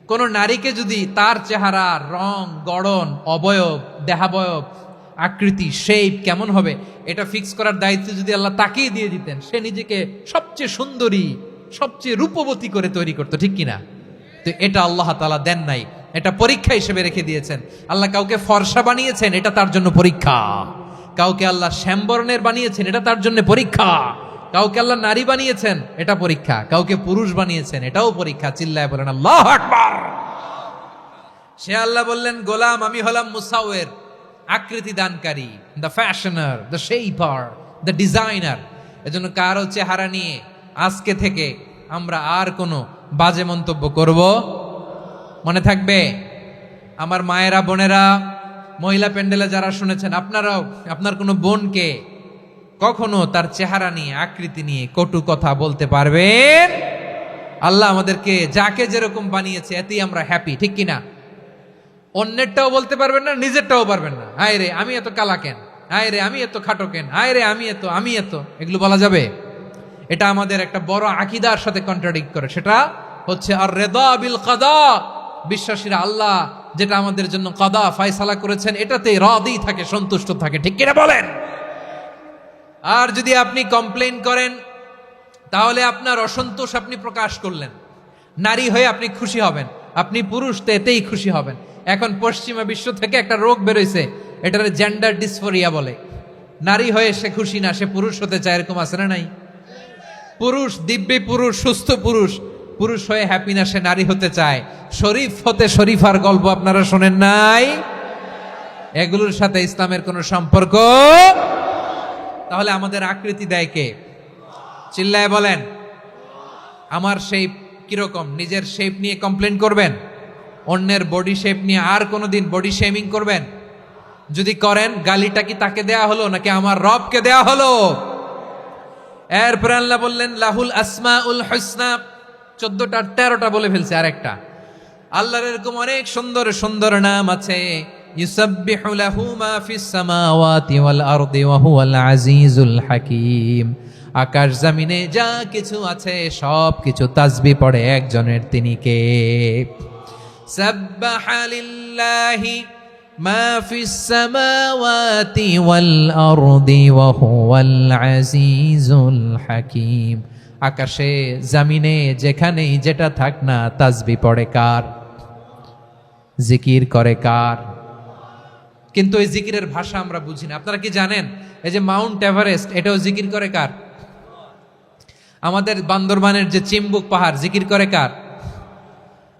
কোন নারীকে যদি তার চেহারা, রং, গড়ন, অবয়ব, দেহাবয়ব, আকৃতি, শেপ কেমন হবে এটা ফিক্স করার দায়িত্ব যদি আল্লাহ তাকেই দিয়ে দিতেন, সে নিজেকে সবচেয়ে সুন্দরী, সবচেয়ে রূপবতী করে তৈরি করতো, ঠিক কিনা? তো এটা আল্লাহ তাআলা দেন নাই, এটা পরীক্ষা হিসেবে রেখে দিয়েছেন। আল্লাহ কাউকে ফর্সা বানিয়েছেন, এটা তার জন্য পরীক্ষা। কাউকে আল্লাহ শ্যামবর্ণের বানিয়েছেন, এটা তার জন্য পরীক্ষা। কাউকে আল্লাহ নারী বানিয়েছেন, এটা পরীক্ষা। কাউকে পুরুষ বানিয়েছেন, এটাও পরীক্ষা। চিল্লায় বলেন আল্লাহু আকবার। সে আল্লাহ বললেন, গোলাম আমি হলাম মুসাওয়ের, আকৃতি দানকারী, the fashioner, the shaper, the designer. এজন্য কারো চেহারা নিয়ে আজকে থেকে আমরা আর কোনো বাজে মন্তব্য করব মনে থাকবে। আমার মায়েরা, বোনেরা, মহিলা প্যান্ডেলে যারা শুনেছেন, আপনারাও আপনার কোনো বোনকে কখনো তার চেহারা নিয়ে, আকৃতি নিয়ে কটু কথা বলতে পারবেন? আল্লাহ আমাদেরকে যাকে যেরকম বানিয়েছে এতেই আমরা হ্যাপি, ঠিক কিনা? অন্যেরটাও বলতে পারবেন না, নিজেরটাও পারবেন না। হায় রে আমি এত কালা কেন, হায় রে আমি এত খাটো কেন, হায় রে আমি এত, এগুলো বলা যাবে? এটা আমাদের একটা বড় আকীদার সাথে কন্ট্রাডিক্ট করে। সেটা হচ্ছে আর রিদা বিল কাদা। বিশ্বাসীরা আল্লাহ যেটা আমাদের জন্য কাদা ফয়সালা করেছেন এটাতে রাদি থাকে, সন্তুষ্ট থাকে, ঠিক কিনা বলেন? আর যদি আপনি কমপ্লেইন করেন তাহলে আপনার অসন্তোষ আপনি প্রকাশ করলেন। নারী হয়ে আপনি খুশি হবেন, আপনি পুরুষ তো এতেই খুশি হবেন। এখন পশ্চিমা বিশ্ব থেকে একটা রোগ বেরোইছে, এটার জেন্ডার ডিসফোরিয়া বলে। নারী হয়ে সে খুশি না, সে পুরুষ হতে চায়, এরকম আছে না নাই? পুরুষ, দিব্যি পুরুষ, সুস্থ পুরুষ, পুরুষ হয়ে হ্যাপি না, সে নারী হতে চায়। শরীফ হতে শরীফার গল্প আপনারা শোনেন নাই? এগুলোর সাথে ইসলামের কোনো সম্পর্ক? তাহলে আমাদের আকৃতি দেয় কে? চিল্লায় বলেন। আমার শেপ কিরকম, নিজের শেপ নিয়ে কমপ্লেন করবেন? অন্যের বডি শেপ নিয়ে আর কোনোদিন বডি শেমিং করবেন? যদি করেন, গালিটা কি তাকে দেয়া হলো নাকি আমার রবকে দেয়া হলো? এরপর আল্লাহ বললেন লাহুল আসমাউল হুসনা, 14টা 13টা বলে ফেলছে, আরেকটা। আল্লাহর এরকম অনেক সুন্দর সুন্দর নাম আছে। ইউসাব্বিহু লাহু মা ফিস সামাওয়াতি ওয়াল আরদি ওয়া হুয়াল আজিজুল হাকীম। আকাশ জমিনে যা কিছু আছে সব কিছু তাসবিহ পড়ে একজনের, তিনি কে? সাব্বাহা লিল্লাহি মা ফিস সামাওয়াতি ওয়াল আরদি ওয়া হুয়াল আজিজুল হাকীম। আকাশে জমিনে যেখানেই যেটা থাক না, তাসবিহ পড়ে কার? জিকির করে কার? কিন্তু এই জিকিরের ভাষা আমরা বুঝি না। আপনারা কি জানেন এই যে মাউন্ট এভারেস্ট, এটাও জিকির করে কার? আমাদের বান্দরবানের যে চিম্বুক পাহাড়, জিকির করে কার?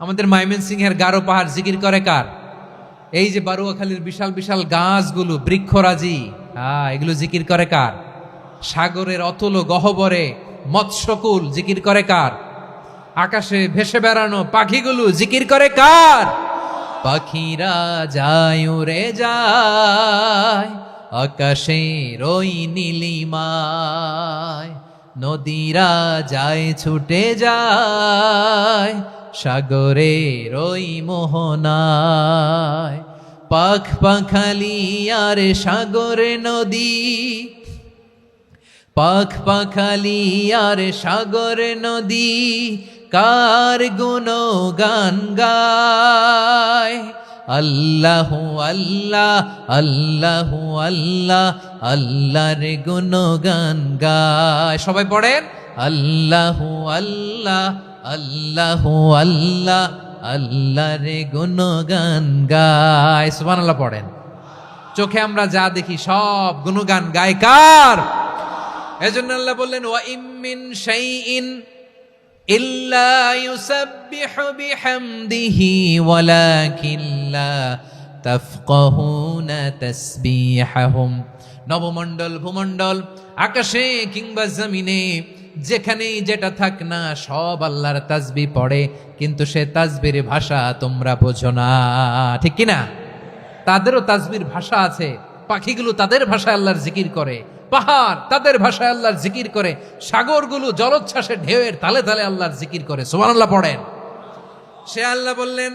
আমাদের ময়মনসিংহের গারো পাহাড়, জিকির করে কার? এই যে বারুয়াখালীর বিশাল বিশাল গাছগুলো, বৃক্ষরাজি, এগুলো জিকির করে কার? সাগরের অতল গহ্বরে মৎস্যকুল, জিকির করে কার? আকাশে ভেসে বেড়ানো পাখিগুলো, জিকির করে কার? পাখিরা যায় উড়ে যায় আকাশের ওই নীলিমায়, নদীরা যায় ছুটে যায় সাগরের ওই মোহনায়। পাখ পাখালি আর সাগরে নদী, পাখ পাখালি আর সাগরে নদী, কার গুণগান গায়। আল্লাহু আল্লাহ, আল্লাহু আল্লাহ, আল্লাহর গুণগান গায়। সবাই পড়েন আল্লাহু আল্লাহ, আল্লাহু আল্লাহ, আল্লাহর গুণগান গায়। সুবহানাল্লাহ পড়েন। চোখে আমরা যা দেখি সব গুণগান গায় কার? এজন্য আল্লাহ বললেন ওয়া ইম মিন শাইইন ইল্লা ইউসাব্বিহু বিহামদিহি ওয়ালাকিন লা তাফকাহুনা তাসবিহাহুম। নবমণ্ডল, ভূমণ্ডল, আকাশে কিংবা জমিনে যেখানেই যেটা থাক না সব আল্লাহর তাসবিহ পড়ে, কিন্তু সে তাসবির ভাষা তোমরা বোঝো না, ঠিক কিনা? তাদেরও তাসবির ভাষা আছে। পাখিগুলো তাদের ভাষায় আল্লাহর জিকির করে, পাহাড় তাদের ভাষায় আল্লাহর জিকির করে, সাগরগুলো জলোচ্ছ্বাসে ঢেউয়ের তালে তালে আল্লাহর জিকির করে। সুবহানাল্লাহ পড়েন। সে আল্লাহ বললেন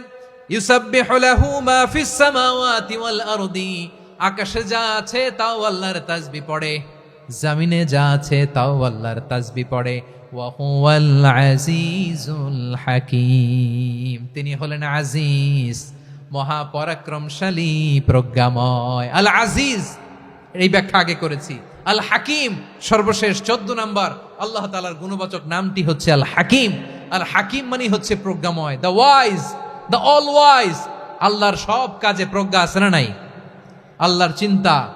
ইউসাব্বিহু লাহু মা ফিস সামাওয়াতি ওয়াল আরদি। আকাশে যা আছে তাও আল্লাহর তাসবিহ পড়ে, জমিনে যা আছে তাও আল্লাহর তাসবিহ পড়ে। ওয়া হুয়াল আজিজুল হাকীম। তিনি হলেন আজিজ, মহাপরাক্রমশালী, প্রজ্ঞাময়। আল আজিজ এই ব্যাখ্যা আগে করেছি। আল হাকিম সর্বশেষ 14 নাম্বার আল্লাহ তাআলার গুণবাচক নামটি হচ্ছে আল হাকিম। আল হাকিম মানে হচ্ছে প্রজ্ঞাময়, the wise, the all wise. আল্লাহর সব কাজে প্রজ্ঞা আছে না নাই? আল্লাহর চিন্তা,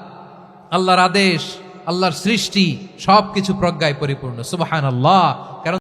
আল্লাহর আদেশ, আল্লাহর সৃষ্টি সবকিছু প্রজ্ঞায় পরিপূর্ণ। সুবহানাল্লাহ। কারণ